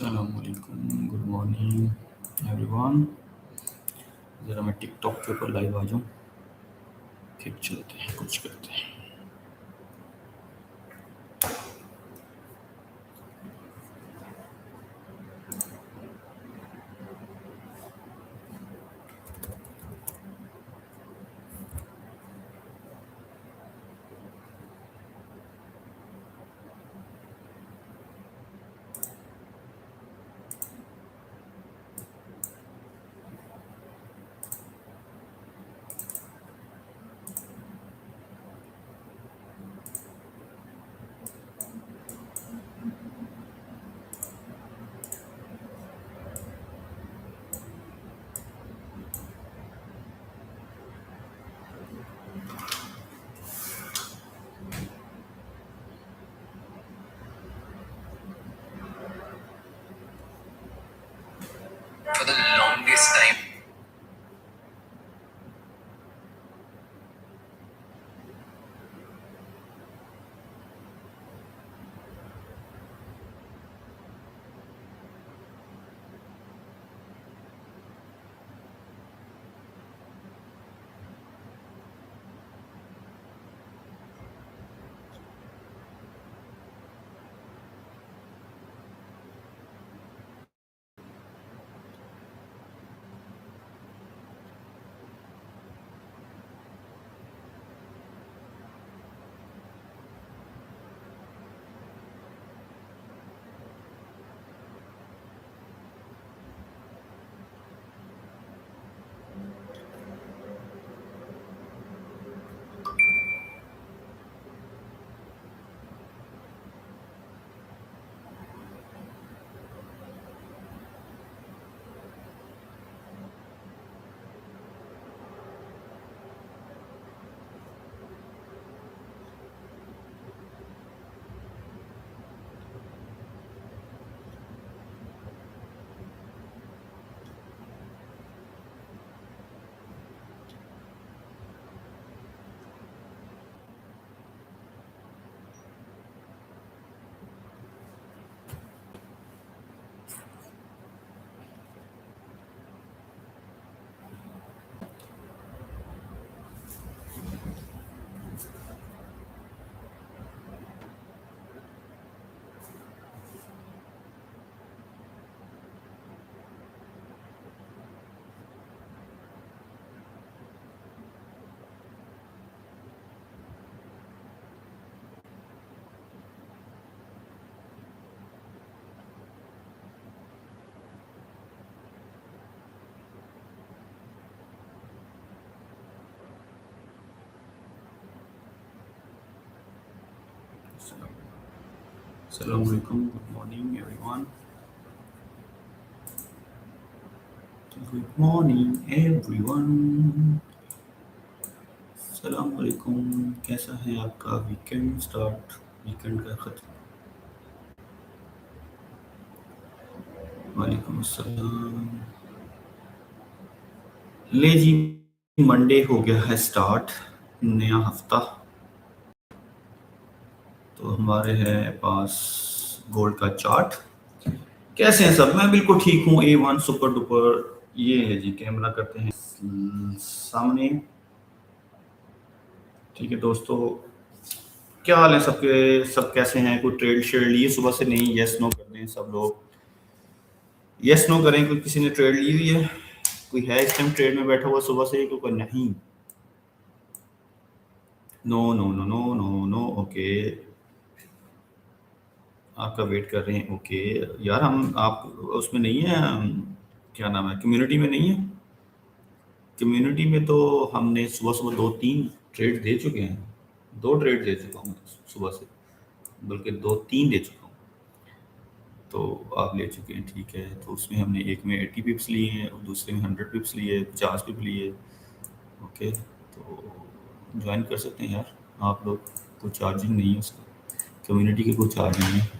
अस्सलामुअलैकुम, good morning everyone. ज़रा मैं टिकटॉक के ऊपर लाइव आ जाऊँ, फिर चलते हैं कुछ करते हैं। For the longest time. Assalamualaikum, good morning everyone. Good morning everyone. अस्सलामुअलैकुम, कैसा है आपका वीकेंड स्टार्ट, वीकेंड का खत्म? वालेकुम अस्सलाम। ले जी, मंडे हो गया है स्टार्ट, नया हफ्ता। तो हमारे है पास गोल्ड का चार्ट। कैसे हैं सब? मैं बिल्कुल ठीक हूँ, A1 सुपर डुपर। ये है जी, कैमरा करते हैं सामने। ठीक है दोस्तों, क्या हाल है सबके? सब कैसे हैं? कोई ट्रेड शेयर लिए सुबह से? नहीं, यस नो कर दें सब लोग, यस नो करें। कोई किसी ने ट्रेड ली हुई है? कोई है इस टाइम ट्रेड में बैठा हुआ सुबह से? कोई नहीं? No no no no no no. Okay, आपका वेट कर रहे हैं। ओके यार, हम आप उसमें नहीं है, क्या नाम है, कम्युनिटी में नहीं है? कम्युनिटी में तो हमने सुबह सुबह दो तीन ट्रेड दे चुके हैं। दो ट्रेड दे चुका हूँ सुबह से, बल्कि दो तीन दे चुका हूँ। तो आप ले चुके हैं, ठीक है। तो उसमें हमने एक में 80 पिप्स लिए हैं और दूसरे में 100 पिप्स लिए, 50 पिप लिए। ओके, तो ज्वाइन कर सकते हैं यार आप लोग, कोई चार्जिंग नहीं है उसका, कम्युनिटी की कोई चार्ज नहीं है।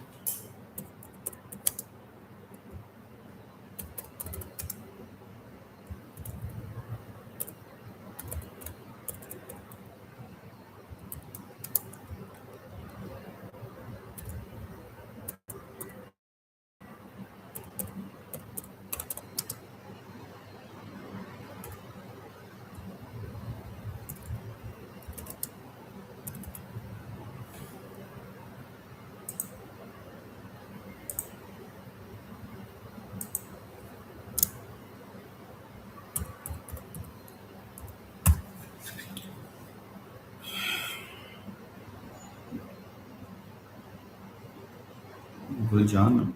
गुलजान,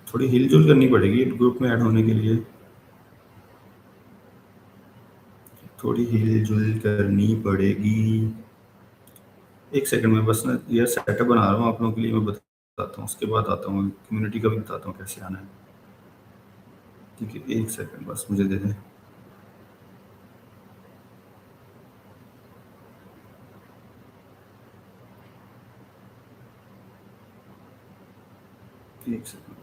थोड़ी हिल-जुल करनी पड़ेगी ग्रुप में ऐड होने के लिए। थोड़ी हिल-जुल करनी पड़ेगी। एक सेकंड में बस ना यार सेटअप बना रहा हूँ आप लोगों के लिए, मैं बताता हूँ, उसके बाद आता हूँ कम्युनिटी का भी बताता हूँ कैसे आना है। ठीक है, एक सेकंड बस मुझे दे दें। एक सेकंड।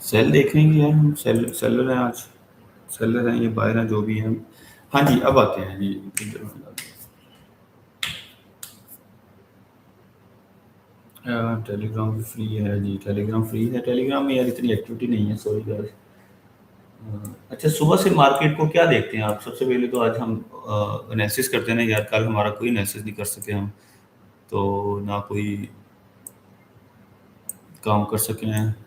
सेल देख रहे हैं कि यार हम सेलर हैं आज, सेलर हैं, ये बायर हैं, जो भी हैं। हाँ जी, अब आते हैं जी। टेलीग्राम भी फ्री है जी, टेलीग्राम फ्री है। टेलीग्राम में यार इतनी एक्टिविटी नहीं है, सॉरी यार। अच्छा, सुबह से मार्केट को क्या देखते हैं आप? सबसे पहले तो आज हम एनालिसिस करते हैं ना यार, कल हमारा कोई एनालिसिस नहीं कर सके हम, तो ना कोई काम कर सके हैं।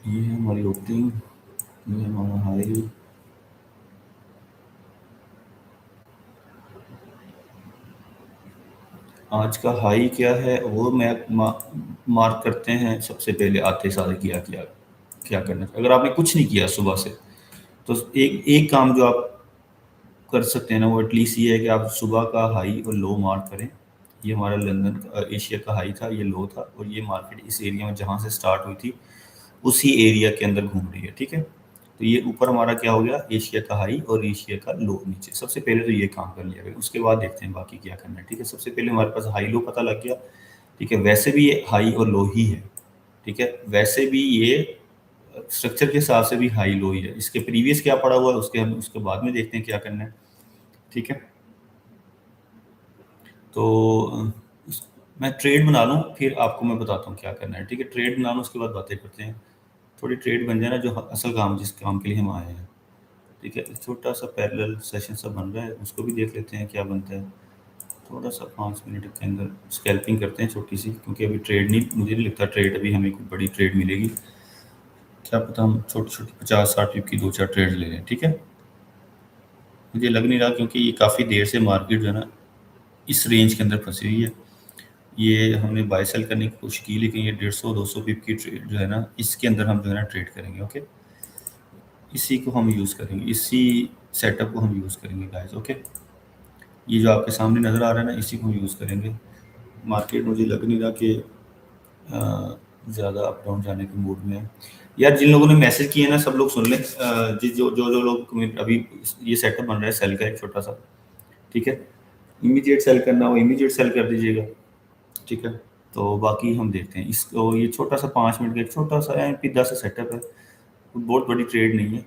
ये है हमारी ओपनिंग, ये है हमारा हाई। आज का हाई क्या है वो मार्क करते हैं सबसे पहले आते सारे। किया क्या क्या करना है? अगर आपने कुछ नहीं किया सुबह से, तो एक एक काम जो आप कर सकते हैं ना, वो एटलीस्ट ये है कि आप सुबह का हाई और लो मार्क करें। ये हमारा लंदन एशिया का हाई था, ये लो था, और ये मार्केट इस एरिया में जहाँ से स्टार्ट हुई थी उसी एरिया के अंदर घूम रही है। ठीक है, तो ये ऊपर हमारा क्या हो गया, एशिया का हाई और एशिया का लो नीचे। सबसे पहले तो ये काम कर लिया गया, उसके बाद देखते हैं बाकी क्या करना है। ठीक है, सबसे पहले हमारे पास हाई लो पता लग गया। ठीक है, वैसे भी ये हाई और लो ही है। ठीक है, वैसे भी ये स्ट्रक्चर के हिसाब से भी हाई लो ही है। इसके प्रीवियस क्या पड़ा हुआ है उसके हम उसके बाद में देखते हैं क्या करना है। ठीक है, तो मैं ट्रेड बना लूँ, फिर आपको मैं बताता हूँ क्या करना है। ठीक है, ट्रेड बना लूँ, उसके बाद बातें करते हैं। थोड़ी ट्रेड बन जाए ना, जो असल काम जिस काम के लिए हम आए हैं। ठीक है, एक छोटा सा पैरेलल सेशन सा बन रहा है, उसको भी देख लेते हैं क्या बनता है। थोड़ा सा 5 मिनट के अंदर स्कैल्पिंग करते हैं छोटी सी, क्योंकि अभी ट्रेड नहीं, मुझे नहीं लगता ट्रेड अभी हमें कोई बड़ी ट्रेड मिलेगी। क्या पता हम छोटी छोटी 50-60 पिप की 2-4 ट्रेड ले लें। ठीक है, मुझे लग नहीं रहा, क्योंकि ये काफ़ी देर से मार्केट जो है ना इस रेंज के अंदर फंसी हुई है। ये हमने बाय सेल करने की कोशिश की, लेकिन ये 150-200 पिप की ट्रेड जो है ना, इसके अंदर हम जो है ना ट्रेड करेंगे। ओके, इसी को हम यूज़ करेंगे, इसी सेटअप को हम यूज़ करेंगे गाइस। ओके, ये जो आपके सामने नज़र आ रहा है ना, इसी को हम यूज़ करेंगे। मार्केट मुझे लग नहीं रहा कि ज़्यादा अप डाउन जाने के मूड में है। यार जिन लोगों ने मैसेज किए ना, सब लोग सुन लें। जो लोग अभी ये सेटअप बन रहा है सेल का एक छोटा सा। ठीक है, इमीडिएट सेल करना हो इमीडिएट सेल कर दीजिएगा। ठीक है, तो बाकी हम देखते हैं इसको। ये छोटा सा 5 मिनट का एक छोटा सा एमपी 10 सेटअप है, कोई बहुत बड़ी ट्रेड नहीं है।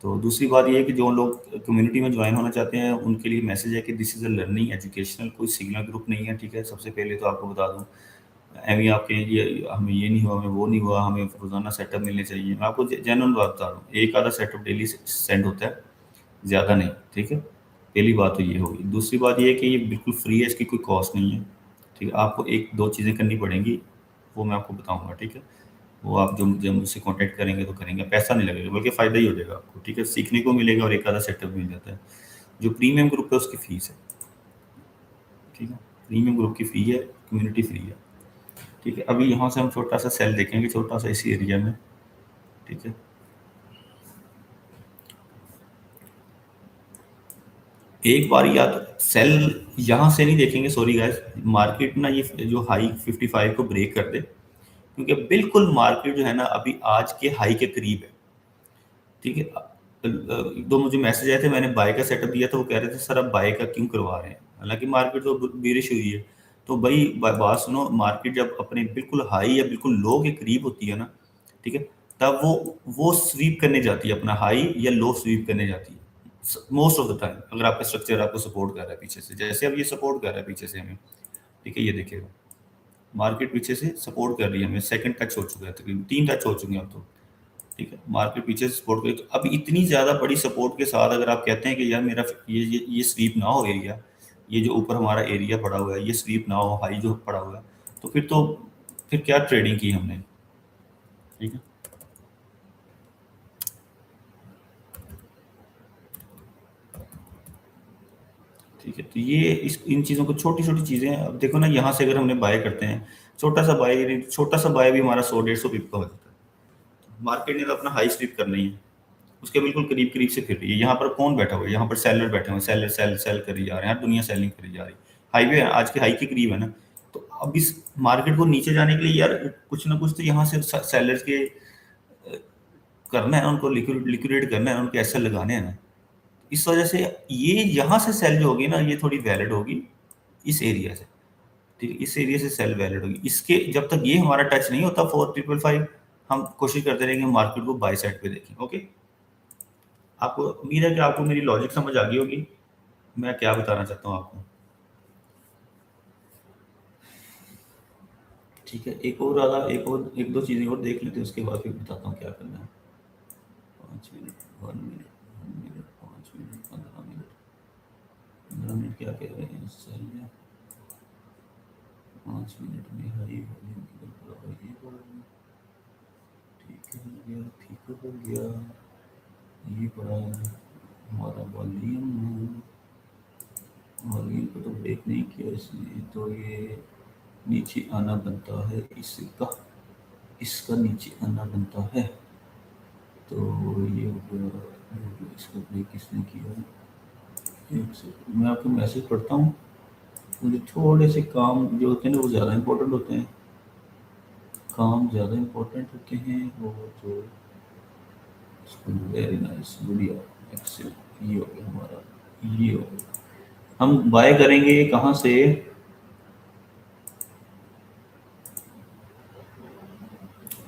तो दूसरी बात ये है कि जो लोग कम्युनिटी में ज्वाइन होना चाहते हैं उनके लिए मैसेज है कि this is a learning educational, कोई सिग्नल ग्रुप नहीं है। ठीक है, सबसे पहले तो आपको बता दूं, एवी आपके ये हमें ये नहीं हुआ, हमें वो नहीं हुआ, हमें रोज़ाना सेटअप मिलने चाहिए। मैं आपको जेन्युइन बात बता रहा हूँ, एक आधा सेटअप डेली सेंड होता है, ज़्यादा नहीं। ठीक है, पहली बात तो ये होगी। दूसरी बात ये है कि ये बिल्कुल फ्री है, इसकी कोई कॉस्ट नहीं है। ठीक है, आपको एक दो चीज़ें करनी पड़ेंगी, वो मैं आपको बताऊंगा। ठीक है, वो आप जो जब मुझसे कांटेक्ट करेंगे तो करेंगे, पैसा नहीं लगेगा, बल्कि फ़ायदा ही हो जाएगा आपको। ठीक है, सीखने को मिलेगा और एक आधा सेटअप मिल जाता है। जो प्रीमियम ग्रुप है उसकी फ़ीस है। ठीक है, प्रीमियम ग्रुप की फ़ी है, कम्युनिटी फ्री है। ठीक है, अभी यहाँ से हम छोटा सा सेल देखेंगे, छोटा सा इसी एरिया में। ठीक है, एक बार या तो सेल यहाँ से नहीं देखेंगे, सॉरी गाइस। मार्केट ना ये जो हाई 55 को ब्रेक कर दे, क्योंकि बिल्कुल मार्केट जो है ना अभी आज के हाई के करीब है। ठीक है, दो मुझे मैसेज आए थे, मैंने बाय का सेटअप दिया था, वो कह रहे थे सर आप बाय का क्यों करवा रहे हैं, हालांकि मार्केट तो बेरिश हुई है। तो भाई बात सुनो, मार्केट जब अपने बिल्कुल हाई या बिल्कुल लो के करीब होती है ना, ठीक है, तब वो स्वीप करने जाती है, अपना हाई या लो स्वीप करने जाती है मोस्ट ऑफ द टाइम, अगर आपका स्ट्रक्चर आपको सपोर्ट कर रहा है पीछे से, जैसे अब ये सपोर्ट कर रहा है पीछे से हमें, ठीक है, ये देखिएगा मार्केट पीछे से सपोर्ट कर रही है हमें, सेकंड टच हो चुका है, तकरीबन 3 टच हो चुके हैं अब तो, ठीक है, मार्केट पीछे से सपोर्ट करी, तो अब इतनी ज़्यादा बड़ी सपोर्ट के साथ अगर आप कहते हैं कि यार मेरा ये स्वीप ना हो एरिया, ये जो ऊपर हमारा एरिया पड़ा हुआ है ये स्वीप ना हो, हाई जो पड़ा हुआ है, तो फिर क्या ट्रेडिंग की हमने, ठीक है। ठीक है, तो ये इन चीज़ों को छोटी छोटी चीज़ें हैं। अब देखो ना, यहाँ से अगर हमने बाय करते हैं, छोटा सा बाय भी हमारा 100-150 पिप का हो जाता है। मार्केट ने तो अपना हाई स्वीप करना ही है, उसके बिल्कुल करीब करीब से फिर रही है। यहाँ पर कौन बैठा हुआ है, यहाँ पर सेलर बैठे हुए हैं, सेलर सेल सेल करी जा रहे हैं, दुनिया सेलिंग करी जा रही है, हाईवे आज के हाई के करीब है ना। तो अब इस मार्केट को नीचे जाने के लिए यार कुछ ना कुछ तो यहाँ से सेलर्स के करना है, उनको लिक्विडेट करना है, उनके एसएल लगाने हैं ना। इस वजह से ये यहाँ से सेल जो होगी ना, ये थोड़ी वैलिड होगी इस एरिया से, ठीक है, इस एरिया से सेल वैलिड होगी। इसके जब तक ये हमारा टच नहीं होता 4555, हम कोशिश करते रहेंगे मार्केट को बाय साइड पे देखें। ओके, आपको उम्मीद है कि आपको मेरी लॉजिक समझ आ गई होगी, मैं क्या बताना चाहता हूँ आपको। ठीक है, एक दो चीज़ें और देख लेते हैं, उसके बाद फिर बताता हूँ क्या करना है। 5 minute, 1 minute, 1 minute, 5 minute, 15 minute, 15 minute क्या कह रहे हैं, सही है। 5 मिनट में हाई वॉल्यूम किधर पड़ा हुआ है, ये पड़ा हुआ है, ठीक है, हो गया, ठीक हो गया, ये पड़ा है हमारा वॉल्यूम। वॉल्यूम को तो ब्रेक नहीं किया इसने, तो ये नीचे आना बनता है इसका, इसका नीचे आना बनता है, तो ये हो गया, इसको ब्रेक किसने किया। एक सेकंड, मैं आपको मैसेज पढ़ता हूँ। मुझे थोड़े से काम जो होते हैं ना वो ज़्यादा इम्पोर्टेंट होते हैं, काम ज़्यादा इम्पोर्टेंट होते हैं, वो जो वेरी नाइस, बढ़िया, एक्सेलेंट, ये हो गया हमारा, ये हो गया। हम बाय करेंगे कहाँ से,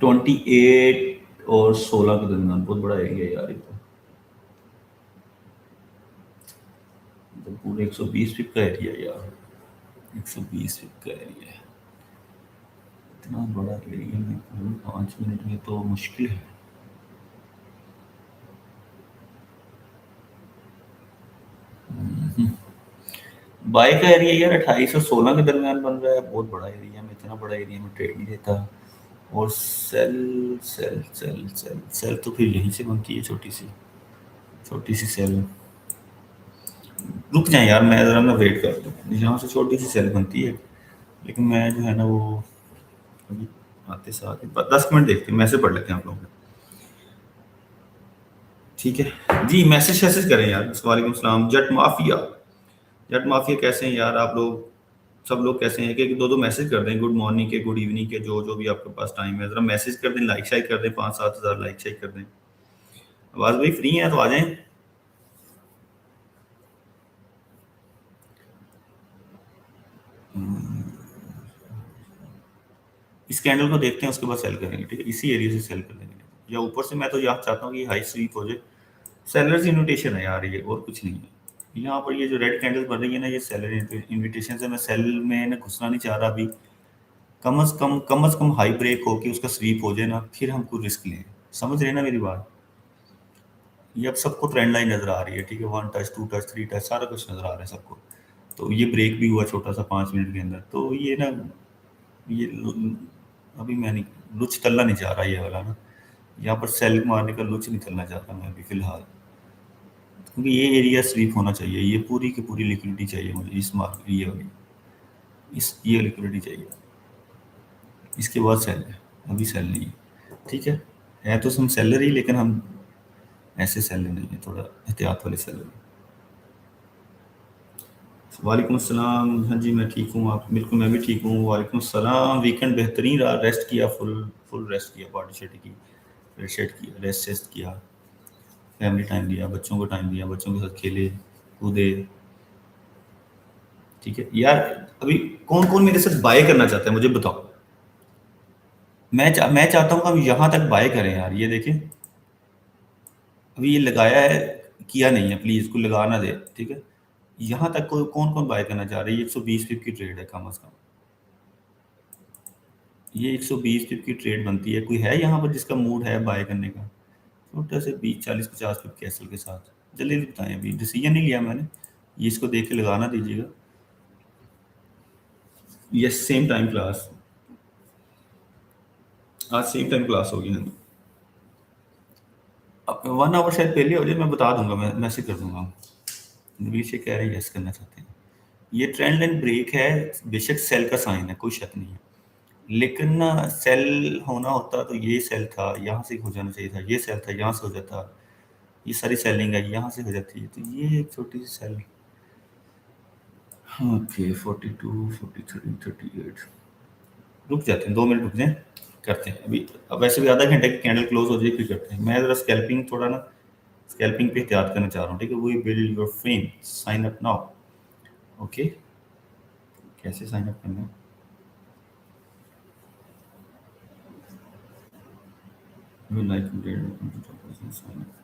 28 और 16 के दरमियान, बहुत बड़ा एरिया यार, ये तो पूरे 120 फिट का एरिया यार, 120 फिट का एरिया है, इतना बड़ा एरिया में 5 मिनट में तो मुश्किल है। बाय का एरिया यार 28 और 16 के दरमियान बन रहा है, बहुत बड़ा एरिया में, इतना बड़ा एरिया में ट्रेड नहीं देता। और sell sell sell sell sell तो फिर यहीं से बनती है, छोटी सी सेल। रुक जाए यार, मैं ज़रा ना वेट कर दूँ, यहाँ से छोटी सी सेल बनती है, लेकिन मैं जो है ना वो अभी आते साथ ही 10 मिनट देखते हैं, मैसेज पढ़ लेते हैं आप लोग, ठीक है जी। मैसेज वैसेज करें यार, वालेकुम सलाम, जट माफिया कैसे हैं यार आप लोग, सब लोग कैसे हैं, कि दो दो मैसेज कर दें, गुड मॉर्निंग के, गुड इवनिंग के, जो जो भी आपके पास टाइम है, ज़रा मैसेज कर दें, लाइक शाइक कर दें, 5-7 हज़ार लाइक शाइक कर दें। आवाज़ भाई फ्री है तो आ जाएं। इस कैंडल को देखते हैं, उसके बाद सेल करेंगे, ठीक है, इसी एरिया से सेल कर देंगे, या ऊपर से। मैं तो याद चाहता हूँ कि हाई स्वीप हो जाए, सेलर्स इन्विटेशन है यार ये, और कुछ नहीं है। यहाँ पर ये जो रेड कैंडल बन रही है ना, ये सेलर इन्विटेशन से, मैं सेल में ना घुसना नहीं चाह रहा अभी। कम अज कम हाई ब्रेक हो के उसका स्वीप हो जाए ना, फिर हम कुछ रिस्क लें। समझ रहे हैं ना मेरी बात। ये अब सबको ट्रेंड लाइन नजर आ रही है, ठीक है, 1 टच 2 टच 3 टच सारा कुछ नजर आ रहा है सबको। तो ये ब्रेक भी हुआ छोटा सा 5 मिनट के अंदर, तो ये ना, ये अभी मैं नहीं, लुच तलना नहीं चाह रहा ये वाला ना, यहाँ पर सेल मारने का लुच नहीं तलना चाहता मैं अभी फिलहाल, क्योंकि ये एरिया स्वीप होना चाहिए, ये पूरी की पूरी लिक्विडिटी चाहिए मुझे इस मार्केट, ये वाली, ये लिक्विडिटी चाहिए, इसके बाद सेल है, अभी सेल नहीं है, ठीक है तो हम सेलर ही, लेकिन हम ऐसे सेलर नहीं है, थोड़ा एहतियात वाले सेलर हैं। वालेकुम अस्सलाम, हाँ जी मैं ठीक हूँ, आप बिल्कुल, मैं भी ठीक हूँ, वालेकुम अस्सलाम। वीकेंड बेहतरीन रहा, रेस्ट किया, फुल फुल रेस्ट किया, पार्टी शार्टी की, रेस्ट किया, रेस्ट किया, फैमिली टाइम दिया, बच्चों को टाइम दिया, बच्चों के साथ खेले कूदे, ठीक है यार। अभी कौन कौन मेरे साथ बाय करना चाहता है मुझे बताओ, मैं चाहता हूँ कि हम यहाँ तक बाय करें यार, ये देखें अभी ये लगाया है, किया नहीं है, प्लीज कोई लगा ना दे, ठीक है। यहाँ तक कोई कौन कौन बाय करना चाह रहा है, ये 120 पिप की ट्रेड है कम से कम, ये 120 पिप की ट्रेड बनती है। कोई है यहाँ पर जिसका मूड है बाय करने का, छोटा से 20 40 50 पिप कैसल के साथ, जल्दी जल्दी बताएं, अभी डिसीजन नहीं लिया मैंने, ये इसको देख के लगाना दीजिएगा। यस, सेम टाइम क्लास, आज सेम टाइम क्लास होगी। हाँ, अब 1 आवर शायद पहले हो जाए, मैं बता दूंगा, मैं मैसेज कर दूंगा। नवीश ये कह रहे हैं यस करना चाहते हैं। ये ट्रेंड लाइन ब्रेक है, बेशक सेल का साइन है, कोई शक नहीं है, लेकिन ना सेल होना होता तो ये सेल था, यहाँ से हो जाना चाहिए था, ये सेल था, यहाँ से हो जाता, ये सारी सेलिंग है, यहाँ से हो जाती है, तो ये एक छोटी सी सेल। ओके 42 43 38, रुक जाते हैं, 2 मिनट रुक जाएं, करते हैं अभी। अब वैसे भी आधा घंटे की कैंडल क्लोज हो जाए फिर करते हैं। मैं जरा स्कैल्पिंग थोड़ा ना, स्कैल्पिंग पे एहतियात करना चाह रहा हूँ, ठीक है। We build your frame, sign up now. Okay, कैसे साइन अप करना है? You like sign up.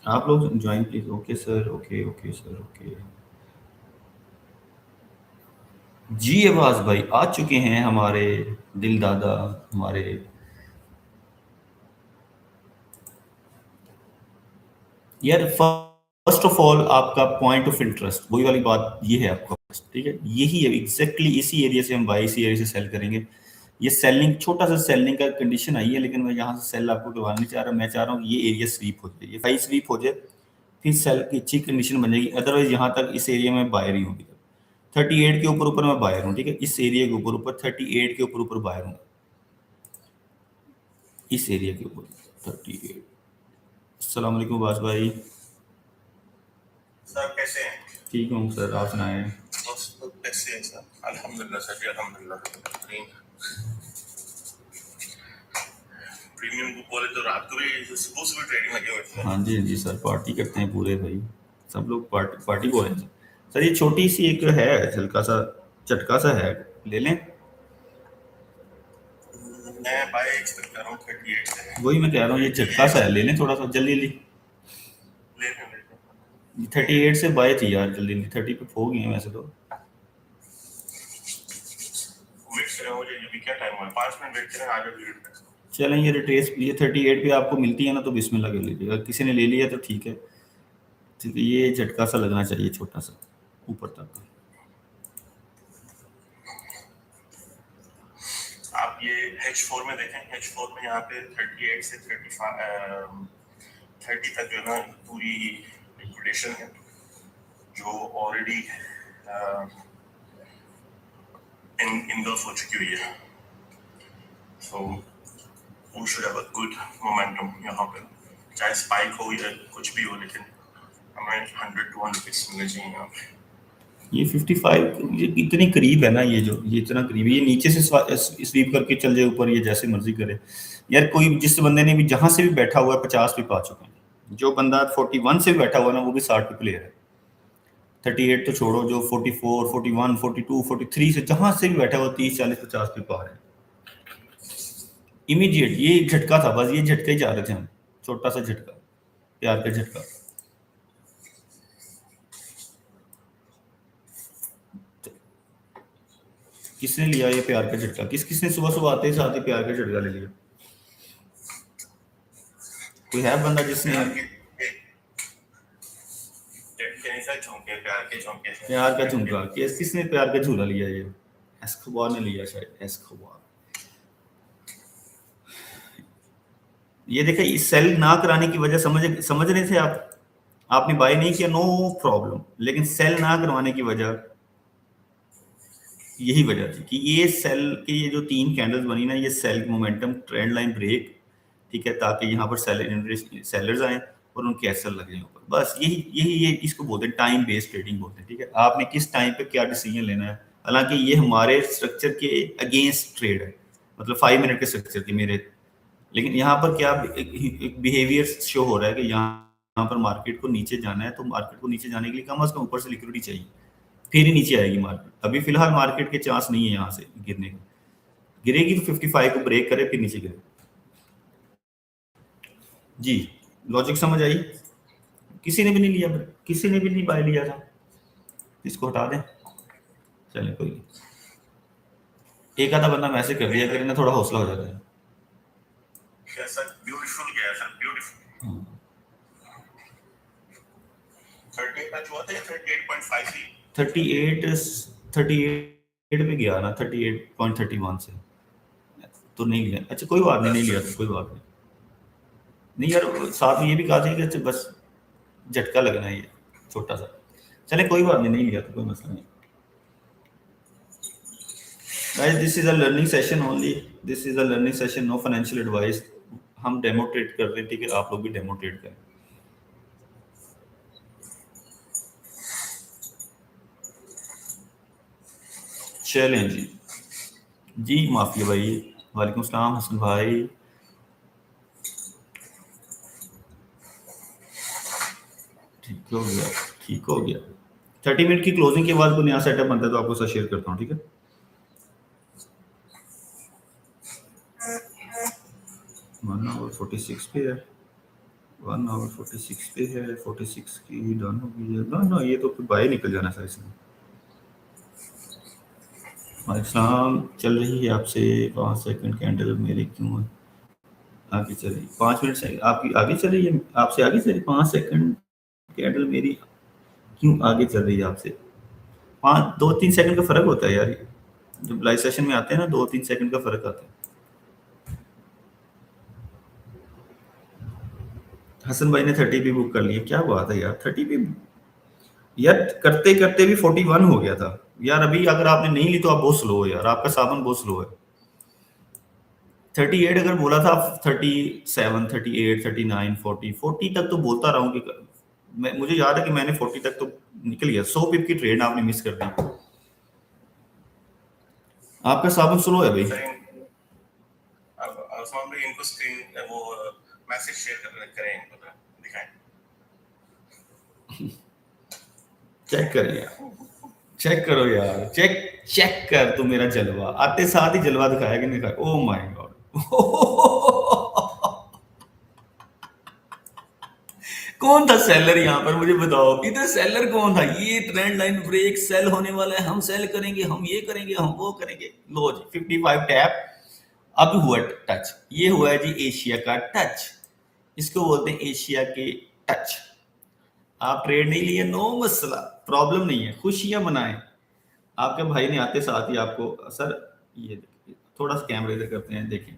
आप लोग join please. Okay sir, okay okay sir, okay. जी आवाज भाई आ चुके हैं हमारे दिल दादा, हमारे। यार फर्स्ट ऑफ ऑल आपका पॉइंट ऑफ इंटरेस्ट, वही वाली बात, ये है आपका, ठीक है, यही है एग्जैक्टली, इसी एरिया से हम बाई, इसी एरिया से सेल करेंगे। ये सेलिंग, छोटा सा सेलिंग का कंडीशन आई है, लेकिन मैं यहाँ से सेल आपको करवाना नहीं चाह रहा। मैं चाह रहा हूँ ये एरिया स्वीप हो जाए, ये हाई स्वीप हो जाए, फिर सेल की अच्छी कंडीशन बन जाएगी। अदरवाइज यहाँ तक इस एरिया में बायर ही होगी। 38 के ऊपर ऊपर मैं बायर हूँ, ठीक है, इस एरिया के ऊपर ऊपर 38 के ऊपर ऊपर बायर हूँ, इस एरिया के ऊपर 38। अस्सलाम वालेकुम बास भाई। सर कैसे हैं? ठीक हूँ सर, आप सुनाएं। बस कैसे हैं सर? अल्हम्दुलिल्लाह सर जी, अल्हम्दुलिल्लाह। प्रीमियम बुक वाले तो रात को भी सुबह सुबह ट्रेडिंग लगे हुए थे। हाँ जी हाँ जी सर, पार्टी करते हैं पूरे भाई, सब लोग पार्टी पार्टी को हैं सर। ये छोटी सी एक है, हल्का सा चटका सा है, ले लें। मैं बाय एक्सपेक्ट कर रहा हूँ 38 से। वही मैं कह रहा हूँ, ये चटका सा है, ले लें थोड़ा सा जल्दी जल्दी। ले लें। 38 से बाय थी यार, जल्दी जल्दी 30 पे हो गई है वैसे तो। वेट करें, मुझे अभी क्या टाइम हुआ है? 5 मिनट वेट करें, आगे वीडियो पे। चलें, ये रिट्रेस, ये 38 पे आपको मिलती है ना, तो बिस्मिल्लाह कर लीजिएगा, किसी ने ले लिया तो ठीक है, ठीक है। ये झटका सा लगना चाहिए, छोटा सा ऊपर तक। आप ये H4 में देखें, H4 में यहाँ पे 38 से 30 तक जो है ना पूरी लिक्विडेशन है, जो ऑलरेडी इंगल्फ हो चुकी हुई है। सो we should have a good momentum यहाँ पे, चाहे स्पाइक हो या कुछ भी हो, लेकिन हमें 100-200 पिक्स मिलने चाहिए यहाँ पे। ये 55, ये इतनी करीब है ना, ये इतना करीब है, ये नीचे से स्वीप करके चल जाए ऊपर, ये जैसे मर्जी करे यार। कोई जिस बंदे ने भी जहां से भी बैठा हुआ है 50 पे पा चुके हैं। जो बंदा 41 से भी बैठा हुआ है ना, वो भी 60 पे प्लेयर है। 38 तो छोड़ो, जो 44 41 42 43 से जहां से भी बैठा हुआ 30 40 50 पे पा रहे हैं इमीडिएट। ये एक झटका था बस, ये झटका ही चाह रहे थे हम, छोटा सा झटका, प्यार का झटका। किसने लिया ये प्यार का झटका? किसने सुबह सुबह आते ही साथ ही प्यार का झटका ले लिया? कोई है बंदा जिसने प्यार का झुमका, किसने प्यार का झूला लिया? ये एस्कोबार ने लिया शायद, एस्कोबार। ये देखे, इस सेल ना कराने की वजह समझ रहे थे आप, आपने बाय नहीं किया, नो प्रॉब्लम, लेकिन सेल ना करवाने की वजह यही वजह थी कि ये सेल के, ये जो 3 कैंडल्स बनी ना, ये sell momentum trend line break, ठीक है, ताकि यहाँ पर सेलर्स आए और उनके एसएल लग जाए ऊपर। बस यही यही ये इसको बोलते हैं टाइम बेस्ड ट्रेडिंग बोलते हैं, ठीक है। आपने किस टाइम पे क्या डिसीजन लेना है, हालांकि ये हमारे स्ट्रक्चर के अगेंस्ट ट्रेड है, मतलब 5 मिनट के स्ट्रक्चर के मेरे लेकिन यहाँ पर क्या एक बिहेवियर शो हो रहा है कि यहाँ पर मार्केट को नीचे जाना है, तो मार्केट को नीचे जाने के लिए कम से कम ऊपर से लिक्विडिटी चाहिए, फिर ही नीचे आएगी मार्केट। अभी फिलहाल मार्केट के चांस नहीं है यहाँ से गिरने का, गिरेगी तो 55 को ब्रेक करे फिर नीचे गिरे। जी, लॉजिक समझ आई? किसी ने भी नहीं लिया, किसी ने भी नहीं बाय लिया था, इसको हटा दें। चले कोई नहीं, एक आधा बंदा मैसेज कर दिया करें ना, थोड़ा हौसला हो जाता है। सर ब्यूटीफुल गया सर, ब्यूटीफुल। 38 टच हुआ था या 38.5 थी? 38 पे गया ना, 38.31 से तो नहीं लिया। अच्छा कोई बात नहीं, नहीं लिया तो कोई बात नहीं। नहीं यार, साथ में ये भी कहा था कि बस झटका लगना है ये छोटा सा। चले कोई बात नहीं, नहीं लिया तो कोई मसला नहीं। Guys, this is a learning session only. This is a learning session, no financial advice. हम डेमो ट्रेड कर रहे थे कि आप लोग भी डेमो ट्रेड करें। चलें जी, जी माफिया भाई, वालेकुम सलाम हसन भाई। ठीक हो गया, ठीक हो गया। 30 मिनट की क्लोजिंग के बाद कोई नया सेटअप बनता है तो आपको साथ शेयर करता हूँ, ठीक है? 1 आवर 46 पे है, 1 आवर 46 पे है, 46 की डन हो गई है ना। ना ये तो फिर बाय निकल जाना सर इसमें। शाम चल रही है आपसे 5 सेकंड कैंडल मेरे क्यों आगे चल रही, 5 मिनट से आपकी आगे चल रही है, आपसे आगे चल रही 5 सेकंड कैंडल मेरी क्यों आगे चल रही है आपसे? 2-3 सेकंड का फर्क होता है यार, जब लाइव सेशन में आते हैं ना 2-3 सेकंड का फर्क आता है। हसन भाई ने 30 पे बुक कर लिया, क्या बात है यार। 30 पे यार करते करते भी 41 हो गया था यार। अभी अगर आपने नहीं ली तो आप बहुत स्लो हो यार, आपका सामान बहुत स्लो है। 38 अगर बोला था, 37, 38, 39, 40 तक तो बोलता रहा हूँ कि मुझे याद है कि मैंने 40 तक तो निकल गया। 100 पिप की ट्रेड आपने मिस कर दी, आपका साबुन स्लो है भाई। अब सामने इनको स्क्रीन वो मैसेज शेयर करें, इनको दिखाएं। चेक कर यार, चेक करो यार, चेक कर तू मेरा जलवा। आते साथ ही जलवा दिखाया कि नहीं दिखाया? Oh my God. कौन था सेलर यहाँ पर, मुझे बताओ इधर सेलर कौन था? ये ट्रेंड लाइन ब्रेक सेल होने वाला है, हम सेल करेंगे, हम ये करेंगे, हम वो करेंगे। लो जी 55 टैप, अब हुआ टच। ये हुआ है जी एशिया का टच, इसको बोलते हैं एशिया के टच। आप ट्रेड नहीं लिए, नो मसला, प्रॉब्लम नहीं है, खुशियां मनाएं। आपके भाई ने आते साथ ही आपको सर ये देखिए, थोड़ा सा कैमरे इधर करते हैं, देखें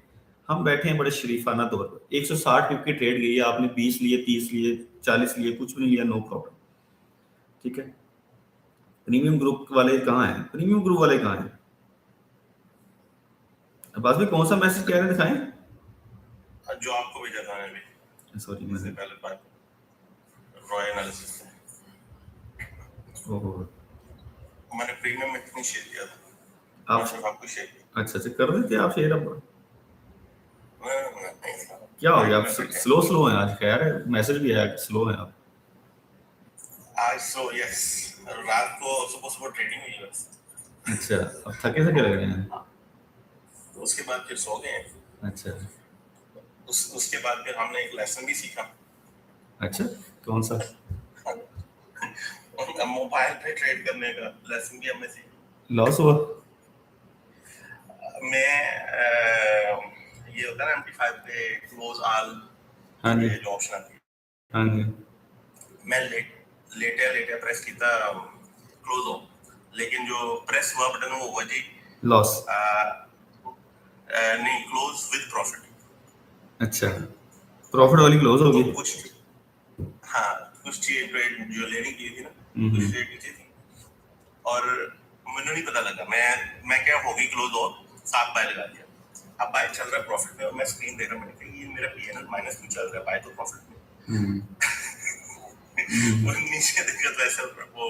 हम बैठे हैं बड़े शरीफाना तौर पर। 160 पिप की ट्रेड गई है, आपने 20 लिए, 30 लिए, 40 लिए, कुछ भी नहीं लिया, नो प्रॉब्लम, ठीक है। प्रीमियम ग्रुप वाले कहाँ हैं? प्रीमियम ग्रुप वाले कहाँ हैं? अब्बास भाई कौन सा मैसेज कह रहे हैं, दिखाएं जो आपको भेजा था मैंने। सॉरी मैंने पहले बात रॉय एनालिसिस से ओहो, मैंने प्रीमियम में इतनी शेयर किया था, आप सिर्फ आपको शेयर किया। अच्छा अच्छा कर देते आप शेयर। अब नहीं, क्या हो गया, आप स्लो स्लो हैं आज? खैर है, मैसेज भी आया स्लो हैं आप आज। सो यस, रात को सुबह सुबह ट्रेडिंग हुई बस। अच्छा, अब थके थके लग रहे हैं। उसके बाद फिर सो गए। अच्छा, उसके बाद फिर हमने एक लेसन भी सीखा। अच्छा कौन सा? मोबाइल पे ट्रेड करने का लेसन भी हमने सीखा। लॉस हुआ? मैं ये होता है ना M5 पे क्लोज ऑल, हाँ जी, जो ऑप्शन आती है, हाँ जी, मैं लेटे प्रेस किया क्लोज हो, लेकिन जो प्रेस हुआ बटन वो हुआ जी लॉस। नहीं, क्लोज विद प्रॉफिट। अच्छा, प्रॉफिट वाली क्लोज होगी। तो कुछ हाँ, कुछ ट्रेड जो लेनी की थी ना, कुछ ट्रेड नीचे थी और मुझे नहीं पता लगा, मैं क्या होगी क्लोज और साथ बाय लगा दिया। अब बाय चल रहा है प्रॉफिट में और मैं स्क्रीन देख रहा हूं, मैंने कहा ये मेरा पीएनएल माइनस में चल रहा है, बाय तो प्रॉफिट में। और नीचे देखा तो ऐसा वो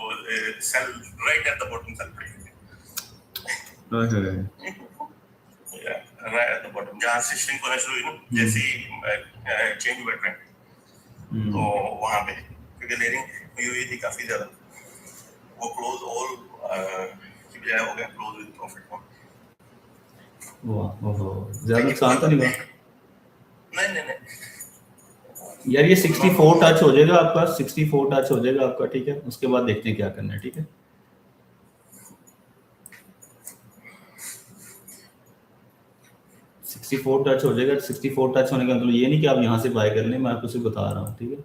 sell right at the bottom sell price. right at the bottom जहाँ से shrink होना शुरू हुई ना, जैसे ही change हुआ trend, तो वहाँ पे क्योंकि लेयरिंग हुई थी काफी ज्यादा, वो close all की बजाय हो गया close with profit। वाह, ओहो, ज्यादा नुकसान तो नहीं हुआ? नहीं यार ये 64 टच हो जाएगा आपका, 64 टच हो जाएगा आपका, ठीक है, उसके बाद देखते हैं क्या करना है, ठीक है। सिक्सटी फोर टच हो जाएगा। 64 टच होने का मतलब ये नहीं कि आप यहाँ से बाय कर लें, मैं आपको सिर्फ बता रहा हूँ, ठीक है।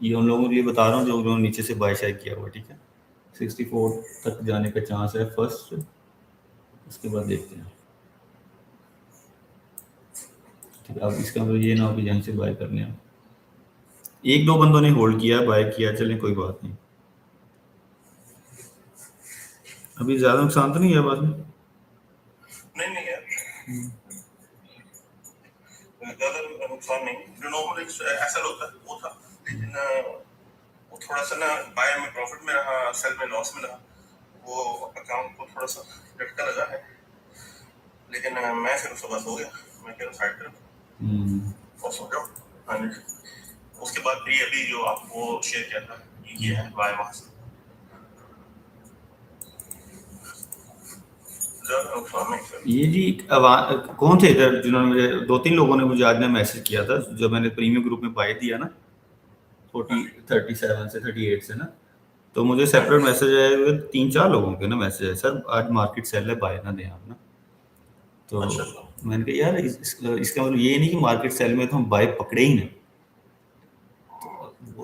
ये उन लोगों के लिए बता रहा हूँ जो उन्होंने नीचे से बाय शाय किया हुआ, ठीक है। 64 तक जाने का चांस है फर्स्ट, उसके बाद देखते हैं, ठीक है। अब इसका मतलब ये ना हो कि यहाँ से बाय करने हैं, एक दो बंदों ने होल्ड किया, बाय किया, चलें कोई बात नहीं। अभी ज्यादा नुकसान तो नहीं है बाद में? नहीं यार, ज्यादा नुकसान नहीं, जो नॉर्मल ऐसा होता है वो था, लेकिन वो थोड़ा सा ना बाय में प्रॉफिट में रहा, सेल में लॉस में रहा, वो अकाउंट को थोड़ा सा झटका लगा है, लेकिन मैं फिर उसके बाद हो गया, मैं कह रहा साइड पर और सो जाओ। उसके बाद भी अभी जो आपको शेयर किया था ये किया है बाय वहां से, ये जी कौन थे इधर जिन्होंने मुझे, दो तीन लोगों ने मुझे आज में मैसेज किया था जब मैंने प्रीमियम ग्रुप में बाय दिया ना, 37 से 38 से ना, तो मुझे सेपरेट मैसेज आए हुए 3-4 लोगों के ना मैसेज है, सर आज मार्केट सेल है, बाय ना दें आप ना। तो मैंने कहा यार इसका मतलब ये नहीं कि मार्केट सेल में तो हम बाय पकड़े ही ना।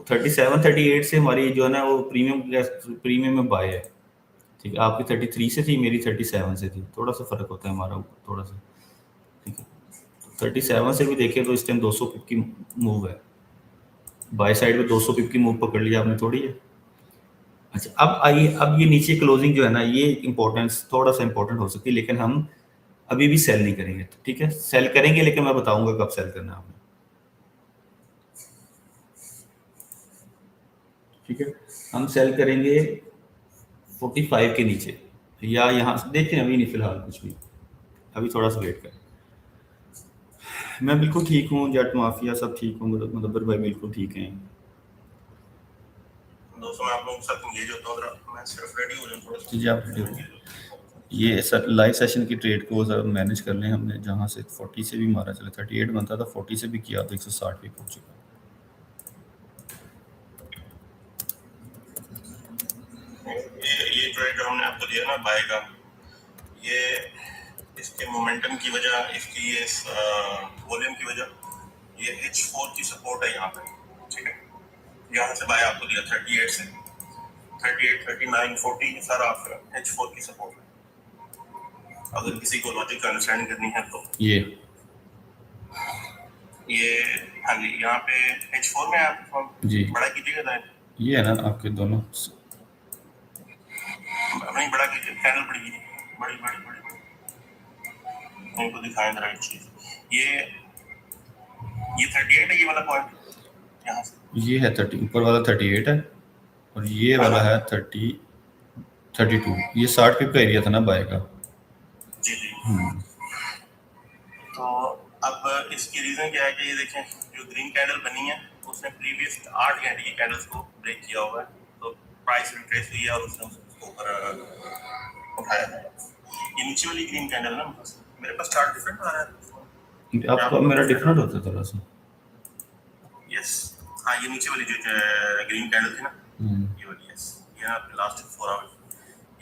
37-38 से हमारी जो है ना वो प्रीमियम में बाय है, ठीक है। आपकी 33 से थी, मेरी 37 से थी, थोड़ा सा फर्क होता है हमारा, थोड़ा सा, ठीक है। 37 से भी देखें तो इस टाइम 200 पिप की मूव है, बाय साइड में 200 पिप की मूव पकड़ लिया आपने थोड़ी है। अच्छा, अब आइए, अब ये नीचे क्लोजिंग जो है ना, ये इंपॉर्टेंस थोड़ा सा इंपॉर्टेंट हो सकती है, लेकिन हम अभी भी सेल नहीं करेंगे, ठीक है। सेल करेंगे लेकिन मैं बताऊंगा कब सेल करना है आपने, ठीक है। हम सेल करेंगे 45 के नीचे, या यहाँ से देखें, अभी नहीं फिलहाल कुछ भी, अभी थोड़ा सा वेट करें। मैं बिल्कुल ठीक हूँ, जट माफिया सब ठीक हूँ, मुदब्बर भाई बिल्कुल ठीक हैं। दोस्तों मैं आप लोगों के साथ एंगेज होता हूं, मैं सिर्फ रेडी हो जाऊं थोड़ा सा। जी आप रेडी हो, ये सर लाइव सेशन की ट्रेड को जरा मैनेज कर लें, हमने जहाँ से 40 से भी मारा, चले 38 बनता था, 40 से भी किया तो 160 भी पहुंच चुका। ये ट्रेड जो हमने आपको दिया ना बाय का, ये इसके मोमेंटम की वजह, इसकी ये वॉल्यूम की वजह, ये H4 की सपोर्ट है यहाँ पे, ठीक है। यहाँ से बाय आपको दिया 38 से 38, 39, 40 ये सारा आपका H4 की सपोर्ट है। अगर किसी को लॉजिक का अंडरस्टैंडिंग करनी है तो ये हाँ जी, यहाँ पे H4 में आप जी बड़ा कीजिएगा, ये है ना आपके दोनों, नहीं बड़ा कीजिए, कैंडल बड़ी कीजिए, बड़ी बड़ी बड़ी बड़ी इनको दिखाएं जरा एक चीज, ये 38 है, ये वाला पॉइंट यहाँ से, ये है 30, ऊपर वाला 38 है और ये वाला है 32, ये 60 पिप का एरिया था ना बाय का। जी जी। तो अब इसकी रीजन क्या है कि ये देखें जो ग्रीन कैंडल बनी है उसने प्रीवियस 8 घंटे की कैंडल्स को ब्रेक किया हुआ है, तो प्राइस रिट्रेस हुई है और उसने उसको ऊपर उठाया है। ये नीचे वाली ग्रीन कैंडल ना, मेरे पास चार्ट डिफरेंट आ रहा है, आपका मेरा डिफरेंट होता है थोड़ा सा। यस हाँ, ये नीचे वाली जो ग्रीन कैंडल थी ना, ये वाली, यस, ये ना लास्ट 4 आवर,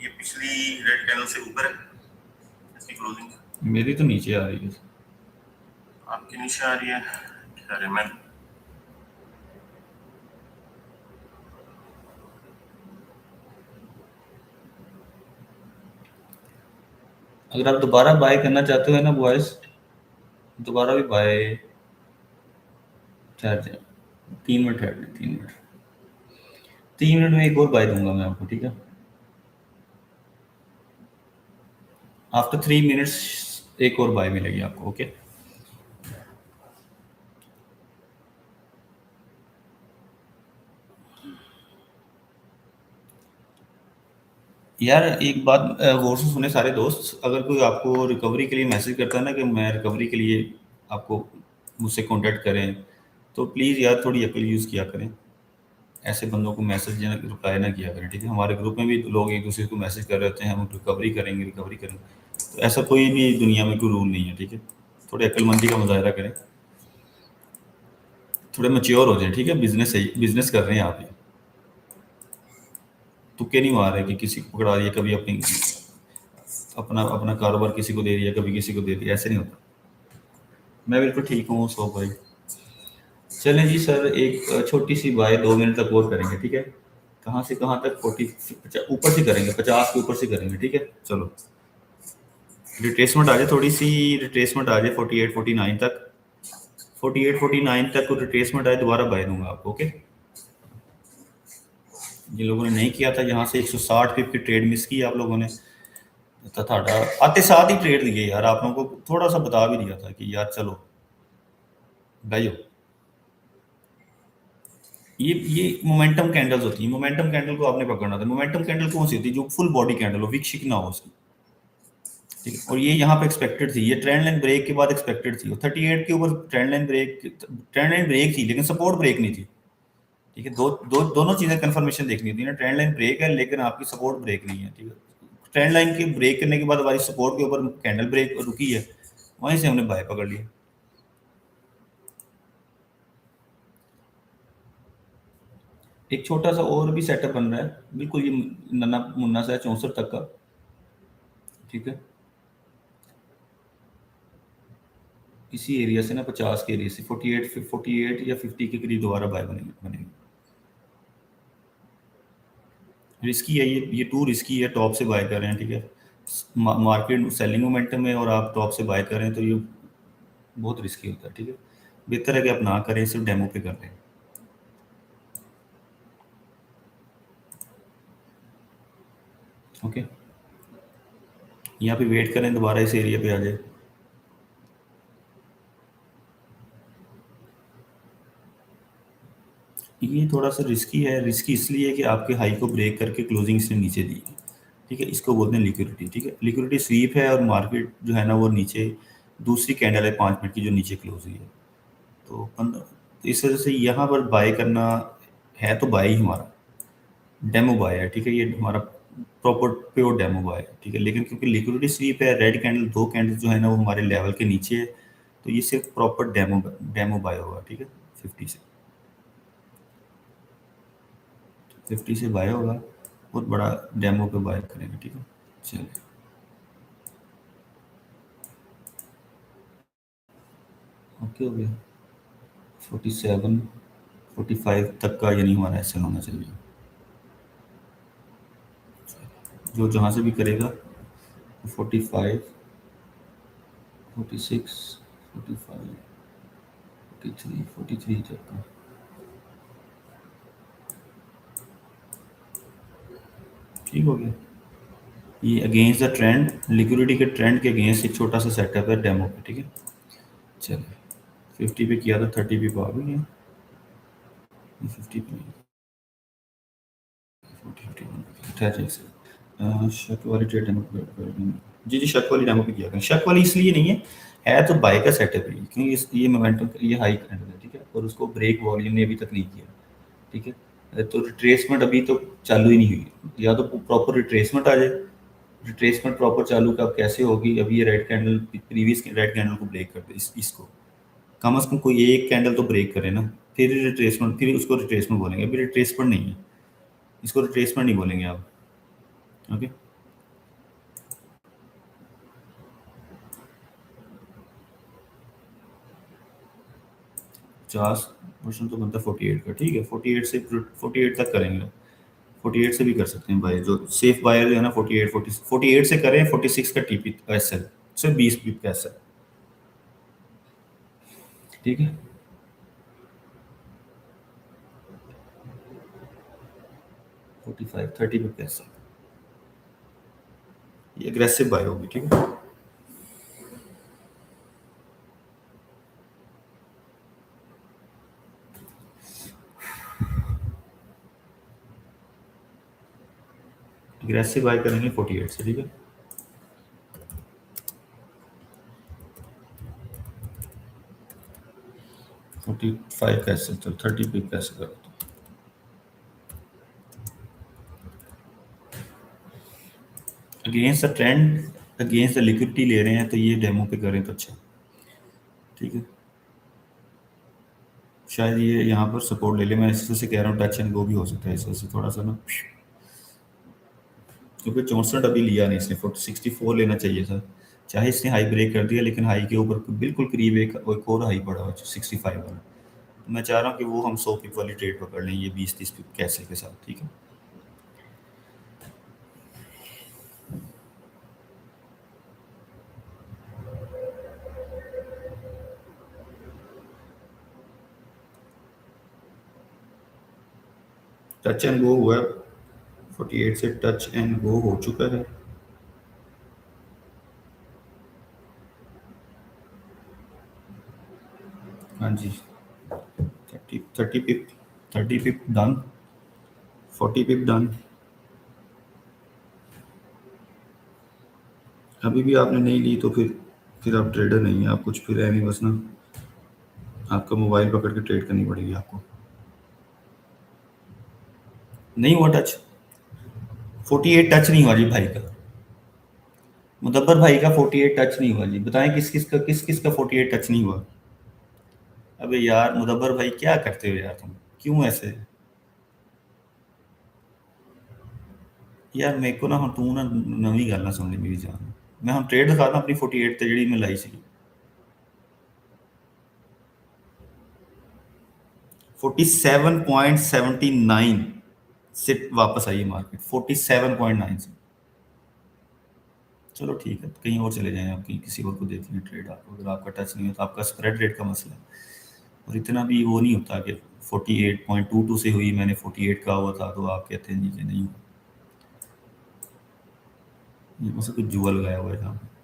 ये पिछली रेड कैंडल से ऊपर है इसकी क्लोजिंग। मेरी तो नीचे आ रही है, आपकी नीचे आ रही है, अरे मैं अगर आप दोबारा बाय करना चाहते हो ना बॉयज, दोबारा भी बाय, ठहर जाए 3 मिनट, ठहर जाए 3 मिनट में एक और बाय दूंगा मैं आपको, ठीक है। आफ्टर 3 मिनट्स एक और बाय मिलेगी आपको, ओके। यार एक बात गौर से सुने सारे दोस्त, अगर कोई आपको रिकवरी के लिए मैसेज करता है ना कि मैं रिकवरी के लिए आपको मुझसे कांटेक्ट करें, तो प्लीज़ यार थोड़ी अकल यूज़ किया करें। ऐसे बंदों को मैसेज या रिप्लाई ना किया करें, ठीक है? हमारे ग्रुप में भी लोग एक दूसरे को मैसेज कर रहे होते हैं, हम रिकवरी करेंगे, रिकवरी करेंगे। तो ऐसा कोई भी दुनिया में कोई रूल नहीं है, ठीक है? थोड़ी अक्लमंदी का मुजाहरा करें, थोड़े मैच्योर हो जाएं, ठीक है? बिजनेस है, बिजनेस कर रहे हैं आप, ये तुक्के नहीं मार रहे कि किसी को पकड़ा दिया, कभी अपनी अपना अपना कारोबार किसी को दे दिया, कभी किसी को दे दिया, ऐसे नहीं होता। मैं बिल्कुल ठीक हूँ सो भाई। चलें जी सर, एक छोटी सी बाय 2 मिनट तक और करेंगे, ठीक है? कहाँ से कहाँ तक? 40 ऊपर से करेंगे, 50 के ऊपर से करेंगे, ठीक है? चलो रिट्रेसमेंट आ जाए, थोड़ी सी रिट्रेसमेंट आ जाए 48 49 तक, 48 49 तक को रिट्रेसमेंट आए, दोबारा बाय दूंगा आपको, ओके? जिन लोगों ने नहीं किया था, यहाँ से 160 पिप की ट्रेड मिस की आप लोगों ने, तो थाड़ा आते साथ ही ट्रेड दिए यार, आप लोगों को थोड़ा सा बता भी दिया था कि यार चलो भाइयों, ये मोमेंटम कैंडल्स होती है, मोमेंटम कैंडल को आपने पकड़ना था। मोमेंटम कैंडल कौन सी होती है? जो फुल बॉडी कैंडल हो, विक शिक ना हो उसकी, ठीक है? और ये यहाँ पे एक्सपेक्टेड थी, ये ट्रेंड लाइन ब्रेक के बाद एक्सपेक्टेड थी, और 38 के ऊपर ट्रेंड लाइन ब्रेक थी, लेकिन सपोर्ट ब्रेक नहीं थी, ठीक है? दोनों चीजें कंफर्मेशन देखनी होती है ना। ट्रेंड लाइन ब्रेक है लेकिन आपकी सपोर्ट ब्रेक नहीं है, ठीक है? ट्रेंड लाइन के ब्रेक करने के बाद हमारी सपोर्ट के ऊपर कैंडल ब्रेक रुकी है, वहीं से हमने बाय पकड़ लिया। एक छोटा सा और भी सेटअप बन रहा है, बिल्कुल ये नन्ना मुन्ना सा है, 64 तक का, ठीक है? इसी एरिया से ना, 50 के एरिया से 48 या 50 के करीब दोबारा बाय बनेंगे। रिस्की है ये टू रिस्की है, टॉप से बाय कर रहे हैं, ठीक है? मार्केट सेलिंग मोमेंटम में और आप टॉप से बाय कर रहे हैं, तो ये बहुत रिस्की होता है, ठीक है? बेहतर है कि आप ना करें, सिर्फ डेमो पे कर लें, ओके? यहाँ पे वेट करें, दोबारा इस एरिया पे आ जाए। ये थोड़ा सा रिस्की है, रिस्की इसलिए है कि आपके हाई को ब्रेक करके क्लोजिंग इसने नीचे दी है, ठीक है? इसको बोलते हैं लिक्विडिटी, ठीक है? लिक्विडिटी स्वीप है, और मार्केट जो है ना वो नीचे, दूसरी कैंडल है 5 मिनट की जो नीचे क्लोज हुई है, तो तो इस वजह से यहाँ पर बाय करना है, तो बाय ही हमारा डेमो बाय है, ठीक है? ये हमारा प्रॉपर प्योर डेमो बाय है, ठीक है? लेकिन क्योंकि लिक्विडिटी स्वीप है, रेड कैंडल, दो कैंडल जो है ना वो हमारे लेवल के नीचे है, तो ये सिर्फ प्रॉपर डेमो डेमो बाय होगा, ठीक है? 50 से बाय होगा, बहुत बड़ा डेमो पे बाय करेंगे, ठीक है? चलिए, ओके हो गया। 47 45 तक का यानी हमारा ऐसे होना चाहिए, जो जहाँ से भी करेगा। 45 46 45 43 तक का, ठीक हो गया। ये अगेंस्ट द ट्रेंड, लिक्विडिटी के ट्रेंड के अगेंस्ट एक छोटा सा सेटअप है डेमो पे, ठीक है? चलिए, 50 पे किया था, 30 पे आ भी गया, 50 पे नहीं, 40 51 शक वाली ट्रेड डेमो पे, जी जी, शक वाली डेमो पे किया था। शक वाली इसलिए नहीं है तो बाय का सेटअप है, क्योंकि ये मोमेंटम, ये हाई कैंडल है, ठीक है? और उसको ब्रेक वॉल्यूम ने अभी तक नहीं किया, ठीक है? तो रिट्रेसमेंट अभी तो चालू ही नहीं हुई, या तो प्रॉपर रिट्रेसमेंट आ जाए। रिट्रेसमेंट प्रॉपर चालू कब कैसे होगी? अभी ये red candle, previous red candle को ब्रेक कर दे, इसको कम से कम कोई एक कैंडल तो ब्रेक करे ना, फिर रिट्रेसमेंट, फिर उसको रिट्रेसमेंट बोलेंगे। अभी रिट्रेसमेंट नहीं है, इसको रिट्रेसमेंट नहीं बोलेंगे आप, ओके? 50% तो बनता है 48 का, ठीक है? 48 तक करेंगे, 48 से भी कर सकते हैं बाय, जो सेफ बायर जो है ना, 48 से करें, 46 का टीपी एस एल, सिर्फ 20 पीप का एस एल, ठीक है? 45 30 पीप का एस एल, ये अग्रेसिव बाय होगी, ठीक है? एग्रेसिव बाय करेंगे 48 से, ठीक है। फोर्टी फाइव कैसे, तो 30 पिप कैसे करो, against the trend, against the liquidity ले रहे हैं, तो ये डेमो पे करें तो अच्छा, ठीक है। शायद ये यहाँ पर सपोर्ट ले ले, मैं इस से कह रहा हूँ टच एंड गो भी हो सकता है इस वजह से थोड़ा सा ना, क्योंकि 64 अभी लिया नहीं इसने, 64 लेना चाहिए था। चाहे इसने हाई ब्रेक कर दिया, लेकिन हाई के ऊपर बिल्कुल करीब एक और हाई पड़ा हुआ 65 वाला। तो मैं चाह रहा हूँ कि वो हम 100 पिप वाली ट्रेड पकड़ लें, ये 20-30 पिप कैसे के साथ, ठीक है। टच एंड गो हुआ है, 48 से टच एंड गो हो चुका है। हाँ जी, 30 पिप, 30 पिप डन, 40 पिप डन। अभी भी आपने नहीं ली तो फिर आप ट्रेडर नहीं है, आप कुछ फिर है नहीं, बस ना आपका मोबाइल पकड़ के ट्रेड करनी पड़ेगी आपको। नहीं हुआ टच, 48 टच नहीं हुआ जी भाई का, मुदब्बर भाई का 48 टच नहीं हुआ जी। बताएं किस किस का 48 टच नहीं हुआ। अबे यार मुदब्बर भाई क्या करते हो यार तुम, क्यों ऐसे यार। मेरे को ना तू ना नवी गल ना सुन ली मेरी जान, मैं हम ट्रेड दिखाता अपनी 48 ਤੇ ਜਿਹੜੀ ਮੈਂ ਲਾਈ ਸੀ, 47.79 से वापस आई है मार्केट 47.9 से। चलो ठीक है, कहीं और चले जाएं, आप कहीं किसी और को देख लें ट्रेड। आप अगर आपका टच नहीं हो तो आपका स्प्रेड रेट का मसला है, और इतना भी वो नहीं होता कि 48.22 से हुई, मैंने 48 का हुआ था तो आप कहते हैं जी कि नहीं हुआ। ये मुझसे कुछ जुआ लगाया हुआ है जहाँ पे।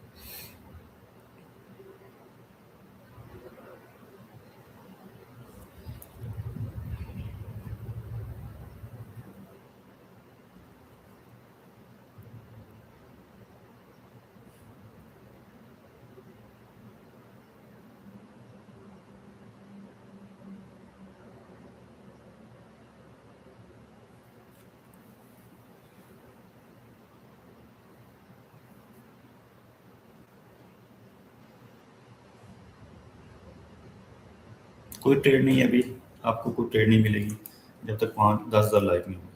कोई ट्रेड नहीं है अभी, आपको कोई ट्रेड नहीं मिलेगी जब तक 5-10 हज़ार लाइक नहीं होगा।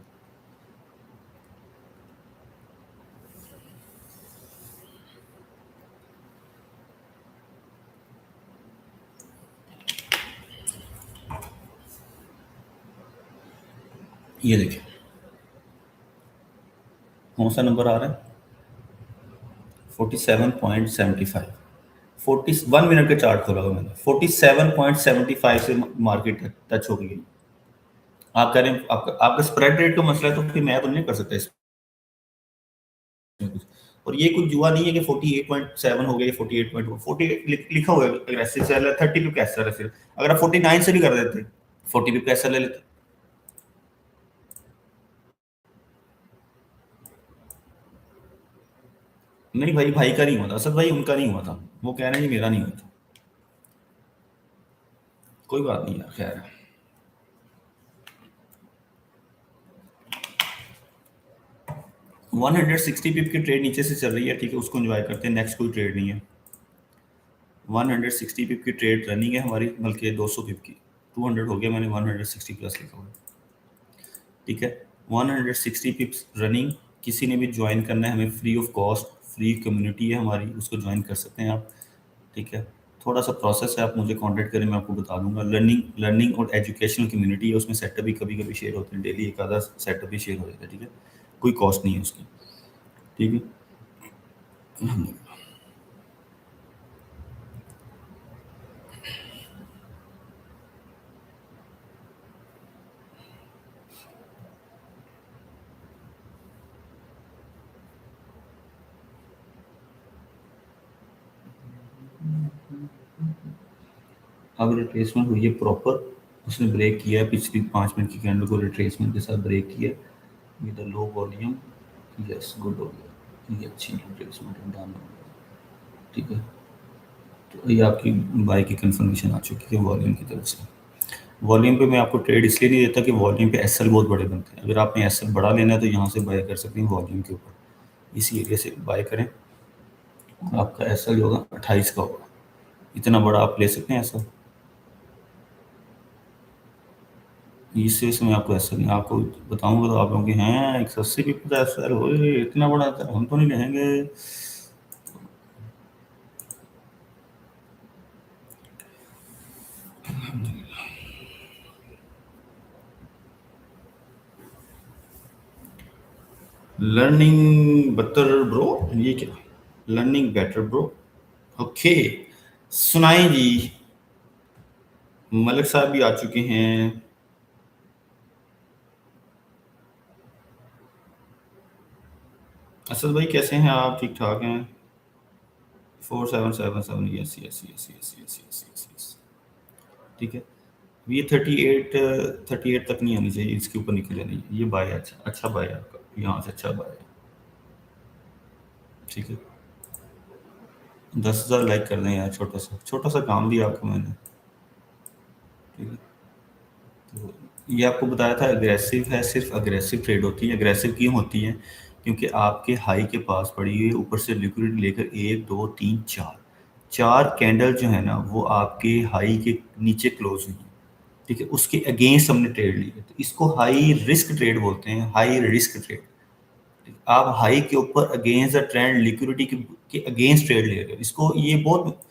ये देखिए कौन सा नंबर आ रहा है, 47.75, 1 मिनट का चार्ट खोला हुआ मैंने, 47.75 से मार्केट टच हो गई। आप कह रहे हैं आपका स्प्रेड रेट का मसला है, तो फिर मैं तो नहीं कर सकता इसमें कुछ। और ये कुछ जुआ नहीं है कि 48.7 हो गया, 48.4, 48 लिखा हुआ है अग्रेसिव सेल है, 30 पे कैसर है। फिर अगर आप 49 से भी कर देते, 40 पे कैसर ले लेते। नहीं भाई, भाई का नहीं हुआ था, असद भाई उनका नहीं हुआ था, वो कह रहे हैं मेरा नहीं हुआ था। कोई बात नहीं यार, खैर 160 पिप की ट्रेड नीचे से चल रही है, ठीक है, उसको एंजॉय करते हैं। नेक्स्ट कोई ट्रेड नहीं है, 160 पिप की ट्रेड रनिंग है हमारी, बल्कि 200 पिप की, 200 हो गया, मैंने 160 प्लस लिखा हुआ है, ठीक है। 160 पिप्स रनिंग, किसी ने भी ज्वाइन करना है हमें free of cost, free community है हमारी, उसको ज्वाइन कर सकते हैं आप, ठीक है। थोड़ा सा प्रोसेस है, आप मुझे कांटेक्ट करें, मैं आपको बता दूंगा। लर्निंग और एजुकेशनल कम्युनिटी है, उसमें सेटअप भी कभी कभी शेयर होते हैं, डेली एक आधा सेटअप भी शेयर हो जाता है, ठीक है, कोई कॉस्ट नहीं है उसकी, ठीक है। अब रिट्रेसमेंट हुई है प्रॉपर, उसने ब्रेक किया है पिछली 5 मिनट की कैंडल को, रिट्रेसमेंट के साथ ब्रेक किया with low volume, yes, good हो गया, ये अच्छी रिप्लेसमेंट डन हो गया, ठीक है। तो ये आपकी बाय की कंफर्मेशन आ चुकी है वॉल्यूम की तरफ से। वॉल्यूम पे मैं आपको ट्रेड इसलिए नहीं देता कि वॉल्यूम पे एसएल बहुत बड़े बनते हैं। अगर आपने एसएल बड़ा लेना है तो यहाँ से बाय कर सकते हैं वॉल्यूम के ऊपर, इसी एरिया से बाय करें और आपका एसएल जो होगा 28 का होगा। इतना बड़ा आप ले सकते हैं एसएल, इससे मैं आपको एसएल नहीं आपको बताऊंगा तो आप लोग हैं 180 भी पता एसएल हो इतना बड़ा था, हम तो नहीं लेंगे। लर्निंग बेटर ब्रो, ये क्या, लर्निंग बेटर ब्रो, ओके। सुनाई जी, मलिक साहब भी आ चुके हैं। असद भाई कैसे हैं आप, ठीक ठाक हैं? 4777, yes yes yes yes yes yes yes yes, ठीक है। ये 38 तक नहीं आनी चाहिए, इसके ऊपर निकल जानी है। ये बाय अच्छा अच्छा बाय आपका, यहाँ से अच्छा बाय है, ठीक है। 10,000 लाइक कर दें यार, छोटा सा काम दिया आपको मैंने, ठीक है। तो ये आपको बताया था अग्रेसिव है, सिर्फ अग्रेसिव ट्रेड होती है। अग्रेसिव क्यों होती है? क्योंकि आपके हाई के पास पड़ी हुई है, ऊपर से लिक्विडिटी लेकर 1 2 3 4 4 कैंडल जो है ना वो आपके हाई के नीचे क्लोज हुई है, ठीक है। उसके अगेंस्ट हमने ट्रेड ली है, तो इसको हाई रिस्क ट्रेड बोलते हैं, हाई रिस्क ट्रेड। आप हाई के ऊपर अगेंस्ट द ट्रेंड लिक्विडिटी के अगेंस्ट ट्रेड ले रहे हो, इसको ये बहुत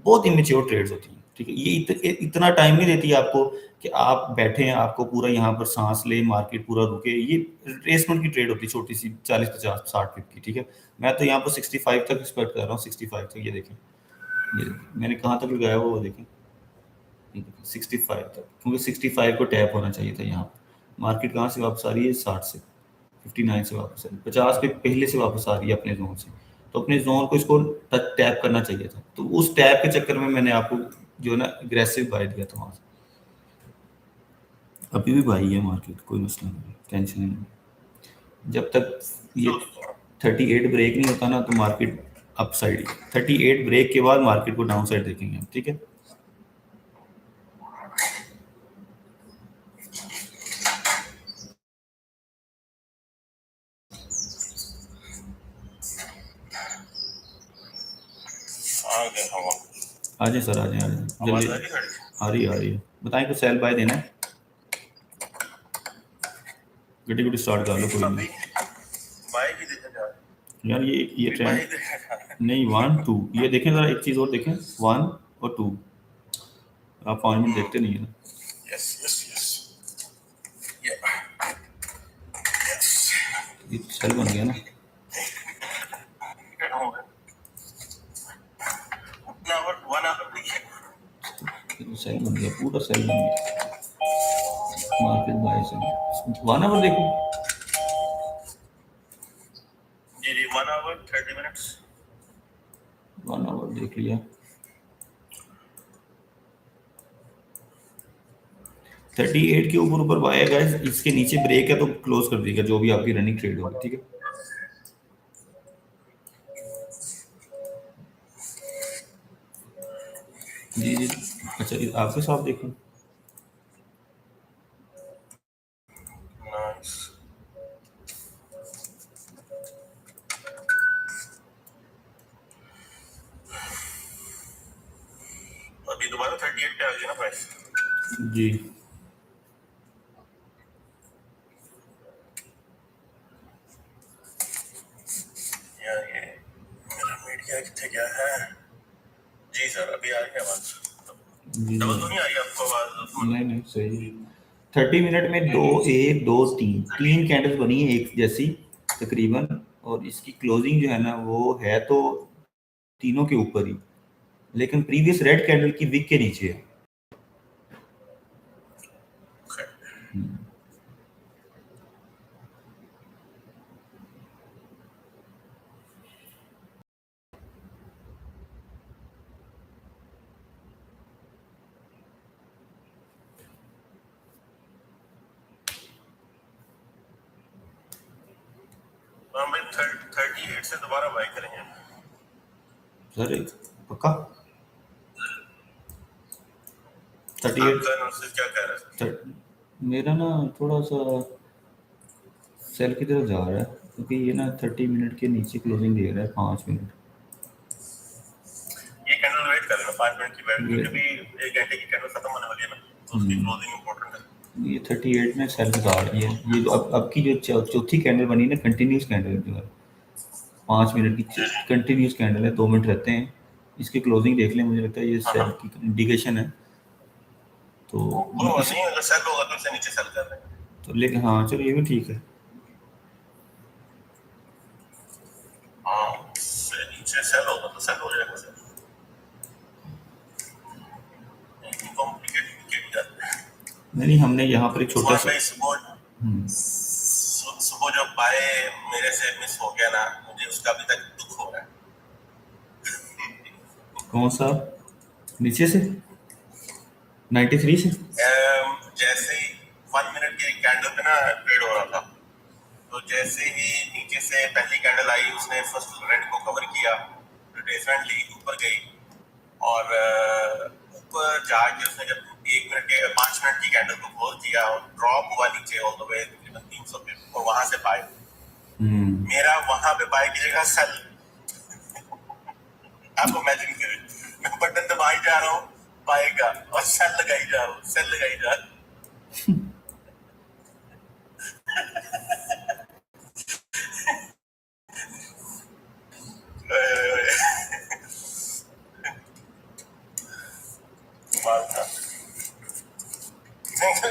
बहुत इमेच्योर ट्रेड्स होती हैं, ठीक है। ये इतना टाइम नहीं देती आपको कि आप बैठे हैं, आपको पूरा यहाँ पर सांस ले, मार्केट पूरा रुके। ये रेसमेंट की ट्रेड होती है, छोटी सी 40 50 60 पिप की, ठीक है। मैं तो यहाँ पर 65 तक एक्सपेक्ट कर रहा हूँ, 65 तक। ये देखें, ये देखें मैंने कहाँ तक लगाया वो देखें, ये देखें 65 तक, क्योंकि 65 को टैप होना चाहिए था यहाँ पर। मार्केट कहाँ से वापस आ रही है? 60 से, 59 से वापस आ रही है, 50 पे पहले से वापस आ रही है अपने जोन से। तो अपने जोन को इसको टच टैप करना चाहिए था, तो उस टैप के चक्कर में मैंने आपको जो है ना अग्रेसिव बाय दिया था वहां से। अभी भी बाई है मार्केट, कोई मसला नहीं, टेंशन नहीं। जब तक ये 38 ब्रेक नहीं होता ना तो मार्केट अप साइड, 38 ब्रेक के बाद मार्केट को डाउन साइड देखेंगे हम, ठीक है। आ गए हम। आ जाए सर, आ जाए, आ जाए आवाज जल्दी। आ रही है गाड़ी? आ रही है, बताएं कुछ सेल बाय देना है, गड्डी गुड्डी स्टार्ट कर लो, कोई अभी नहीं। बाइक ही देखा जा रहा है, यार ये अभी ट्रेंड बाइक देखा जा रहा है। नहीं, 1 2 ये देखें ज़रा, एक चीज़ और देखें, 1 और 2, आप 5 मिनट देखते नहीं है ना। यस यस यस, ये यस, ये सेल बन गया ना, क्या हो गया? 1 आवर देखिए। ये सेल बन गया, पूरा सेल बन गया, मार्केट बाय से 1 आवर देखो। जी जी, 1 आवर 30 मिनट्स। 1 आवर देख लिया, 38 के ऊपर ऊपर बाय है गाइस, इसके नीचे ब्रेक है तो क्लोज कर देगा जो भी आपकी रनिंग ट्रेड होगी, ठीक है। जी जी, अच्छा आपके साथ देखो, नाइस। अभी दोबारा 38 पे आ गया ना प्राइस। जी यार ये मेरा मीडिया कितने क्या है? जी सर, अभी आ गया आवाज। जी डबल जी, तो नहीं आई आपको आवाज? नहीं नहीं सही है। 30 मिनट में 1 2 3 कैंडल्स बनी है एक जैसी तकरीबन, और इसकी क्लोजिंग जो है ना वो है तो तीनों के ऊपर ही, लेकिन प्रीवियस रेड कैंडल की विक के नीचे है। तो हम भाई 38 से दोबारा बाय करेंगे सर पक्का 38 आपका एनालिसिस क्या कह रहा है? मेरा ना थोड़ा सा सेल की तरफ जा रहा है क्योंकि ये ना 30 मिनट के नीचे क्लोजिंग दे रहा है 5 मिनट। ये कैंडल वेट कर लेना 5 मिनट की वेट क्योंकि 1 घंटे की कैंडल खत्म होने वाली है ना, तो उसकी क्लोजिंग इंपॉर्टेंट है। ये 38 में सेल बता रही है। ये जो अब की जो चौथी कैंडल बनी ना कंटिन्यूस कैंडल जो है 5 मिनट की कंटिन्यूस कैंडल है, 2 मिनट रहते हैं। इसकी क्लोजिंग देख लें, मुझे लगता है ये सेल की इंडिकेशन है। तो नहीं अगर सेल होगा तो इससे नीचे सेल कर देंगे। तो लेकिन हाँ चलो ये भी ठीक है। हाँ नीचे सेल होगा तो सेल हो जाएगा सर। नहीं हमने यहाँ पर एक छोटा सा सुबह जो बाय मेरे से मिस हो गया ना, मुझे उसका अभी तक दुख हो रहा है। कौन सा नीचे से 93 से जैसे ही 1 मिनट की कैंडल पे ना ट्रेड हो रहा था, तो जैसे ही नीचे से पहली कैंडल आई उसने फर्स्ट रेड को कवर किया, डिफरेंटली ऊपर गई और ऊपर जाके उसने जब 1 मिनट के 5 मिनट की कैंडल को क्लोज किया और ड्रॉप हुआ नीचे ऑल द वे 300 पे, और वहां से बाय मेरा वहां पे बाय की जगह सेल। आप इमेजिन करें मैं बटन दबाई जा रहा हूँ पाएगा और सेल लगाई जा रहा हूँ, सेल लगाई जा रहा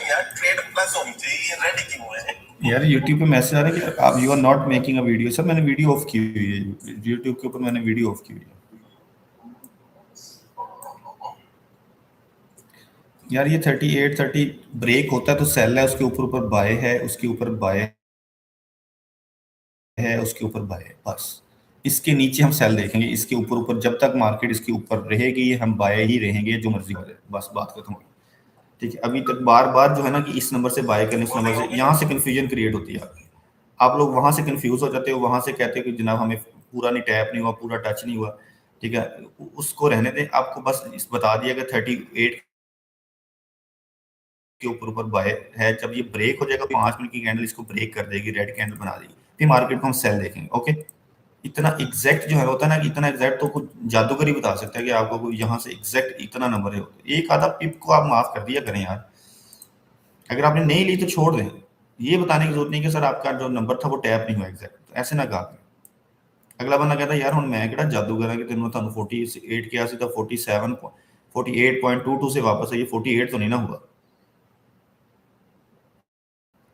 यार ट्रेड प्लस होनी चाहिए, रेडी क्यों है यार YouTube पे मैसेज आ रहा है कि आप you are not making a video. Sir मैंने वीडियो ऑफ की हुई है YouTube के ऊपर, मैंने वीडियो ऑफ की हुई है। यार ये 38-30 ब्रेक होता है तो सेल है, उसके ऊपर बाय है, उसके ऊपर बाय है, उसके ऊपर बाय है, बस इसके नीचे हम सेल देखेंगे। इसके ऊपर जब तक मार्केट इसके ऊपर रहेगी हम बाय ही रहेंगे, जो मर्जी हो जाए, बस बात खत्म होगी। ठीक है, अभी तक बार बार जो है ना कि इस नंबर से बाय करने, इस नंबर से, यहाँ से कंफ्यूजन क्रिएट होती है। आप लोग वहां से कंफ्यूज हो जाते हो, वहां से कहते हो कि जनाब हमें पूरा नहीं टैप नहीं हुआ, पूरा टच नहीं हुआ। ठीक है, उसको रहने दें। आपको बस इस बता दिया कि 38 के ऊपर बाय है। जब ये ब्रेक हो जाएगा 5 मिनट की कैंडल इसको ब्रेक कर देगी, रेड कैंडल बना देगी, फिर मार्केट को हम सेल देखेंगे। ओके, इतना एग्जैक्ट जो है होता है ना कि इतना एग्जैक्ट तो कुछ जादूगर ही बता सकता है कि आपको यहाँ से एग्जैक्ट इतना नंबर है। एक आधा पिप को आप माफ कर दिया करें यार, अगर आपने नहीं ली तो छोड़ दें। ये बताने की जरूरत नहीं कि सर आपका जो नंबर था वो टैप नहीं हुआ एग्जैक्ट, तो ऐसे ना कहा। अगला बंदा कहता यार हुण मैं किहड़ा जादूगर है कि तेनों थानू 48 किया सी तो 48.22 से वापस है, ये 48 तो नहीं ना हुआ।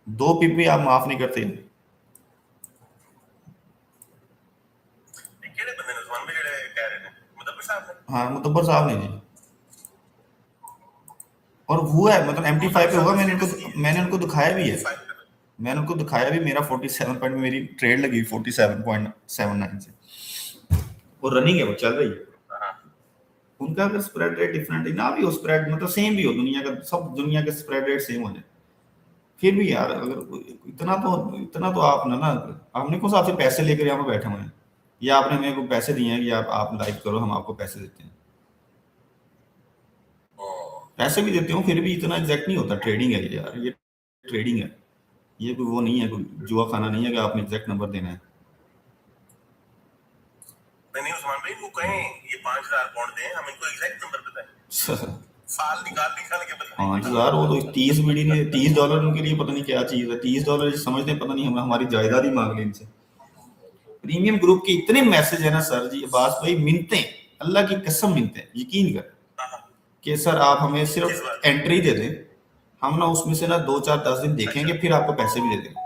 2 पिप भी आप माफ नहीं करते। हाँ मुदब्बर साहब ने जी, और हुआ है मतलब MT5 पे होगा। मैंने उनको दिखाया भी है, मैंने उनको दिखाया भी। मेरा 47 पॉइंट में मेरी ट्रेड लगी 47.79 से, और रनिंग है, वो चल रही है। उनका अगर स्प्रेड रेट डिफरेंट ना भी हो, स्प्रेड मतलब सेम भी हो, दुनिया का सब दुनिया के स्प्रेड रेट सेम हो जाए, फिर भी यार अगर इतना तो आप ना हमने कौन सा आपसे पैसे लेकर यहाँ पे बैठे हुए हैं, या आपने मेरे को पैसे दिए हैं कि आप लाइक करो, हम आपको पैसे देते हैं। पैसे भी देते हो फिर भी इतना एग्जैक्ट नहीं होता। ट्रेडिंग है ये यार, ये ट्रेडिंग है, ये कोई वो नहीं है, कोई जुआ खाना नहीं है कि आपने एग्जैक्ट नंबर देना है। नहीं उस्मान भाई वो कहें ये 5000 पाउंड दें, हम इनको एग्जैक्ट नंबर बताएं, साल निकाल के बताएं। 5000 वो तो 30 बीडी ने $30 उनके लिए पता नहीं क्या चीज है। $30 समझते हैं, पता नहीं हम हमारी जायदाद ही मांग ली इनसे। प्रीमियम ग्रुप के इतने मैसेज है ना सर जी, अब्बास भाई मिलते हैं, अल्लाह की कसम मिलते हैं, यकीन कर कि सर आप हमें सिर्फ एंट्री दे दें, हम ना उसमें से ना 2-4-10 दिन देखेंगे, फिर आपको पैसे भी दे देंगे।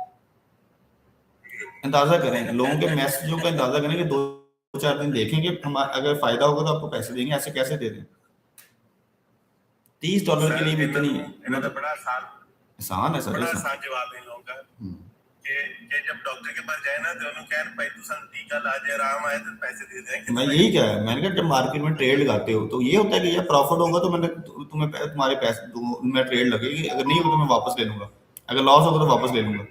अंदाजा करें लोगों के मैसेजों का, अंदाजा करें कि 2-4 दिन देखेंगे, हम अगर फायदा होगा तो आपको पैसे देंगे। ऐसे कैसे दे दें? $30 के लिए भी इतनी मतलब बड़ा आसान है सर, बड़ा आसान जवाब है लोगों का कि जब डॉक्टर के पास जाए ना तो उन्होंने कहा भाई तू सन टीका ला दे, आराम आए तो पैसे दे दे। मैं यही कहा है, मैंने कहा जब मार्केट में ट्रेड लगाते हो तो ये होता है कि यार प्रॉफिट होगा तो मैंने तुम्हें तुम्हारे पैसे में ट्रेड लगेगी, अगर नहीं होगा तो मैं वापस ले लूंगा, अगर लॉस होगा तो वापस ले लूंगा।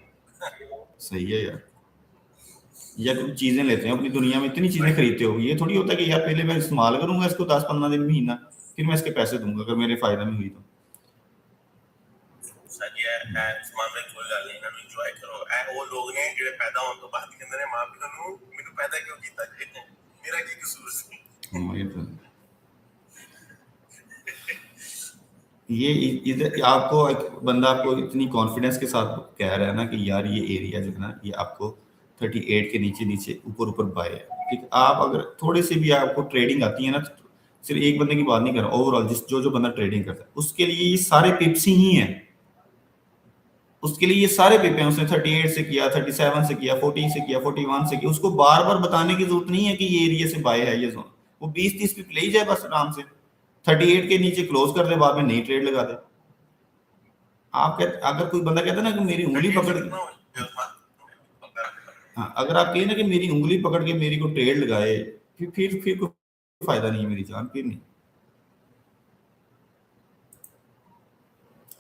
सही है यार, या कुछ चीजें लेते हैं अपनी दुनिया में, इतनी चीजें खरीदते हो, ये थोड़ी होता है कि यार पहले मैं इस्तेमाल करूंगा इसको 10-15 दिन महीना, फिर मैं इसके पैसे दूंगा अगर मेरे फायदा में हुई तो। सही है उस्मान भाई, कोई गल नहीं, इन्होंने इंजॉय करो। वो लोग ने ਜਿਹੜੇ ਪੈਦਾ ਹੋਣ ਤੋਂ ਬਾਅਦ ਕਹਿੰਦੇ ਨੇ ਮਾਂ ਪਿਓ ਨੂੰ ਮੈਨੂੰ ਪੈਦਾ ਕਿਉਂ ਕੀਤਾ ਜੀ, ਮੇਰਾ ਕੀ ਕਸੂਰ ਸੀ। ये इधर आपको एक बंदा आपको इतनी कॉन्फिडेंस के साथ कह रहा है ना कि यार ये एरिया जो है ना ये आपको 38 के नीचे नीचे ऊपर ऊपर बाय है, ठीक। आप अगर थोड़े से भी आपको ट्रेडिंग आती है ना, तो सिर्फ एक बंदे की बात नहीं कर रहा, ओवरऑल जिस जो जो बंदा ट्रेडिंग करता है उसके लिए ये सारे पिप्स ही हैं, उसके लिए ये सारे पिप हैं। उसने 38 से किया, 37 से किया, 40 से किया, 41 से किया, उसको बार बार बताने की जरूरत नहीं है कि ये एरिया से बाय है ये जोन, वो 20-30 पिप ले ही जाए बस आराम से, 38 के नीचे क्लोज कर दे, बाद में नई ट्रेड लगा दे। आप कहते, अगर कोई बंदा कहता है ना कि मेरी उंगली पकड़ के, हाँ, अगर आप कहें ना कि मेरी उंगली पकड़ के मेरी को ट्रेड लगाए, फिर कोई फायदा नहीं है मेरी जान, फिर नहीं।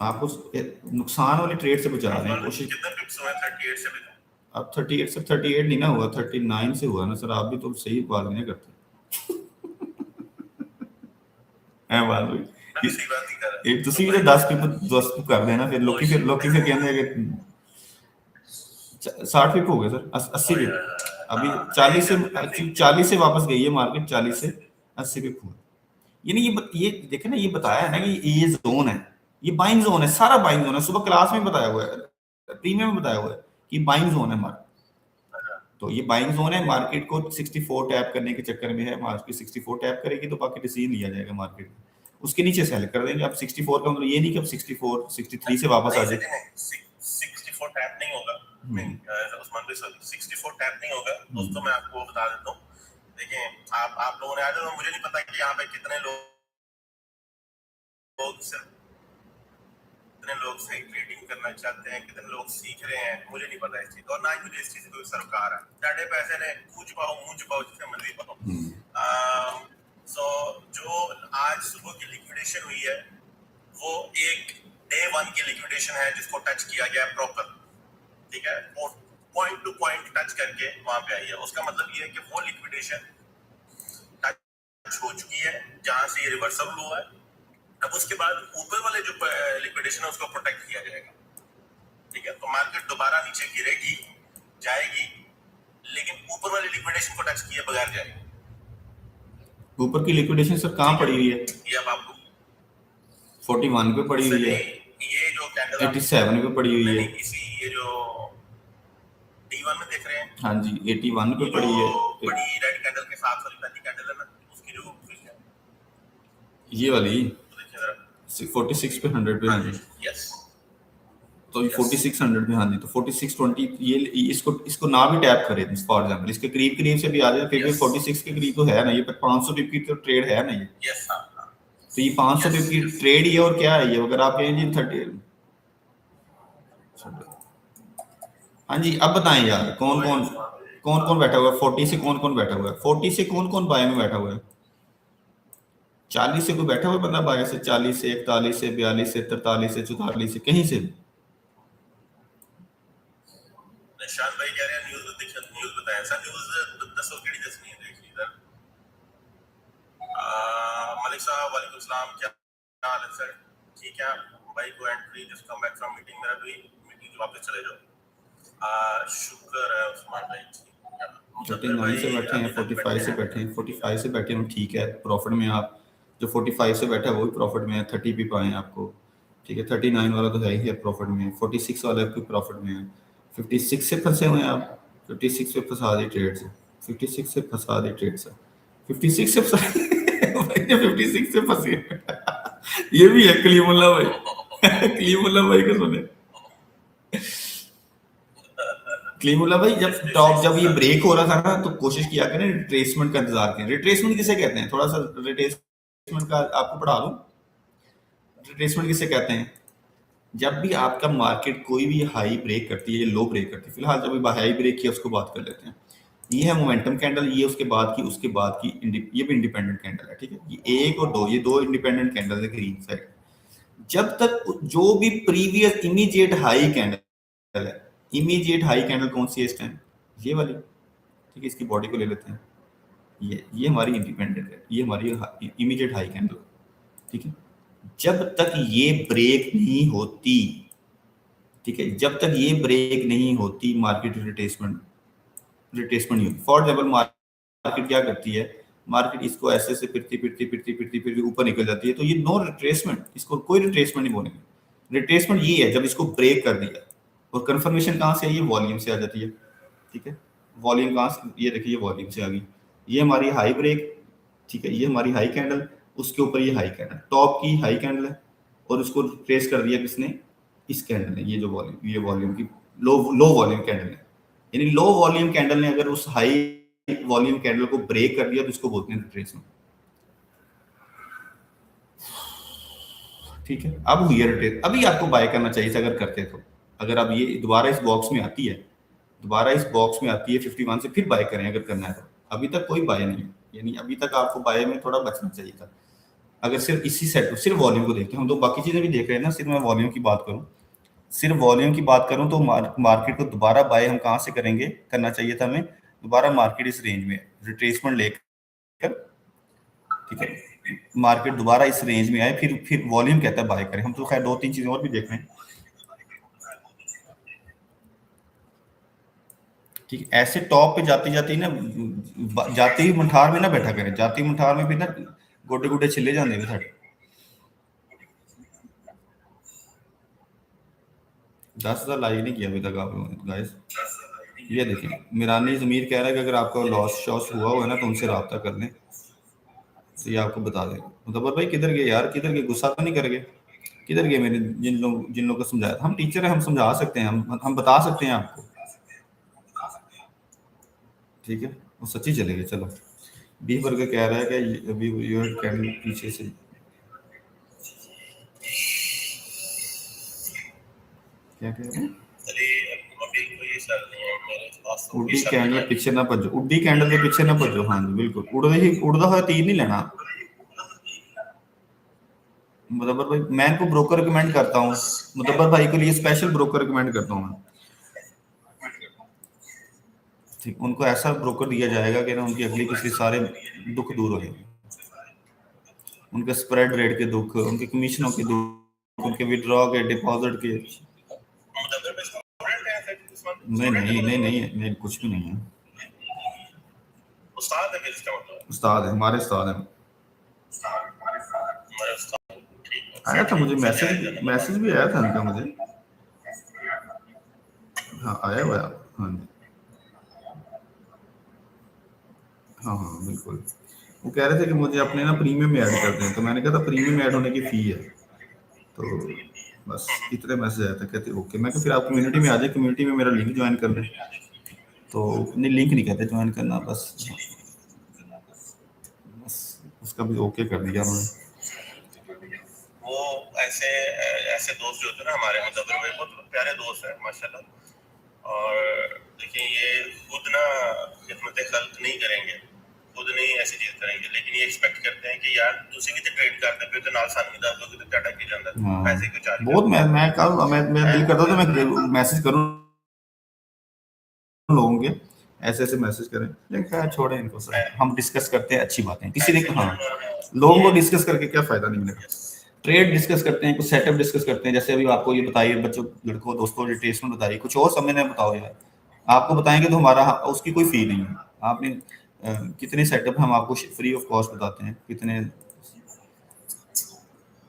आपको नुकसान वाली ट्रेड से बचा रहे हैं कोशिश। कितना पिप्स हुआ 38 से बचा? अब 38 से 38 नहीं ना हुआ, 39 से हुआ ना सर, आप भी तो सही बात नहीं करते हैं बात हुई मैं सही बात नहीं कर रहा। एक ਤੁਸੀਂ ਵੀ 10 पिप कर देना, फिर लोग फिर कहते हैं कि 60 पिप हो गए सर, 80 पिप अभी 40 से वापस गई है मार्केट, 40 से 80 पिप हुआ। ये देखे ना, ये बताया है ना कि ये जोन है, ये बाइंग जोन है, सारा बाइंग जोन है, सुबह क्लास में बताया हुआ है, प्रीमियम में बताया हुआ है कि बाइंग जोन है हमारा। तो ये बाइंग जोन है, मार्केट को 64 टैप करने के चक्कर में है, मार्केट 64 टैप करेगी तो बाकी डिसीजन लिया जाएगा मार्केट में, उसके नीचे सेल कर देंगे। अब 64 का मतलब ये नहीं कि अब 64 63 से वापस आ जाए, 64 टैप नहीं होगा उस्मान भाई, सॉरी 64 टैप नहीं होगा दोस्तों, मैं आपको बता देता हूँ। देखिए आप लोगों ने आज, मुझे नहीं पता कि यहाँ पे कितने लोग सही ट्रेडिंग करना चाहते हैं, कितने लोग सीख रहे हैं, मुझे नहीं पता इस चीज, और ना ही मुझे इस चीज की कोई सरोकार है। साढ़े पैसे ने कूच पाओ मूंज पाओ जितने मर्जी पाओ। सो जो आज सुबह की लिक्विडेशन हुई है वो एक डे 1 की लिक्विडेशन है जिसको टच किया गया प्रॉपर, ठीक है, और पॉइंट टू पॉइंट टच करके वहां पे आई है। उसका मतलब ये है कि वो लिक्विडेशन टच हो चुकी है जहां से ये रिवर्सल हुआ है। अब उसके बाद ऊपर वाले जो लिक्विडेशन है उसको प्रोटेक्ट किया जाएगा, ठीक है। तो मार्केट दोबारा नीचे गिरेगी, जाएगी, लेकिन ऊपर वाले लिक्विडेशन को टच किए बगैर जाएगी। ऊपर की लिक्विडेशन सर कहाँ पड़ी हुई है? ये अब आपको 41 पे पड़ी हुई है, ये जो कैंडल 87 पे पड़ी हुई है, इसी ये जो D1 में देख रहे हैं, हाँ जी 81 पे पड़ी है, बड़ी रेड कैंडल के साथ वाली पहली कैंडल है ना, उसकी जो ये वाली 46 पे 100 पे, हाँ जी यस, तो 4600 पे, हाँ जी, तो 4620 ये इसको ना भी टैप करें फॉर एग्जांपल, इसके करीब से भी आ जाए, फिर भी 46 के करीब तो है ना, ये 500 पिप की तो ट्रेड है ना ये, यस, तो ये 500 पिप की ट्रेड ही है, और क्या है ये, अगर आप कहें जी 30, हाँ जी अब बताएं यार कौन कौन बैठा हुआ है 40 से, कौन बैठा हुआ है 40 से, कौन बाय में बैठा हुआ है? 40 से कोई बैठा हुआ बंदा बाय से, 40 से, 41 से, 42 से, 43 से, 44 से, कहीं से? निशान भाई कह रहे हैं न्यूज़ बताएं सर, न्यूज़ दसो केड़ी दसनी है देखिए इधर। मलिक साहब वालेकुम सलाम, क्या हाल है सर? ठीक है भाई, को entry just come back from meeting, मेरा भी मीटिंग से वापस चले जाओ। शुक्र है उस्मान भाई, 39 से बैठे हैं, 45 से बैठे हैं, 45 से बैठे हैं, ठीक है, प्रॉफिट में आप जो 45 से बैठा है वो भी प्रॉफिट में है, 30 भी पाए आपको, ठीक है, 39 वाला तो है ही है प्रॉफिट में, 46 वाला भी प्रॉफिट में है, 56 से फंसे हुए हैं आप, 56 पे फंसा दी ट्रेड से, 56 से फंसा दी ट्रेड से, 56 से फंसा 56 से फंसे ये भी है कलीमुल्लाह भाई कलीमुल्लाह भाई को सुने, कलीमुल्लाह भाई जब ये ब्रेक हो रहा था ना तो कोशिश किया करें रिट्रेसमेंट का इंतजार करें। रिट्रेसमेंट किसे कहते हैं, थोड़ा सा रिट्रेसमेंट का आपको पढ़ा दूं। रिट्रेसमेंट किसे कहते हैं? जब भी आपका मार्केट कोई भी हाई ब्रेक करती है, लो ब्रेक करती है, फिलहाल जब हाई ब्रेक किया उसको बात कर लेते हैं, ये है मोमेंटम कैंडल, ये उसके बाद की ये भी इंडिपेंडेंट कैंडल है, ठीक है, ये एक और दो, ये दो इंडिपेंडेंट कैंडल है ग्रीन साइड। जब तक जो भी प्रीवियस इमीडिएट हाई कैंडल है, इमीडिएट हाई कैंडल कौन सी है इस टाइम? ये वाली, ठीक है, इसकी बॉडी को ले लेते हैं, ये हमारी इंडिपेंडेंट है, ये हमारी इमीडिएट हाई कैंडल, ठीक है। जब तक ये ब्रेक नहीं होती, ठीक है, जब तक ये ब्रेक नहीं होती मार्केट रिट्रेसमेंट नहीं होती। फॉर एग्जाम्पल मार्केट क्या करती है, मार्केट इसको ऐसे से फिरती ऊपर निकल जाती है, तो ये नो रिट्रेसमेंट, इसको कोई रिट्रेसमेंट नहीं बोलेंगे। रिट्रेसमेंट ये है जब इसको ब्रेक कर दिया, और कंफर्मेशन कहाँ से आई है, वॉल्यूम से आ जाती है, ठीक है। वॉल्यूम कहाँ से, ये देखिए ये वॉल्यूम से आ गई, ये हमारी हाई ब्रेक, ठीक है, ये हमारी हाई कैंडल, उसके ऊपर ये हाई कैंडल, टॉप की हाई कैंडल है, और उसको ट्रेस कर दिया किसने, इस कैंडल ने, ये जो वॉल्यूम, ये वॉल्यूम की लो वॉल्यूम कैंडल है, यानी लो वॉल्यूम कैंडल ने अगर उस हाई वॉल्यूम कैंडल को ब्रेक कर दिया तो इसको बोलते हैं रिट्रेसमेंट, ठीक है। अब हुई है रिट्रेस, अभी आपको बाय करना चाहिए था अगर करते तो, अगर अब ये दोबारा इस बॉक्स में आती है, दोबारा इस बॉक्स में आती है 51 से, फिर बाय करें अगर करना है तो। अभी तक कोई बाय नहीं है, यानी अभी तक आपको बाय में थोड़ा बचना चाहिए था। अगर सिर्फ इसी सेट, सिर्फ वॉल्यूम को देखते हैं हम, तो बाकी चीजें भी देख रहे हैं ना, सिर्फ मैं वॉल्यूम की बात करूं, सिर्फ वॉल्यूम की बात करूं तो मार्केट को दोबारा बाय हम कहां से करेंगे, करना चाहिए था हमें दोबारा मार्केट इस रेंज में रिट्रेसमेंट लेकर, ठीक है, मार्केट दोबारा इस रेंज में आए, फिर वॉल्यूम कहता है बाय करें। हम तो खैर 2-3 चीजें और भी देख रहे हैं, ठीक है। ऐसे टॉप पे जाती जाती ना, जाते ही मुठार में ना बैठा करें, जाती मुठार में भी ना गोटे गोटे छिले जाते हैं साढ़े 10,000 लाइक नहीं किया अभी तक आप लोगों गाइस। ये देखिए मिरानी जमीर कह रहा है कि अगर आपका लॉस शॉस हुआ हुआ है ना तो उनसे रब्ता कर लें, तो ये आपको बता दें। मुदब्बर भाई किधर गए यार, किधर गए, गुस्सा तो नहीं कर गए, किधर गए मेरे, जिन लोगों को समझाया था, हम टीचर हैं, हम समझा सकते हैं, हम बता सकते हैं आपको, ठीक है। वो सच्ची चले गए। चलो बी वर्ग कह रहा है कि अभी यूनिट कैंडल पीछे से क्या कह रहे हैं, उड्डी कैंडल पीछे ना भजो, उड्डी कैंडल के पीछे ना भजो, हाँ जी बिल्कुल, उड़दा हुआ तीर नहीं लेना। मुदब्बर भाई मैं इनको ब्रोकर रिकमेंड करता हूँ, मुदब्बर भाई के लिए स्पेशल ब्रोकर रिकमेंड करता हूँ मैं, ठीक, उनको ऐसा ब्रोकर दिया जाएगा कि ना उनकी अगली पिछली सारे दुख दूर हो जाएंगे, उनके स्प्रेड रेट के दुख, उनके कमीशनों के दुख, उनके विड्रॉ के, डिपॉजिट के, नहीं कुछ भी नहीं है, उस्ताद है, उस्ताद है, हमारे उस्ताद हैं। आया था मुझे मैसेज भी आया था उनका मुझे, हाँ आया हुआ, हाँ जी, हाँ बिल्कुल। वो कह रहे थे कि मुझे अपने ना प्रीमियम में ऐड कर दें, तो मैंने कहा था प्रीमियम में ऐड होने की फ़ी है, तो बस इतने मैसेज आया था, कहते ओके। मैं फिर आप कम्युनिटी में आ जाए, कम्युनिटी में मेरा लिंक ज्वाइन कर दें, तो नहीं लिंक नहीं कहते ज्वाइन करना, बस उसका भी ओके कर दिया उन्होंने। वो ऐसे ऐसे दोस्त जो होते हैं ना हमारे, मतलब बहुत प्यारे दोस्त हैं माशाल्लाह, और देखिए ये खुद ना खिदमत खल्क नहीं करेंगे, खुद नहीं ऐसी चीज करेंगे, लेकिन ये एक्सपेक्ट करते हैं कि यार तुसी भी तो ट्रेड करते पे तो नाल सानू दस दो कि डाटा की जांदा पैसे क्यों चार्ज बहुत। मैं दिल करता तो मैं मैसेज करूं लोगों के, ऐसे ऐसे मैसेज करें, लेकिन खैर छोड़ें इनको सर, हम डिस्कस करते हैं अच्छी बातें, किसी ने हाँ लोगों को डिस्कस करके क्या फायदा नहीं मिलेगा, ट्रेड डिस्कस करते हैं, कुछ सेटअप डिस्कस करते हैं, जैसे अभी आपको ये बताइए बच्चों, लड़कों, दोस्तों, रिट्रेसमेंट बताइए, कुछ और समझने बताओ यार, आपको बताएंगे तो हमारा उसकी कोई फी नहीं है, आपने कितने सेटअप हम आपको फ्री ऑफ कॉस्ट बताते हैं, कितने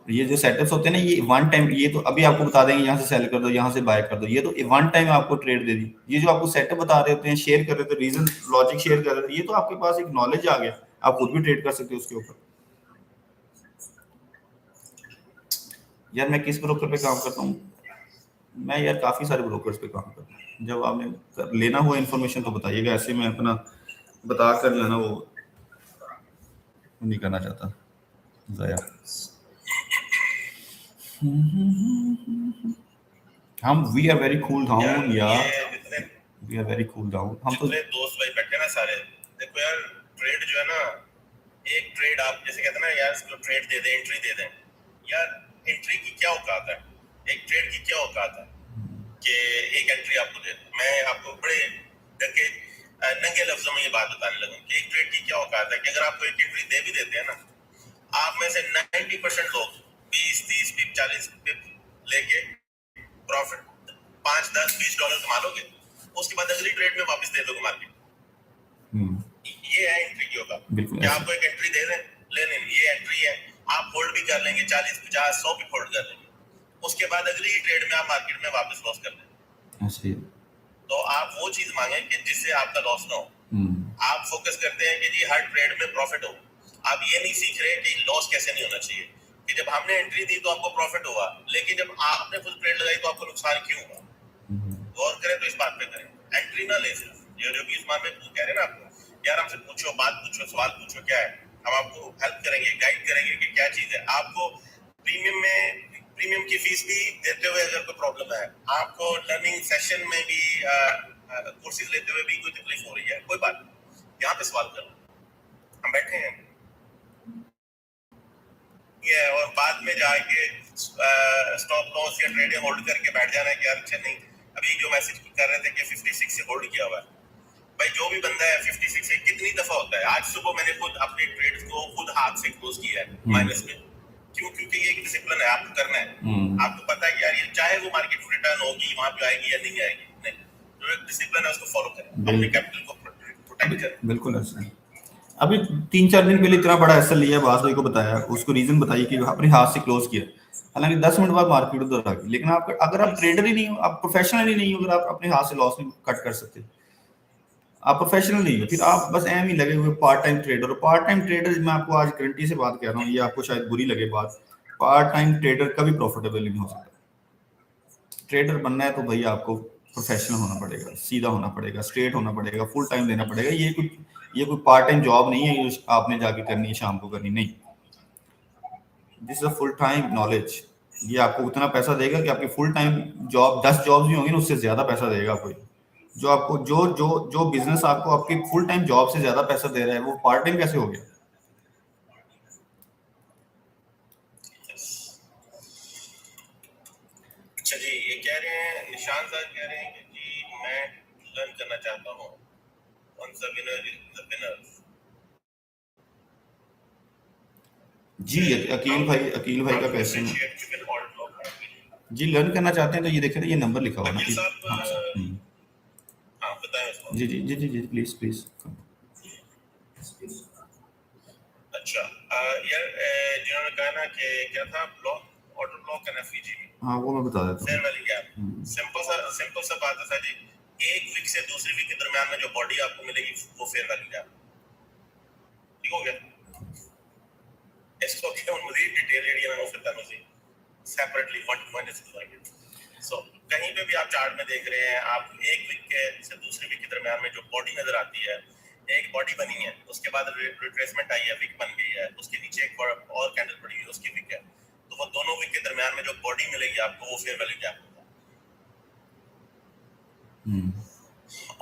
ये जो सेटअप्स होते हैं ना, ये वन टाइम, ये तो अभी आपको बता देंगे यहाँ से सेल कर दो, यहाँ से बाय कर दो, ये तो वन टाइम आपको ट्रेड दे दी। ये जो आपको सेटअप बता रहे होते हैं, शेयर कर रहे थे, रीजन लॉजिक शेयर कर रहे थे, ये तो आपके पास एक नॉलेज आ गया, आप खुद भी ट्रेड कर सकते हो उसके ऊपर। यार मैं किस ब्रोकर पे काम करता हूँ, मैं यार काफी सारे ब्रोकर्स पे काम करता हूँ, जब आपने लेना हुआ इन्फॉर्मेशन तो बताइएगा, ऐसे मैं अपना बता कर जो है ना वो नहीं करना चाहता ज़ाया। हम we are very cool down यार, we are very cool down, हम तो दोस्त भाई बैठे ना सारे, देखो यार ट्रेड जो है ना, एक ट्रेड आप जैसे कहते हैं ना यार, इसको ट्रेड दे दें, एंट्री दे दें, यार एंट्री की क्या औकात है, एक ट्रेड की क्या औकात है कि एक एंट्री आपको दे, मैं आपको बड़े डके नंगे लफ्जों में ये बात बताने लगा कि एक ट्रेड की क्या औकात है कि अगर आपको एक एंट्री दे भी देते हैं ना, आप में से 90% लोग 20, 30 पिप, 40 पिप लेके प्रॉफिट 5, 10, 20 डॉलर कमा लोगे, उसके बाद अगली ट्रेड में वापस दे दोगे मार्केट। ये है एंट्री की औकात। क्या आपको एक एंट्री दे रहे हैं, ले लें, ये एंट्री है, आप होल्ड भी कर लेंगे, 40, 50, 100 भी होल्ड कर लेंगे, उसके बाद अगली ट्रेड में आप मार्केट में वापस लॉस कर लेंगे। तो आप वो चीज मांगे कि जिससे आपका लॉस ना हो। आप फोकस करते हैं कि जी हर ट्रेड में प्रॉफिट हो। आप ये नहीं सीख रहे कि लॉस कैसे नहीं होना चाहिए, कि जब हमने एंट्री दी तो आपको प्रॉफिट हुआ, लेकिन जब आपने फुल ट्रेड लगाई तो आपको नुकसान क्यों हुआ। गौर करें तो इस बात पे करें, एंट्री ना ले। सिर्फ ये जो भी इस बात में कह रहे हैं ना आपको, यार हमसे पूछो, बात पूछो, सवाल पूछो, क्या है, हम आपको हेल्प करेंगे, गाइड करेंगे कि क्या चीज है। आपको प्रीमियम की फीस भी देते हुए अगर कोई प्रॉब्लम है, आपको लर्निंग सेशन में भी कोर्सेज लेते हुए भी कोई तकलीफ हो रही है, कोई बात नहीं, यहाँ पे सवाल करो, हम बैठे हैं। ये और बाद में जाके स्टॉप लॉस या ट्रेडिंग होल्ड करके बैठ जाना है कि यार अच्छा नहीं, अभी जो मैसेज कर रहे थे कि 56 से होल्ड किया हुआ है। भाई जो भी बंदा है 56 से कितनी दफा होता है। आज सुबह मैंने खुद अपने ट्रेड्स को खुद हाथ से क्लोज किया है माइनस में। क्यों? क्योंकि ये एक डिसिप्लिन है, आपको करना है। आपको पता है कि यार ये चाहे वो मार्केट रिटर्न होगी, वहां पे आएगी या नहीं आएगी, नहीं, जो एक डिसिप्लिन है उसको फॉलो करें, अपने कैपिटल को प्रोटेक्ट करें। बिल्कुल ऐसा है। अभी 3-4 दिन पहले इतना बड़ा एसएल लिया, बास भाई को बताया, उसको रीजन बताइए कि अपने हाथ से क्लोज किया, हालांकि 10 मिनट बाद मार्केट उधर आ गई। लेकिन आप अगर आप ट्रेडर ही नहीं हो, आप प्रोफेशनल ही नहीं हो, अगर आप अपने हाथ से लॉस नहीं कट कर सकते, आप प्रोफेशनल नहीं हो, फिर आप बस एम ही लगे हुए part time trader. Part time trader, मैं आपको आज गारंटी से बात कह रहा हूँ, ये आपको शायद बुरी लगे बात, पार्ट टाइम ट्रेडर कभी प्रॉफिटेबल नहीं हो सकता। ट्रेडर बनना है तो भाई आपको प्रोफेशनल होना पड़ेगा, सीधा होना पड़ेगा, स्ट्रेट होना पड़ेगा, फुल टाइम देना पड़ेगा। ये कोई पार्ट टाइम जॉब नहीं है जो आपने जाके करनी है, शाम को करनी, नहीं। This is a full time knowledge. ये आपको उतना पैसा देगा कि आपकी फुल टाइम जॉब 10 जॉब्स भी होंगी ना, उससे ज्यादा पैसा देगा आपको। जो आपको जो बिजनेस आपको आपकी फुल टाइम जॉब से ज्यादा पैसा दे रहा है, वो पार्ट टाइम कैसे हो गया? अच्छा जी, ये कह रहे हैं, निशान साहब कह रहे हैं कि जी मैं लर्न करना चाहता हूँ, once a winner is a winner। जी अकील भाई का क्वेश्चन जी, लर्न करना चाहते हैं तो ये देखें, ये नंबर लिखा हुआ ना। हाँ बताएं उसको। जी जी जी जी जी प्लीज प्लीज। अच्छा यार, जिन्होंने कहा ना कि क्या था, block, order block and FEG में, हाँ वो मैं बता देता फेयर वैल्यू गैप। सिंपल सा बात है सर जी, एक वीक से दूसरी वीक के दरमियान में जो बॉडी आपको मिलेगी वो फेयर वैल्यू गैप। ठीक हो गया? इसको क्यों मजीद डिटेल एरिया में फिर करना चाहिए separately, one two one is divided. So कहीं पे भी आप चार्ट में देख रहे हैं, आप एक वीक के से दूसरी वीक के दरमियान में जो बॉडी नजर आती है, एक बॉडी बनी है, उसके बाद रिट्रेसमेंट आई है, वीक बन गई है, उसके नीचे एक और कैंडल पड़ी है, उसकी वीक है, तो वो दोनों वीक के दरमियान में जो बॉडी मिलेगी आपको, वो फेयर वैल्यू गैप होगा।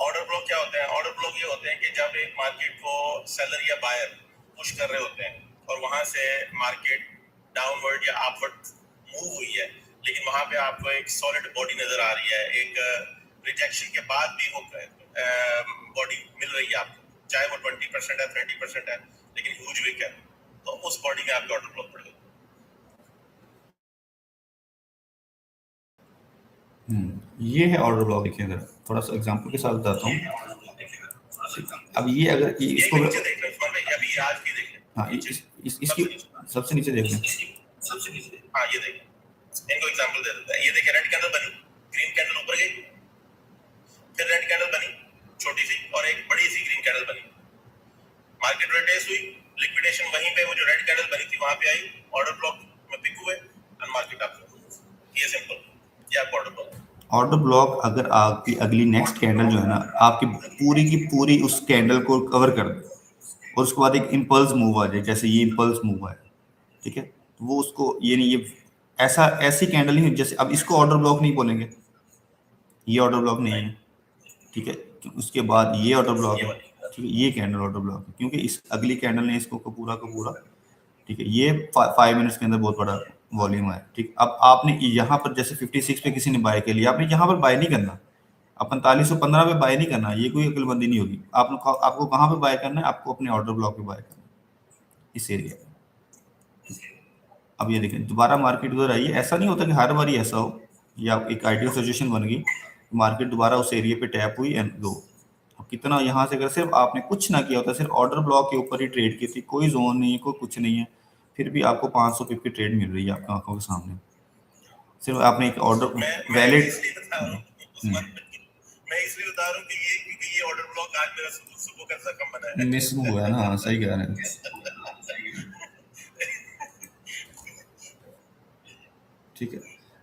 ऑर्डर ब्लॉक क्या होते हैं? ऑर्डर ब्लॉक ये होते हैं कि जब एक मार्केट को सेलर या बायर पुश कर रहे होते हैं और वहां से मार्केट डाउनवर्ड या अपवर्ड मूव हुई है, लेकिन वहां पे आपको एक सॉलिड बॉडी नजर आ रही है, एक रिजेक्शन के बाद भी वो बॉडी मिल रही है आपको, चाहे वो 20% है, 30% है, लेकिन ह्यूज वीक है, तो उस बॉडी में आपके ऑर्डर ब्लॉक पड़ेगा। ये है ऑर्डर ब्लॉक। देखिए इधर थोड़ा सा एग्जांपल के साथ बताता हूँ। अब ये अगर इसको नीचे देख रहे हैं, अभी आज की देख रहे हैं। हाँ इसकी सबसे नीचे देख लें। हाँ ये देखिए, इनको एग्जांपल दे देता है। ये देखिए, रेड कैंडल बनी, ग्रीन कैंडल ऊपर गई, फिर रेड कैंडल बनी छोटी सी, और एक बड़ी सी ग्रीन कैंडल बनी, मार्केट रिट्रेस हुई, लिक्विडेशन वहीं पे वो जो रेड कैंडल बनी थी वहां पे आई, ऑर्डर ब्लॉक में पिक हुए, एंड मार्केट अप। ये सिंपल, ये आपका ऑर्डर ब्लॉक। ऑर्डर ब्लॉक अगर आपकी अगली नेक्स्ट कैंडल जो है ना, आपकी पूरी की पूरी उस कैंडल को कवर कर दे और उसके बाद एक इंपल्स मूव आ जाए, जैसे ये इंपल्स मूव है, ठीक है, तो वो उसको ये नहीं, ये ऐसी कैंडल नहीं, जैसे अब इसको ऑर्डर ब्लॉक नहीं बोलेंगे, ये ऑर्डर ब्लॉक नहीं है, ठीक है। उसके बाद ये ऑर्डर ब्लॉक है, ठीक है, ये कैंडल ऑर्डर ब्लॉक है, क्योंकि इस अगली कैंडल ने इसको पूरा का पूरा, ठीक है, ये 5 मिनट्स के अंदर बहुत बड़ा वॉल्यूम है, ठीक। अब आपने यहाँ पर जैसे 56 पे किसी ने बाय कर लिया, आपने यहाँ पर बाय नहीं करना, अब 4515 पे बाय नहीं करना, ये कोई अकलमंदी नहीं होगी। आपको कहाँ पे बाय करना है, आपको अपने ऑर्डर ब्लॉक पे बाय करना है, इस एरिया में। अब ये देखें दोबारा मार्केट उधर आई है, ऐसा नहीं होता कि हर बार ही ऐसा हो, या एक आइडियल सिचुएशन बन गई, मार्केट दोबारा उस एरिया पे टैप हुई एंड गो। कितना यहाँ से अगर सिर्फ आपने कुछ ना किया होता, सिर्फ ऑर्डर ब्लॉक के ऊपर ही ट्रेड की थी, कोई जोन नहीं है, कोई कुछ नहीं है, फिर भी आपको 500 पिप की ट्रेड मिल रही है आपकी आंखों के सामने, सिर्फ आपने एक ऑर्डर वैलिड। मैं इसलिए बता रहा हूँ कि ये क्योंकि ये ऑर्डर ब्लॉक आज मेरा सुबह का रकम बना है, मिस हुआ है ना, हाँ सही कह रहे हैं। ठीक है,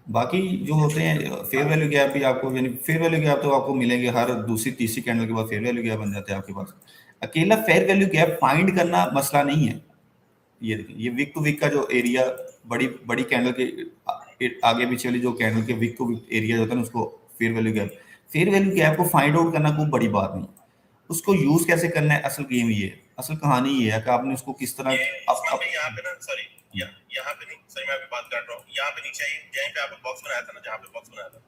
बाकी जो होते हैं फेयर वैल्यू गैप भी आपको, यानी फेयर वैल्यू गैप तो आपको मिलेंगे हर दूसरी तीसरी कैंडल के बाद, फेयर वैल्यू गैप बन जाते हैं आपके पास। अकेला फेयर वैल्यू गैप फाइंड करना मसला नहीं है। ये देखिए, ये विक टू विक का जो एरिया, बड़ी बड़ी कैंडल के आगे पीछे वाली जो कैंडल के विक टू विक एरिया होता है ना, उसको फेयर वैल्यू गैप को फाइंड आउट करना कोई बड़ी बात नहीं। उसको यूज कैसे करना है, असल गेम ये है, असल कहानी ये है कि आपने उसको किस तरह यहाँ पे ना, सॉरी यहाँ पे नहीं, सही मैं बात कर रहा हूँ, यहाँ पे नीचे जहाँ पे आपने बॉक्स बनाया था ना, जहाँ पे बॉक्स बनाया था,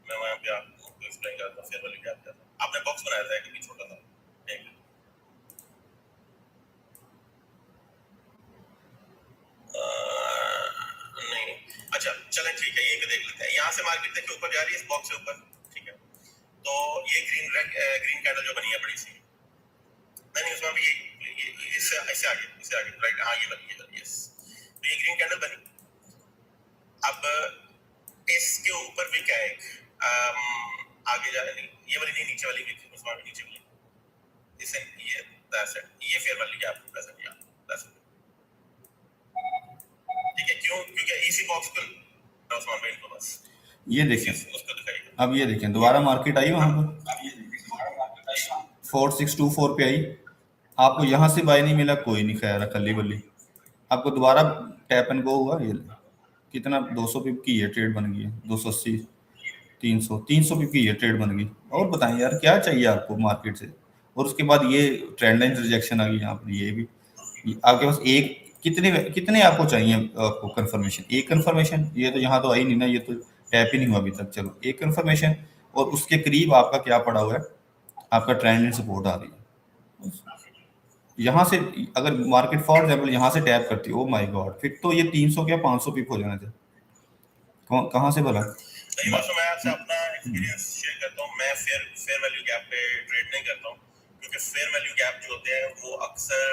मैं वहाँ पे आपको एक्सप्लेन कर रहा था फेयर वैल्यू गैप क्या था। आपने बॉक्स बनाया था कि छोटा था, नहीं, अच्छा चलें ठीक है, ये देख लेते हैं। यहाँ से मार्केट देखिए ऊपर जा रही है इस बॉक्स से ऊपर, ठीक है, तो ये ग्रीन कैंडल जो बनी है बड़ी सी, नहीं उसमें भी इससे आगे राइट, हाँ ये बनी है, यस, तो ये ग्रीन कैंडल बनी। अब इसके ऊपर भी क्या है, आगे जा नहीं, ये वाली नहीं, नीचे वाली भी, उसमें भी नीचे वाली, इसे ये फेयर वैल्यू गैप प्रेजेंट किया, ठीक है, क्यों, क्योंकि इसी बॉक्स को उस्मान भाई को बस ये देखें, उसको दिखाइए। अब ये देखें दोबारा मार्केट आई वहां पर 4624 पे आई, आपको यहाँ से बाय नहीं मिला, कोई नहीं, खैर खली बल्ली, आपको दोबारा टैप एंड गो हुआ, ये कितना 200 पिप की ये ट्रेड बन गई है, 280 300 पिप की ये ट्रेड बन गई। और बताएं यार क्या चाहिए आपको मार्केट से। और उसके बाद ये ट्रेंड लाइन रिजेक्शन आ गई यहाँ पर, ये भी आपके पास एक कितने आपको चाहिए, आपको कंफर्मेशन, एक कंफर्मेशन, ये तो यहाँ तो आई नहीं ना, ये तो टैप ही नहीं हुआ अभी तक, चलो एक कंफर्मेशन, और उसके करीब आपका क्या पड़ा हुआ है, आपका ट्रेंड इन सपोर्ट आ रही है। यहाँ से अगर मार्केट फॉर एग्जाम्पल यहाँ से टैप करती है, ओ माय गॉड, फिर तो ये 300 क्या 500 पिप हो जाने थे, कहाँ से भला। मैं आपसे अपना एक्सपीरियंस शेयर करता हूँ, मैं फेयर वैल्यू गैप पे ट्रेड नहीं करता हूँ, क्योंकि फेयर वैल्यू गैप जो होते हैं वो अक्सर,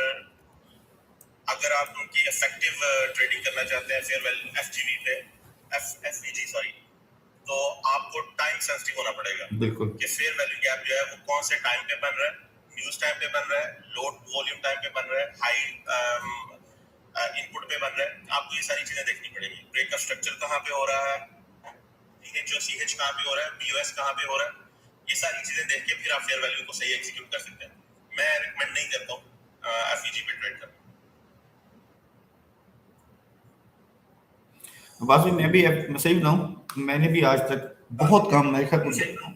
अगर आप उनकी इफेक्टिव ट्रेडिंग करना चाहते हैं फेयर वैल्यू एफजीवी पे, एफवीजी सॉरी, तो आपको टाइम सेंसिटिव होना पड़ेगा, बिल्कुल, कि फेयर वैल्यू गैप जो है वो कौन से टाइम पे बन रहा है, न्यूज टाइम पे बन रहा है, लोड वॉल्यूम टाइम पे बन रहा है, हाई इनपुट पे बन रहा है, आपको ये सारी चीजें देखनी पड़ेगी। ब्रेक का स्ट्रक्चर कहाँ पे हो रहा है, सीएच कहाँ पे हो रहा है, बीओएस कहाँ पे हो रहा है, ये सारी चीजें देख के फिर आप फेयर वैल्यू को सही एग्जीक्यूट कर सकते हैं। मैं रिकमेंड नहीं करता हूँ एफईजी पे ट्रेड करना। बस मैं भी मैं सही बताऊं, मैंने भी आज तक बहुत कम, मेरे ख्याल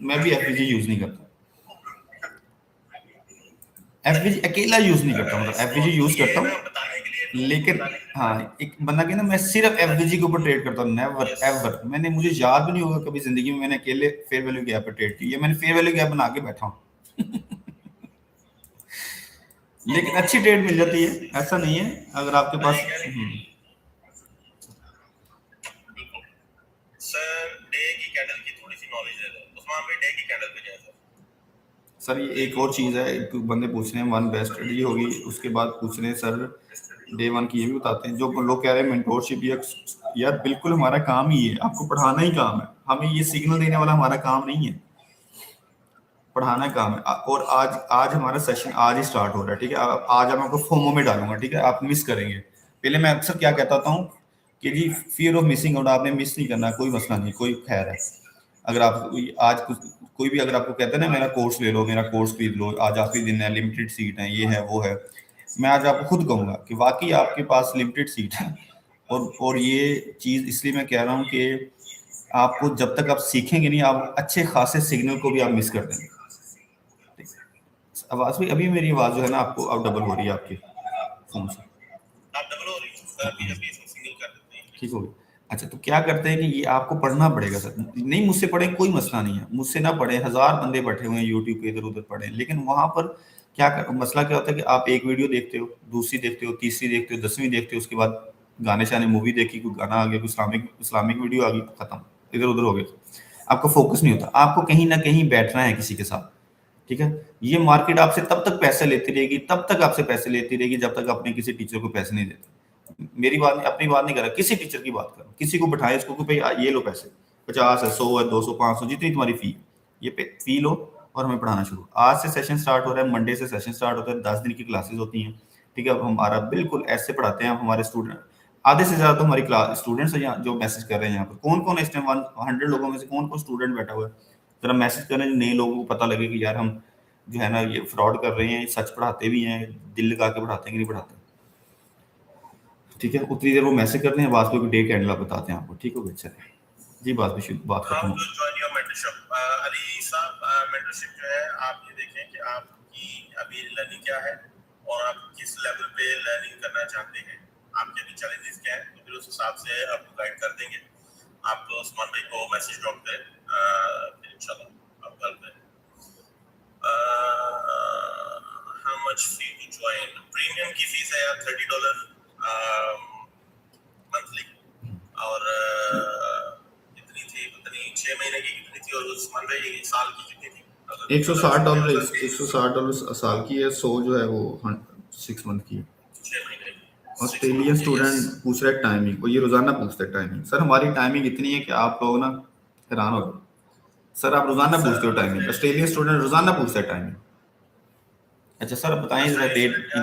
मैं भी एफईजी यूज नहीं करता, एफवीजी अकेला यूज नहीं करता, मतलब एफवीजी यूज करता हूँ, लेकिन हाँ एक बंदा के ना, मैं सिर्फ एफवीजी के ऊपर ट्रेड करता हूँ, नेवर एवर, मुझे याद भी नहीं होगा कभी जिंदगी में मैंने अकेले फेयर वैल्यू गैप पे ट्रेड की, मैंने फेयर वैल्यू गैप बना के बैठा हूँ। लेकिन अच्छी ट्रेड मिल जाती है, ऐसा नहीं है, अगर आपके पास सर डे की कैंडल की थोड़ी सी नॉलेज दे दो, उस्मान भाई डे की कैंडल पे जाए सर। ये एक और चीज़ है, एक बंदे पूछ रहे हैं वन बेस्ट स्टडी होगी, उसके बाद पूछ रहे हैं सर डे वन की, ये भी बताते हैं जो लोग कह रहे हैं मेंटोरशिप, यार बिल्कुल हमारा काम ही है, आपको पढ़ाना ही काम है, हमें ये सिग्नल देने वाला हमारा काम नहीं है, पढ़ाना काम है। और आज हमारा सेशन आज ही स्टार्ट हो रहा है, ठीक है, आज मैं आपको फोमो में डालूंगा, ठीक है, आप मिस करेंगे। पहले मैं अक्सर क्या कहता हूँ कि जी फियर ऑफ मिसिंग आउट, आपने मिस नहीं करना, कोई मसला नहीं, कोई खैर है। अगर आप आज कोई भी अगर आपको कहता है ना मेरा कोर्स ले लो, मेरा कोर्स खरीद लो, आज आखिरी दिन है, लिमिटेड सीट है, ये है वो है, मैं आज आपको खुद कहूँगा कि वाकई आपके पास लिमिटेड सीट है, और ये चीज़ इसलिए मैं कह रहा हूँ कि आपको जब तक आप सीखेंगे नहीं, आप अच्छे खासे सिग्नल को भी आप मिस कर देंगे। आवाज़ भी, अभी मेरी आवाज़ जो है ना आपको अब डबल हो रही है आपके फोन से, आप डबल हो रही है, ठीक हो गई। अच्छा, तो क्या करते हैं कि ये आपको पढ़ना पड़ेगा सर, नहीं मुझसे पढ़े कोई मसला नहीं है, मुझसे ना पढ़े, 1000 बंदे बैठे हुए हैं यूट्यूब पे इधर-उधर पढ़े, लेकिन वहाँ पर मसला क्या होता है कि आप एक वीडियो देखते हो, दूसरी देखते हो, तीसरी देखते हो, 10वीं देखते हो, उसके बाद गाने-शाने मूवी देखी, कोई गाना आ गया, कोई इस्लामिक इस्लामिक वीडियो आ गई, खत्म, इधर-उधर हो गए। आपका फोकस नहीं होता, आपको कहीं न कहीं बैठना है किसी के साथ, ठीक है? ये मार्केट आपसे तब तक पैसे लेती रहेगी, तब तक आपसे पैसे लेती रहेगी, जब तक अपने किसी टीचर को पैसे नहीं देते। मेरी बात नहीं, अपनी बात नहीं कर रहा, किसी टीचर की बात कर रहा हूँ, किसी को बिठाए इसको कि भाई ये लो पैसे, 50 है, 100 है, 200, 500, जितनी तुम्हारी फी, ये फी लो और हमें पढ़ाना शुरू। आज से सेशन स्टार्ट हो रहा है, मंडे से सेशन स्टार्ट होता है, 10 दिन की क्लासेस होती हैं, ठीक है? अब हमारा बिल्कुल ऐसे पढ़ाते हैं हमारे स्टूडेंट, आधे से ज्यादा तो हमारी क्लास स्टूडेंट्स हैं जो मैसेज कर रहे हैं यहाँ पर। कौन कौन है इस टाइम 100 लोगों में से कौन कौन स्टूडेंट बैठा हुआ है? जरा मैसेज करें, नए लोगों को पता लगे कि यार हम जो है ना ये फ्रॉड कर रहे हैं, सच पढ़ाते भी हैं, दिल लगा के पढ़ाते हैं कि नहीं पढ़ाते, ठीक है? उतनी देर वो मैसेज करते हैं, बाद में डे कैंडल बताते हैं आपको, ठीक हो गया? चलिए जी, बात खत्म हो। ज्वाइन योर मेंटरशिप अली साहब, मेंटरशिप जो है आप ये देखें कि आपकी अभी लर्निंग क्या है और आप किस लेवल पे लर्निंग करना चाहते हैं, आपके अभी चैलेंजेस क्या है, तो फिर उस हिसाब से आपको गाइड कर देंगे। आप उस्मान भाई को मैसेज ड्रॉप करें, फिर इंशाल्लाह आप कल करें। How much fee to join? Premium की फीस है यार $30 मंथली, और कितनी थी पता नहीं, 6 महीने की कितनी थी, और उस्मान भाई साल की कितनी थी? $160, $160 साल की है, 100 जो है वो 6 मंथ की है। 6 महीने की। ऑस्ट्रेलियन स्टूडेंट पूछ रहे टाइमिंग, और ये रोजाना पूछते हैं टाइमिंग। सर हमारी टाइमिंग इतनी है कि आप लोग ना हैरान हो गए। सर आप रोजाना पूछते हो टाइमिंग, ऑस्ट्रेलियन स्टूडेंट रोजाना पूछते हैं टाइमिंग। अच्छा सर बताएं जरा डेट की।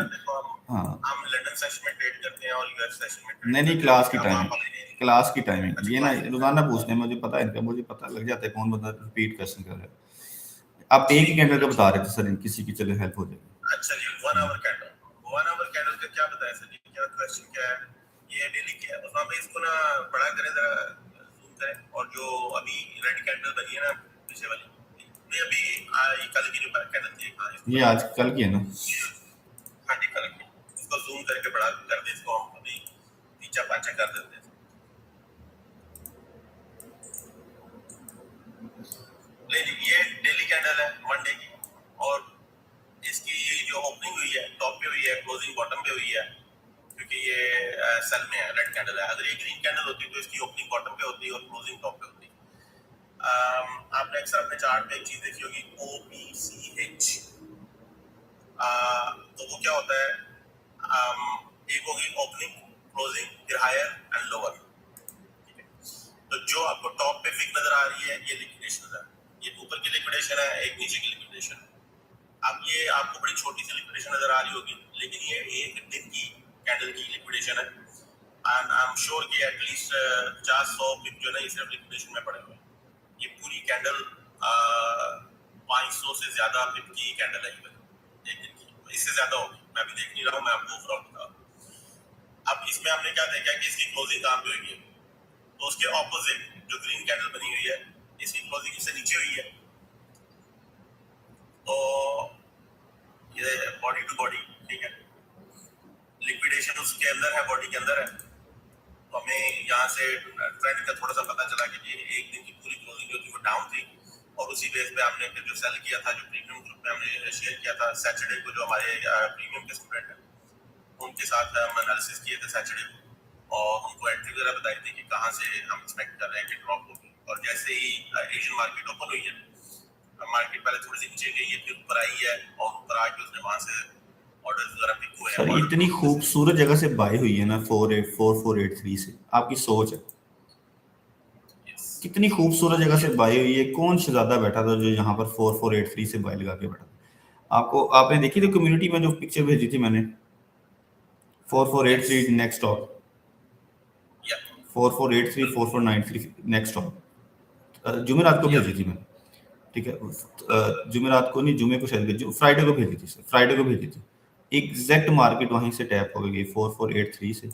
हाँ हम लंदन सेशन में ट्रेड करते हैं और यूएस सेशन में ट्रेड नहीं करते हैं। क्लास की हम टाइमिंग, वहाँ पर क्लास की टाइमिंग अच्छा, ये ना क्लास की रोजाना पूछते हैं, मुझे पता है इनका, मुझे पता लग जाता है कौन बंदा रिपीट क्वेश्चन कर रहा है। आप एक ही कैंडल का बता रहे थे सर, किसी की चले हेल्प हो जाएगी। अच्छा जी, 1 आवर कैंडल, 1 आवर कैंडल का क्या बताया सर जी, क्या क्वेश्चन क्या है, ये डेली क्या है, उसमें इसको ना बड़ा करें जरा, जूम करें, और जो अभी रेड कैंडल बनी है ना पीछे वाली, ये अभी ये कल की जो कैंडल थी, हाँ ये आज कल की है ना? हाँ जी कल की, इसको जूम करके बड़ा कर दे, इसको हम अभी नीचा पाचा कर देते हैं। लेकिन ये डेली कैंडल है मंडे की, और इसकी जो ओपनिंग हुई है टॉप पे हुई है, क्लोजिंग बॉटम पे हुई है, क्योंकि ये सेल में है, रेड कैंडल है। अगर ये ग्रीन कैंडल होती तो इसकी ओपनिंग बॉटम पे होती और क्लोजिंग टॉप पे होती। आपने अक्सर अपने चार्ट पे एक चीज देखी होगी, OBCH, तो वो क्या होता है, एक होगी ओपनिंग, क्लोजिंग, फिर हायर एंड लोअर, ठीक है? तो जो आपको टॉप पे विक नजर आ रही है, ये लिक्विडेशन है, ये ऊपर की लिक्विडेशन है, एक नीचे की लिक्विडेशन है। अब ये आपको बड़ी छोटी सी लिक्विडेशन नजर आ रही होगी, लेकिन ये एक दिन की कैंडल की लिक्विडेशन है, एंड आई एम श्योर कि एटलीस्ट 50-100 पिप जो है सिर्फ लिक्विडेशन में पड़े हुए हैं। ये पूरी कैंडल 500 से ज्यादा पिप की कैंडल है, एक दिन की, इससे ज्यादा होगी, मैं अभी देख नहीं रहा हूँ, मैं आपको ओवरऑल बता रहा हूँ। अब इसमें हमने क्या देखा कि इसकी क्लोजिंग कहाँ पे हुई है, तो उसके ऑपोजिट जो ग्रीन कैंडल बनी हुई है, इसकी क्लोजिंग इससे नीचे हुई है, तो ये बॉडी टू बॉडी, ठीक है, लिक्विडेशन उसके अंदर है, बॉडी के अंदर है, तो हमें यहाँ से ट्रेंड का थोड़ा सा पता चला कि ये एक दिन की पूरी क्लोजिंग जो थी वो डाउन थी, और उसी बेस पे हमने फिर जो सेल किया था, जो प्रीमियम ग्रुप में हमने शेयर किया था सैटरडे को, जो हमारे प्रीमियम के स्टूडेंट हैं उनके साथ हम एनालिसिस किए थे सैटरडे को, और उनको एंट्री वगैरह बताई थी कि कहाँ से हम एक्सपेक्ट कर रहे हैं कि ड्रॉप होगी। और जैसे ही एशियन मार्केट ओपन हुई है, मार्केट पहले थोड़ी सी नीचे गई है, फिर ऊपर आई है, और ऊपर आके उसने वहां से ऑर्डर्स वगैरह पिक हुए हैं। सर इतनी खूबसूरत जगह से बाय हुई है ना 4483 से, आपकी सोच है कितनी खूबसूरत जगह से बाय हुई है। कौन शहजादा बैठा था जो यहाँ पर 4483 से बाय लगा के बैठा था? आपको आपने देखी थी कम्युनिटी में जो पिक्चर भेजी थी मैंने, 4483 नेक्स्ट स्टॉप, 4483 4493 नेक्स्ट स्टॉप, जुमेरात को भेजी थी मैंने, ठीक है? जुमेरात को नहीं, जुमे को शायद फ्राइडे को भेजी थी सर, फ्राइडे को भेजी थी। एग्जैक्ट मार्केट वहीं से टैप हो गई 4483 से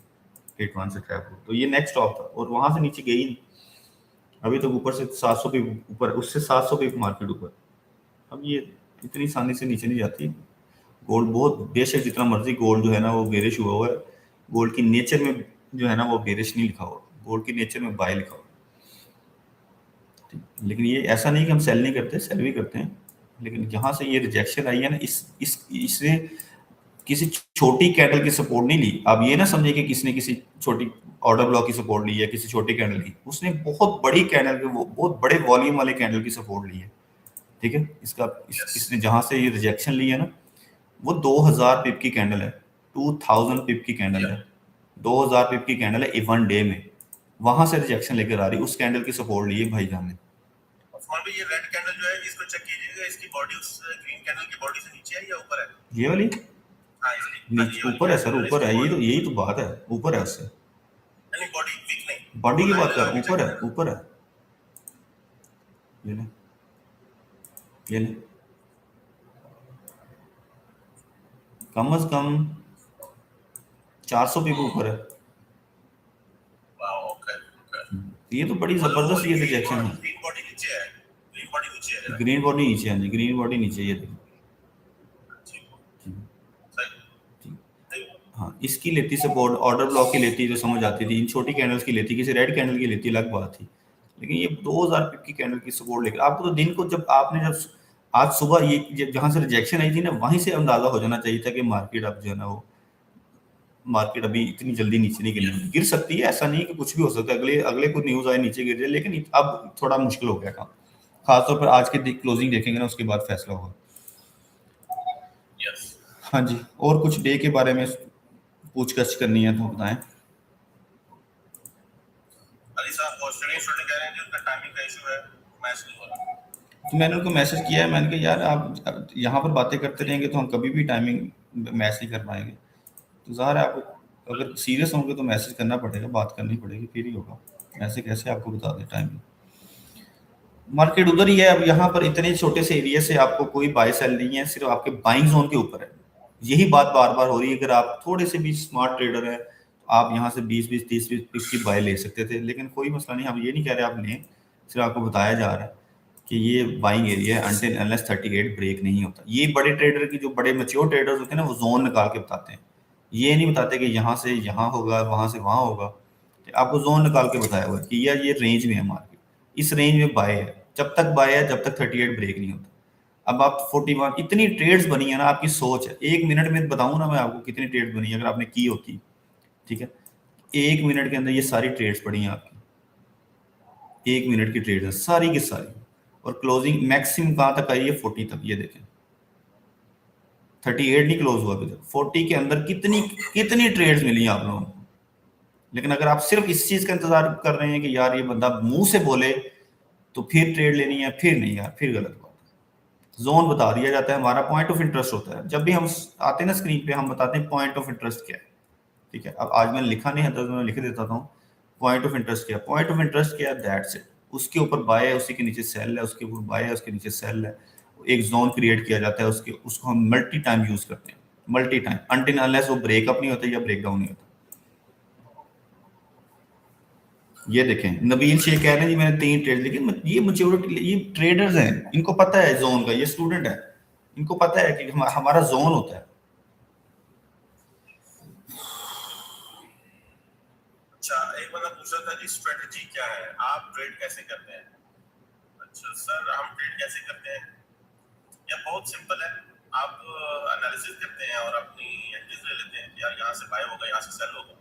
81 से टैप हो, तो ये नेक्स्ट स्टॉप था, और वहां से नीचे गई नहीं अभी तक, ऊपर से 700 पे ऊपर, उससे 700 पे मार्केट ऊपर। अब ये इतनी आसानी से नीचे नहीं जाती। गोल्ड बहुत, बेशक जितना मर्जी गोल्ड जो है ना वो बेरिश हुआ हुआ है, गोल्ड की नेचर में जो है ना वो बेरिश नहीं लिखा हुआ, बोर्ड की नेचर में बाय लिखा हुआ। लेकिन ये ऐसा नहीं कि हम सेल नहीं करते, सेल भी करते हैं, लेकिन यहाँ से ये रिजेक्शन आई है ना, इससे किसी छोटी कैंडल की सपोर्ट नहीं ली। आप ये ना समझे कि किसने किसी छोटी ऑर्डर ब्लॉक की सपोर्ट ली है, किसी छोटी कैंडल की, उसने बहुत बड़ी कैंडल की, बहुत बड़े वॉल्यूम वाले कैंडल की सपोर्ट ली है। ठीक है, इसने जहां से ये रिजेक्शन ली है ना, वो 2000 पिप की कैंडल है, 2000 पिप की कैंडल है, 2000 पिप की कैंडल है 1 डे में, वहां से रिजेक्शन लेकर आ रही, उस कैंडल की सपोर्ट ली है भाईजान ने। ये रेड कैंडल जो है इसको चेक कीजिएगा, इसकी बॉडी उस ग्रीन कैंडल की बॉडी से नीचे है या ऊपर है? ये वाली नीचे ऊपर है सर, ऊपर है, यही तो बात है, ऊपर है उससे। नहीं, बॉडी वीक नहीं, बॉडी की बात कर, ऊपर है, ऊपर है। ये ले कम से कम 400 पिप ऊपर है। ये तो बड़ी जबरदस्त ये रिजेक्शन है। ग्रीन बॉडी नीचे है, ग्रीन बॉडी नीचे है, ग्रीन बॉडी नीचे है, ग्रीन बॉडी नीचे, ये देखो। हाँ, इसकी लेती सपोर्ट, ऑर्डर ब्लॉक की लेती जो समझ आती थी, इन छोटी कैंडल्स की लेती, किसी रेड कैंडल की लेती अलग बात थी, लेकिन ये 2000 पिप की कैंडल की सपोर्ट लेकर आपको तो दिन को, जब आज सुबह ये जहां से रिजेक्शन आई थी ना, वहीं से अंदाजा हो जाना चाहिए था कि मार्केट अब जो है ना, वो मार्केट अभी इतनी जल्दी नीचे नहीं गिरनी, गिर सकती है, ऐसा नहीं कि कुछ भी हो सकता है, अगले अगले कोई न्यूज आए नीचे गिर जाए, लेकिन अब थोड़ा मुश्किल हो गया काम, खासतौर पर आज के क्लोजिंग देखेंगे ना, उसके बाद फैसला होगा। हाँ जी, और कुछ डे के बारे में पूछताछ करनी है तो बताएं। अली साहब ऑस्ट्रेलियन स्टूडेंट कह रहे हैं कि उनका टाइमिंग का इशू है, मैच नहीं हो रहा। तो मैंने उनको मैसेज किया है, मैंने कहा यार आप यहाँ पर बातें करते रहेंगे तो हम कभी भी टाइमिंग मैच नहीं कर पाएंगे, तो ज़ाहिर है आप अगर सीरियस होंगे तो मैसेज करना पड़ेगा, बात करनी पड़ेगी, फिर ही होगा, ऐसे कैसे आपको बता दें टाइमिंग। मार्केट उधर ही है, अब यहाँ पर इतने छोटे से एरिया से आपको कोई बाय सेल नहीं है, सिर्फ आपके बाइंग जोन के ऊपर है। यही बात बार बार हो रही है, अगर आप थोड़े से भी स्मार्ट ट्रेडर हैं तो आप यहाँ से 20-20 30-20 पिप की बाय ले सकते थे, लेकिन कोई मसला नहीं, हम ये नहीं कह रहे आप लें, सिर्फ आपको बताया जा रहा है कि ये बाइंग एरिया है, अनटिल अनलेस 38 ब्रेक नहीं होता। ये बड़े ट्रेडर की, जो बड़े मैच्योर ट्रेडर्स होते हैं ना, वो जोन निकाल के बताते हैं, ये नहीं बताते कि यहाँ से यहाँ होगा, वहाँ से वहाँ होगा, आपको जोन निकाल के बताया हुआ है कि यार ये रेंज में है मार्केट, इस रेंज में बाय है, जब तक बाय है जब तक 38 ब्रेक नहीं होता। अब आप 41, इतनी ट्रेड्स बनी है ना, आपकी सोच है, 1 मिनट में बताऊं ना मैं आपको कितनी ट्रेड्स बनी है, अगर आपने की होती, ठीक है, 1 मिनट के अंदर ये सारी ट्रेड्स पड़ी हैं आपकी, 1 मिनट की ट्रेड्स है सारी की सारी, और क्लोजिंग मैक्सिमम कहां तक आई है, 40 तक, ये देखें 38 नहीं क्लोज हुआ अभी तक, 40 के अंदर कितनी कितनी ट्रेड्स मिली हैं आप लोगों को। लेकिन अगर आप सिर्फ इस चीज का इंतजार कर रहे हैं कि यार ये बंदा मुंह से बोले तो फिर ट्रेड लेनी है, फिर नहीं यार, फिर गलत बात है। जोन बता दिया जाता है, हमारा पॉइंट ऑफ इंटरेस्ट होता है, जब भी हम आते हैं ना स्क्रीन पे, हम बताते हैं पॉइंट ऑफ इंटरेस्ट क्या है, ठीक है। अब आज मैंने लिखा नहीं है तो मैं लिख देता हूँ, पॉइंट ऑफ इंटरेस्ट क्या है, पॉइंट ऑफ इंटरेस्ट क्या है, दैट्स इट। उसके ऊपर बाय है, उसी के नीचे सेल है, उसके ऊपर बाय है, उसके नीचे सेल है, एक जोन क्रिएट किया जाता है, उसको हम मल्टी टाइम यूज करते हैं, मल्टी टाइम, अनटिल अनलेस वो ब्रेकअप नहीं होता या ब्रेकडाउन नहीं होता। ये देखें, नबील शेख कह रहे हैं जी मैंने 3 ट्रेड, लेकिन ये मैच्योरिटी, ये ट्रेडर्स हैं, इनको पता है जोन का, ये स्टूडेंट है, इनको पता है कि हमारा जोन होता है। अच्छा, एक बंदा पूछ रहा था जी स्ट्रेटजी क्या है, आप ट्रेड कैसे करते हैं? अच्छा सर, हम ट्रेड कैसे करते हैं, ये बहुत सिंपल है, आप एनालिसिस करते हैं और अपनी एंट्रीज ले लेते हैं, यार यहाँ से बाय होगा, यहाँ से सेल होगा,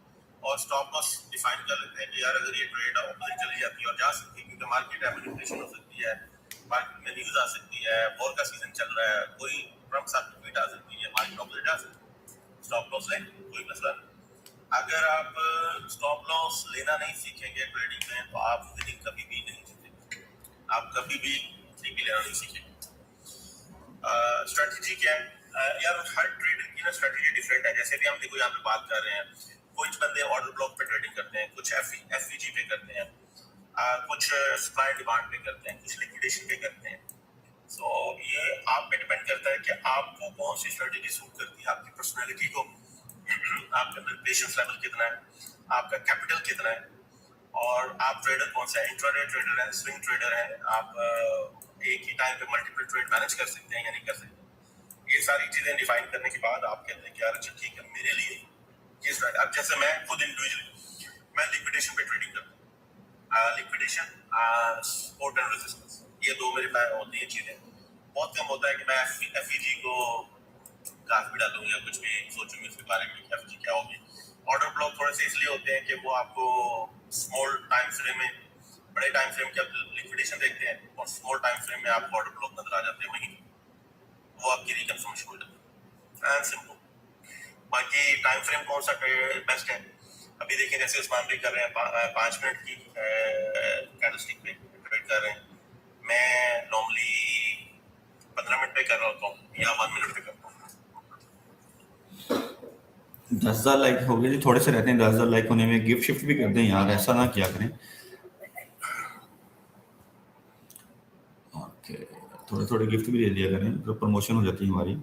और स्टॉप लॉस डिफाइन कर लेते हैं कि यार अगर ये ट्रेड ऑपोजिट चली जाती है और जा सकती है, क्योंकि मार्केट है, मैनिपुलेशन हो सकती है, मार्केट में न्यूज आ सकती है, वॉर का सीजन चल रहा है, कोई ट्रम्प साथ की ट्वीट आ सकती है, मार्केट ऑपोजिट आ सकती है, स्टॉप लॉस लें, कोई मसला नहीं। अगर आप स्टॉप लॉस लेना नहीं सीखेंगे ट्रेडिंग में तो आप विनिंग कभी भी नहीं सीखेंगे, आप कभी भी सीपी लेना नहीं सीखेंगे। स्ट्रेटजी क्या है यार, हर ट्रेडर की ना स्ट्रेटजी डिफरेंट है। जैसे भी हम देखो यहाँ पे बात कर रहे हैं, कुछ बंदे ऑर्डर ब्लॉक पे ट्रेडिंग करते हैं, कुछ एफवीजी पे करते हैं, कुछ सप्लाई डिमांड पे करते हैं, कुछ लिक्विडेशन पे करते हैं। सो ये आप पे डिपेंड करता है कि आपको कौन सी स्ट्रेटजी सूट करती है, आपकी पर्सनैलिटी को, आपके अंदर पेशेंस लेवल कितना है, आपका कैपिटल कितना है, और आप ट्रेडर कौन सा है, इंट्राडे ट्रेडर है, स्विंग ट्रेडर है, आप एक ही टाइम पे मल्टीपल ट्रेड मैनेज कर सकते हैं या नहीं कर सकते। ये सारी चीजें डिफाइन करने के बाद आप कहते हैं कि यार अच्छा ठीक है, मेरे लिए ये स्ट्रेटजी। अब जैसे मैं खुद इंडिविजुअली मैं लिक्विडेशन पे ट्रेडिंग करता हूँ, लिक्विडेशन, सपोर्ट एंड रेजिस्टेंस, ये दो मेरे पास होती हैं चीजें। बहुत कम होता है कि मैं एफईजी को घास भी डालूं या कुछ भी सोचूं इसके बारे में कि एफईजी क्या होगी। ऑर्डर ब्लॉक थोड़े से इसलिए होते हैं कि वो आपको स्मॉल टाइम फ्रेम में, बड़े टाइम फ्रेम के आप लिक्विडेशन देखते हैं और स्मॉल टाइम फ्रेम में आपको ऑर्डर ब्लॉक नजर आ जाते हैं, वहीं वो आपकी रिकन्फर्मेशन हो जाती है। सिंपल। बाकी टाइम फ्रेम कौन सा बेस्ट है, अभी देखिए जैसे उस्मान भी कर रहे हैं 5 मिनट की कैंडलस्टिक पे ट्रेड कर रहे हैं, मैं नॉर्मली 15 मिनट पे कर रहा होता हूँ या 1 मिनट पे करता हूँ। 10,000 लाइक हो गए जी, थोड़े से रहते हैं 10,000 लाइक होने में, गिफ्ट शिफ्ट भी कर दें यार, ऐसा ना किया करें। ओके, थोड़े थोड़े गिफ्ट भी दे दिया करें तो प्रमोशन हो जाती है हमारी।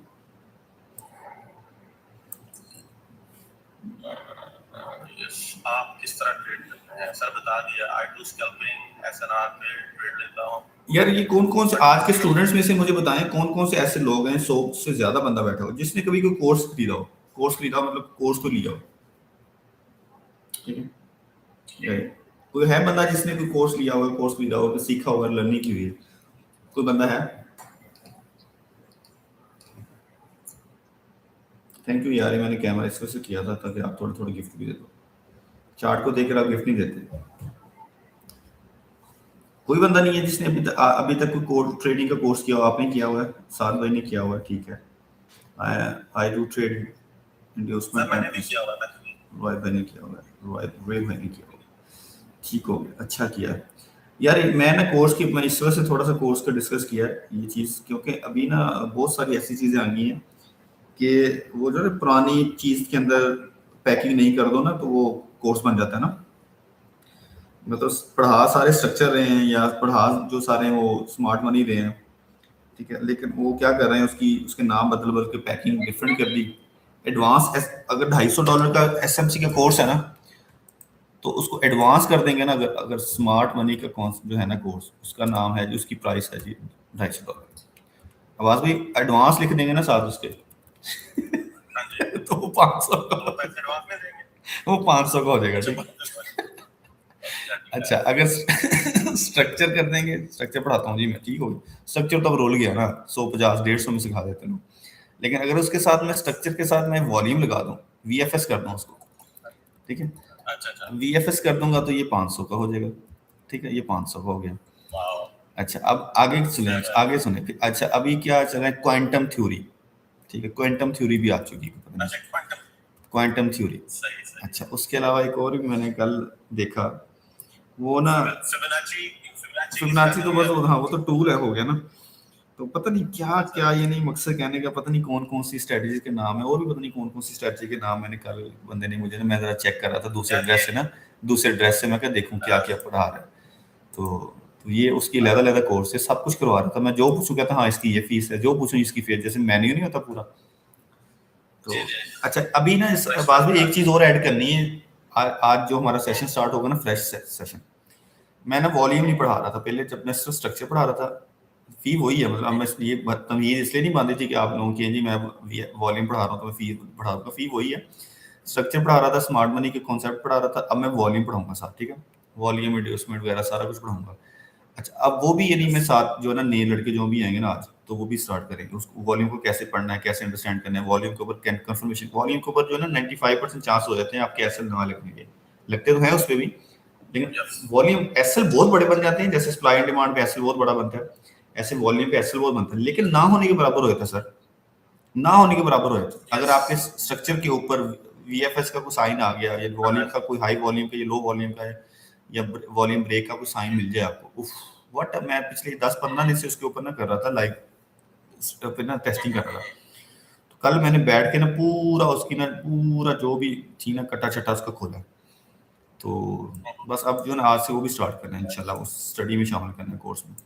आप किस तरह ट्रेड करते हैं सर, बता दिया। आई डू स्कैल्पिंग, एसएनआर पे ट्रेड लेता हूँ। यार ये कौन कौन से आज के स्टूडेंट्स में से मुझे बताएं, कौन कौन से ऐसे लोग हैं 100 से ज्यादा बंदा बैठा हो जिसने कभी कोई कोर्स खरीदा हो, कोर्स खरीदा मतलब कोर्स को लिया हो, ठीक है? कोई है बंदा जिसने कोई कोर्स लिया हुआ, कोर्स खरीदा हो, सीखा होगा, लर्निंग की हुई है, कोई बंदा है? थैंक यू यार, मैंने कैमरा इस वजह से किया था ताकि आप थोड़े थोड़े गिफ्ट भी दे दो, चार्ट को देखकर आप गिफ्ट नहीं देते। कोई बंदा नहीं है जिसने अभी तक कोई ट्रेडिंग का कोर्स किया हो? आपने किया हुआ है, साथ भाई ने किया हुआ है, ठीक है। आई डू ट्रेड इंड्यूसमेंट, मैंने भी किया हुआ था, रॉय भाई ने किया हुआ है, रॉय भाई ने किया हुआ है, ठीक हो गया, अच्छा किया यार। मैं ना कोर्स की, मैं इस वजह से थोड़ा सा कोर्स का डिस्कस किया है ये चीज़, क्योंकि अभी ना बहुत सारी ऐसी चीज़ें आ गई हैं कि वो जो है पुरानी चीज़ के अंदर पैकिंग नहीं कर दो ना तो वो कोर्स बन जाता है ना। मतलब पढ़ा सारे स्ट्रक्चर रहे हैं या पढ़ा जो सारे हैं वो स्मार्ट मनी रहे हैं, ठीक है, लेकिन वो क्या कर रहे हैं, उसके नाम बदल बदल के पैकिंग डिफरेंट कर दी। एडवांस अगर $250 का एसएमसी का कोर्स है ना तो उसको एडवांस कर देंगे ना, अगर अगर स्मार्ट मनी का जो है ना कोर्स, उसका नाम है, जो उसकी प्राइस है जी $250। आवाज भाई एडवांस लिख देंगे ना साथ उसके तो वो 500 का, वो 500 का हो जाएगा, ठीक है। अच्छा, अगर स्ट्रक्चर कर देंगे, स्ट्रक्चर पढ़ाता हूँ जी मैं, ठीक हो गया, स्ट्रक्चर तो अब रोल गया ना, 150 150 में सिखा देते हैं। लेकिन अगर उसके साथ मैं स्ट्रक्चर के साथ मैं वॉल्यूम लगा दूं, वीएफएस कर दूं उसको, ठीक है, वीएफएस कर दूंगा तो ये 500 का हो जाएगा, ठीक है, ये 500 का हो गया। अच्छा, अब आगे सुने, आगे सुने। अच्छा, अभी क्या चल रहा है, क्वांटम थ्योरी, ठीक है, क्वांटम थ्योरी भी आ चुकी है, क्वांटम थ्योरी। अच्छा, उसके अलावा एक और भी मैंने कल देखा, वो ना फिबोनाची तो बस हाँ वो तो टूल है, हो गया ना। तो पता नहीं क्या क्या, ये नहीं मकसद कहने का, पता नहीं कौन कौन सी स्ट्रेटजी के नाम है, और भी पता नहीं कौन कौन सी स्ट्रेटजी के नाम मैंने कल बंदे ने मुझे, मैं जरा चेक कर रहा था दूसरे एड्रेस से ना, दूसरे एड्रेस से मैं क्या देखूं क्या क्या पढ़ा रहा है। तो ये उसकी लहदा कोर्स है, सब कुछ करवा रहा था, मैं जो पूछूं कहता हाँ इसकी ये फीस है, जो पूछूं इसकी फीस, जैसे मेन्यू नहीं होता पूरा। तो अच्छा, अभी ना इस बात में एक चीज और ऐड करनी है, आज जो हमारा सेशन स्टार्ट होगा ना, फ्रेश सेशन, मैं ना वॉल्यूम नहीं पढ़ा रहा था पहले, जब मैं स्ट्रक्चर पढ़ा रहा था, फी वही है, मतलब मैं ये तमीज इसलिए नहीं बांधी थी कि आप लोगों की जी मैं वॉल्यूम पढ़ा रहा हूँ तो मैं फी पढ़ा रहा हूँ, फी वही है। स्ट्रक्चर पढ़ा रहा था, स्मार्ट मनी के कॉन्सेप्ट पढ़ा रहा था, अब मैं वॉल्यूम पढ़ाऊंगा साथ, ठीक है, वॉल्यूम इंड्यूसमेंट वगैरह सारा कुछ पढ़ाऊंगा। अच्छा, अब वो भी यानी मैं साथ जो है ना, नए लड़के जो भी आएंगे ना आज, तो वो भी स्टार्ट करेंगे उसको, वॉल्यूम को कैसे पढ़ना है, कैसे अंडरस्टैंड करना है, वॉल्यूम के ऊपर कंफर्मेशन, वॉल्यूम के ऊपर जो है ना 95% चांस हो जाते हैं आपके एसएल ना लगने के, लगते तो हैं उस पर भी, लेकिन वॉल्यूम एसएल बहुत बड़े बन जाते हैं, जैसे सप्लाई एंड डिमांड पे एसएल बहुत बड़ा बनता है, ऐसे वॉल्यूम पे एसएल बहुत बनता है, लेकिन ना होने के बराबर हो जाता है सर, ना होने के बराबर हो जाता है। अगर आपके स्ट्रक्चर के ऊपर वीएफएस का कोई साइन आ गया, या वॉल्यूम का कोई हाई वॉल्यूम का या लो वॉल्यूम का है, या वॉल्यूम ब्रेक का कोई साइन मिल जाए आपको, उफ व्हाट, मैं पिछले 10-15 दिन से उसके ऊपर ना कर रहा था, लाइव पे ना टेस्टिंग कर रहा था। तो कल मैंने बैठ के ना पूरा उसकी ना पूरा जो भी थी ना कटा छटा उसका खोला, तो बस अब जो ना आज से वो भी स्टार्ट करना है इंशाल्लाह, उस स्टडी में शामिल करना है कोर्स में।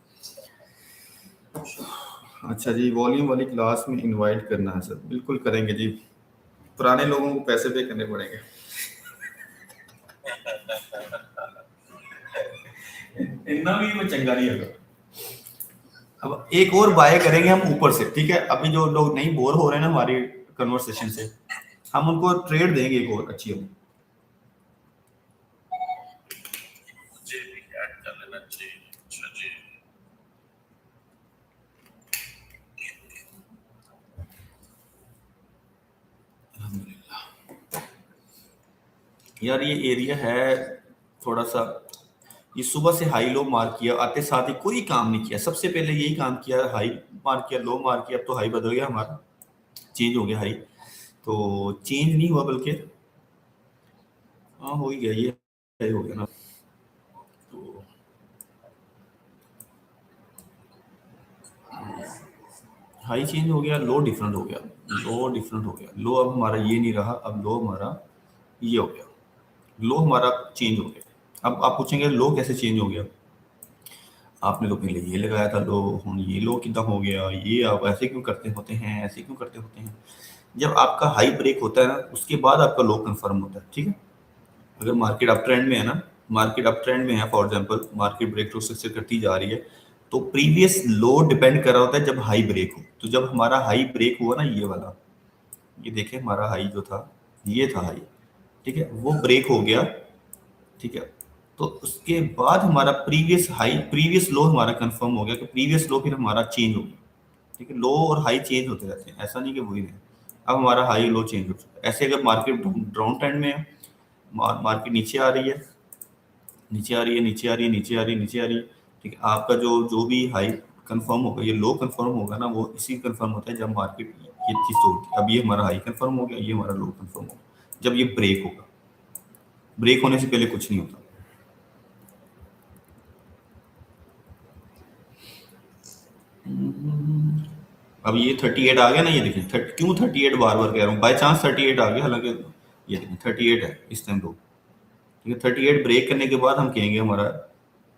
अच्छा जी, वॉल्यूम वाली क्लास में इनवाइट करना है सर, बिल्कुल करेंगे जी, पुराने लोगों को पैसे पे करने पड़ेंगे इतना भी वो चंगा नहीं होगा। अब एक और बाय करेंगे हम ऊपर से, ठीक है, अभी जो लोग नहीं बोर हो रहे हैं ना हमारी कन्वर्सेशन से, हम उनको ट्रेड देंगे एक और अच्छी। यार ये एरिया है थोड़ा सा, ये सुबह से हाई लो मार किया, आते साथ ही कोई काम नहीं किया, सबसे पहले यही काम किया, हाई मार किया, लो मार किया, अब तो हाई बदल गया हमारा, चेंज हो गया हाई, तो चेंज नहीं हुआ बल्कि हाँ हो ही गया, ये हो गया ना, तो हाई चेंज हो गया, लो डिफरेंट हो गया, लो डिफरेंट हो गया, लो अब हमारा ये नहीं रहा, अब लो हमारा ये हो गया, लो हमारा चेंज हो गया। अब आप पूछेंगे लो कैसे चेंज हो गया, आपने तो पहले ये लगाया था लो, हम ये लो कितना हो गया, ये आप ऐसे क्यों करते होते हैं, ऐसे क्यों करते होते हैं। जब आपका हाई ब्रेक होता है ना, उसके बाद आपका लो कंफर्म होता है, ठीक है। अगर मार्केट अप ट्रेंड में है ना, मार्केट अप ट्रेंड में है, for example market break through success करती जा रही है, तो प्रीवियस लो डिपेंड कर रहा होता है जब हाई ब्रेक हो। तो जब हमारा हाई ब्रेक हुआ ना, ये वाला, ये देखें हमारा हाई जो था, ये था हाई, ठीक है, वो ब्रेक हो गया, ठीक है। तो उसके बाद हमारा प्रीवियस हाई प्रीवियस लो हमारा कंफर्म हो गया कि प्रीवियस लो फिर हमारा चेंज हो गया, ठीक है। लो और हाई चेंज होते रहते हैं, ऐसा नहीं कि वही नहीं। अब हमारा हाई लो चेंज हो चुका है। ऐसे अगर मार्केट डाउन ट्रेंड में है, मार्केट नीचे आ रही है, नीचे आ रही है, नीचे आ रही है, नीचे आ रही है, नीचे आ रही है, ठीक है। आपका जो जो भी हाई कंफर्म होगा, ये लो कंफर्म होगा ना, वो इसी कंफर्म होता है जब मार्केट ये चीज तोड़ती है। अब ये हमारा हाई कंफर्म हो गया, ये हमारा लो कंफर्म होगा, जब ये ब्रेक होगा, ब्रेक होने से पहले कुछ नहीं होता। अब ये 38 आ गया ना, ये देखिए क्यों 38 बार बार कह रहा हूँ, बाई चांस 38 आ गया, हालांकि ये देखिए 38 है इस टाइम लो, ठीक है। 38 ब्रेक करने के बाद हम कहेंगे हमारा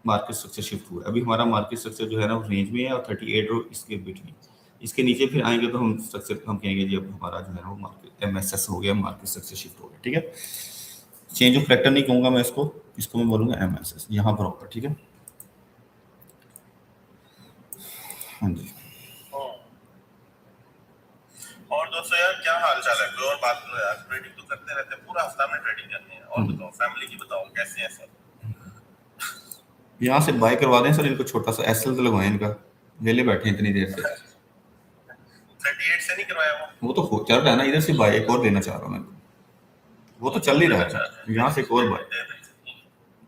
मार्केट स्ट्रक्चर शिफ्ट हुआ है। अभी हमारा मार्केट स्ट्रक्चर जो है ना, रेंज में है, और 38 और इसके बिटवीन, इसके नीचे फिर आएंगे तो हम स्ट्रक्चर हम कहेंगे जी अब हमारा जो है ना वो मार्केट एमएसएस हो गया, मार्केट स्ट्रक्चर शिफ्ट हो गया, ठीक है। चेंज ऑफ फैक्टर नहीं कहूंगा मैं इसको, इसको मैं बोलूंगा एमएसएस, यहाँ पर होगा, ठीक है। हाँ जी। और दोस्तों यार क्या हाल चाल है, कोई और बात करो यार, ट्रेडिंग तो करते रहते हैं, पूरा हफ्ता में ट्रेडिंग करनी है। और बताओ फैमिली की, बताओ कैसे है सब। यहाँ से बाय करवा दें सर इनको, छोटा सा एसएल तो लगवाएं इनका, वेले बैठे हैं इतनी देर से। 38 से नहीं करवाया वो तो चल रहा है ना, इधर से बाय एक और देना चाह रहा हूँ मैं, वो तो चल ही रहा है, यहाँ से एक और बाय,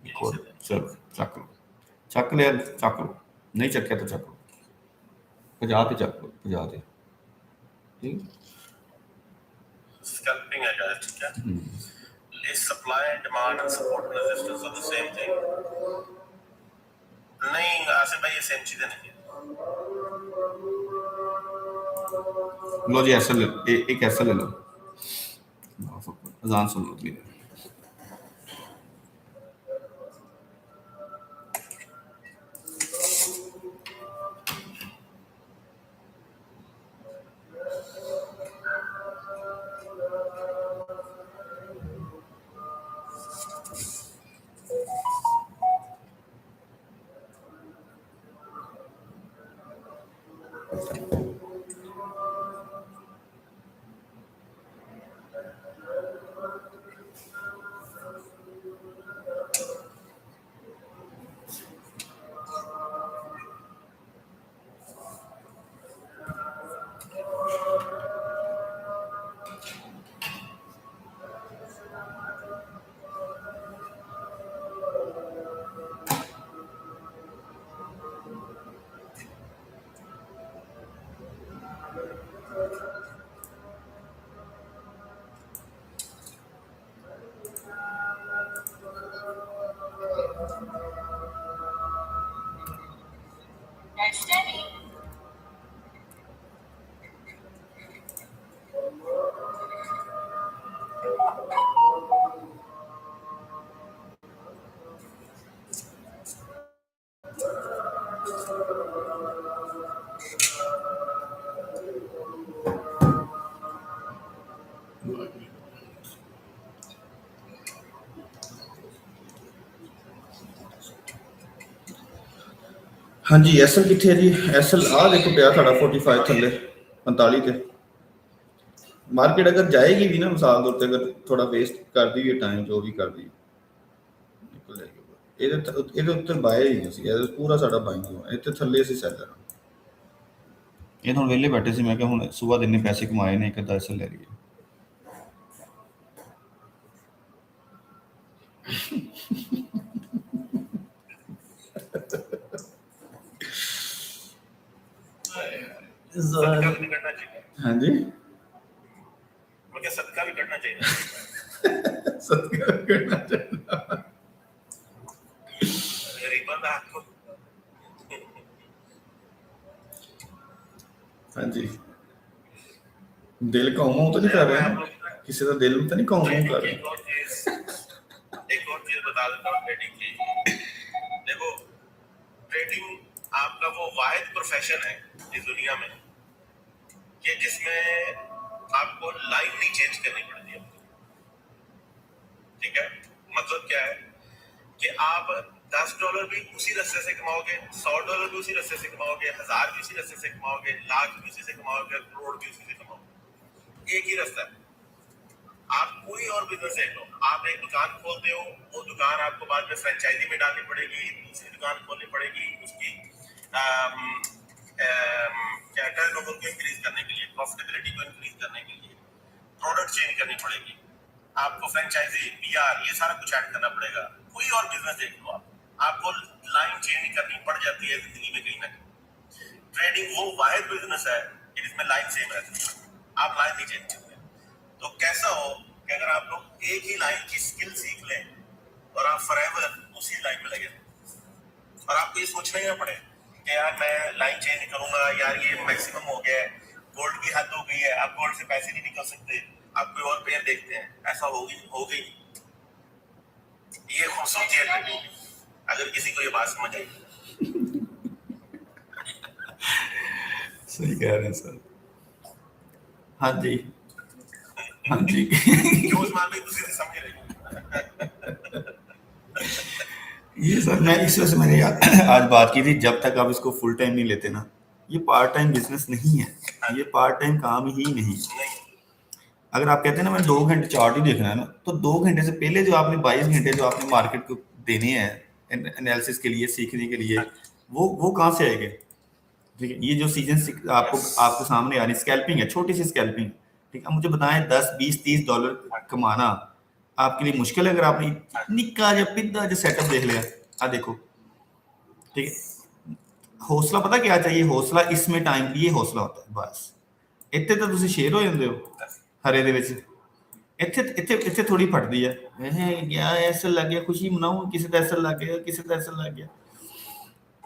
एक और, चलो चक लो, चक ले, चक लो, नहीं चक्या तो चक लो, पजाते चक लो, पजाते, ठीक स्कैल्पिंग है गाइस, ठीक है। इस supply and demand and support and resistance R the same thing. नहीं आसिफ भाई, ये सेम चीजें नहीं है। लो जी एसएल एक एसएल ले लो, अजान सुन लो थोड़ी देर। हाँ जी एसएल कितने है जी, एसएल आ देखो पिया साढ़ा 45 थले 45 ते मार्केट अगर जाएगी भी ना, मिसाल तौर पर अगर थोड़ा वेस्ट कर दी टाइम, जो भी कर दी निकल जाएगी, ਇਹਦੇ ਉੱਤੇ ਬਾਏ ਹੀ ਸੀ, ਇਹ ਪੂਰਾ ਸਾਡਾ ਬਾਈਂਗ ਹੋਇਆ, ਇੱਥੇ ਥੱਲੇ ਅਸੀਂ ਸੈਲਰ ਹਾਂ। ਇਹ ਹੁਣ ਵਿਹਲੇ ਬੈਠੇ ਸੀ, ਮੈਂ ਕਿਹਾ ਹੁਣ ਸਵੇਰ ਦੇ ਇੰਨੇ ਪੈਸੇ ਕਮਾਏ ਨੇ, ਇੱਕ ਅੱਧਾ ਐਸਐਲ ਲੈ ਲਈਏ। सदका भी करना चाहिए। हाँ जी, मुझे सदका भी करना चाहिए। सदका करना चाहिए। रिबा में आपको हाँ जी, दिल का उमा तो नहीं कर रहे हैं, किसी का दिल तो नहीं का उमा कर रहे हैं। एक और चीज बता देता हूँ ट्रेडिंग की। देखो, ट्रेडिंग आपका वो वाहिद प्रोफेशन है इस दुनिया में कि जिसमें आपको लाइन नहीं चेंज करनी पड़ती है। ठीक है, मतलब क्या है कि आप $10 भी उसी रास्ते से कमाओगे, $100 भी उसी रास्ते से कमाओगे, 1000 भी उसी रास्ते से कमाओगे, लाख भी उसी से कमाओगे, करोड़ भी उसी से कमाओगे। एक ही रास्ता है। आप कोई और बिजनेस देख लो, आप एक दुकान खोलते हो, वो दुकान आपको बाद में फ्रेंचाइजी में डालनी पड़ेगी, दूसरी दुकान खोलनी पड़ेगी, उसकी क्या टर्नओवर को इंक्रीज करने के लिए, प्रॉफिटेबिलिटी को इंक्रीज करने के लिए प्रोडक्ट चेंज करनी पड़ेगी, आपको फ्रेंचाइजी, पीआर, ये सारा कुछ ऐड करना पड़ेगा। कोई और बिजनेस देख लो, आपको लाइन चेंज करनी पड़ जाती है जिंदगी में कहीं ना कहीं। ट्रेडिंग वो वाहिद बिजनेस है जिसमें लाइन सेम रहती है, आप लाइन नहीं चेंज करते। तो कैसा हो कि अगर आप लोग एक ही लाइन की स्किल सीख लें और आप फॉरएवर उसी लाइन में लगे, और आपको ये सोचना ही ना पड़े कि यार मैं लाइन चेंज नहीं करूंगा, यार ये मैक्सिमम हो गया है, गोल्ड की हद हो गई है, आप गोल्ड से पैसे नहीं निकल सकते, आप कोई और पेयर देखते हैं। ऐसा हो गई नहीं। ये खूबसूरती है ट्रेडिंग, अगर किसी को ये बात समझ आई। सही कह रहे हैं सर। हाँ जी, हाँ जी। क्यों इस मामले दूसरे से समझ रहे? ये सर मैं इस वजह से मैंने आज बात की थी, जब तक आप इसको फुल टाइम नहीं लेते ना, ये पार्ट टाइम बिजनेस नहीं है, ये पार्ट टाइम काम ही नहीं। अगर आप कहते हैं ना मैं 2 घंटे चार्ट ही देखना है ना, तो 2 घंटे से पहले जो आपने 22 घंटे जो आपने मार्केट को देने हैं एनालिसिस के लिए, सीखने के लिए, वो कहाँ से आएंगे? ठीक है, ये जो सीजन आपको आपके सामने आ रही स्कैल्पिंग है, छोटी सी स्कैल्पिंग। ठीक है, मुझे बताएं 10, 20, $30 कमाना आपके लिए मुश्किल है? अगर आपने निक्का या पिद्दा जो सेटअप देख लिया, देखो, ठीक है, हौसला पता क्या चाहिए? हौसला इसमें टाइम ये हौसला होता है बस। ਇੱਥੇ ਤਾਂ ਤੁਸੀਂ ਸ਼ੇਰ ਹੋ ਜਾਂਦੇ ਹੋ ਹਰੇ ਦੇ ਵਿੱਚ, ਇੱਥੇ ਇੱਥੇ ਇੱਥੇ ਥੋੜੀ ਫਟਦੀ ਹੈ। क्या ऐसा लग गया, खुशी मनाऊं, किसी का ऐसा लग गया, किसी का ऐसा लग गया,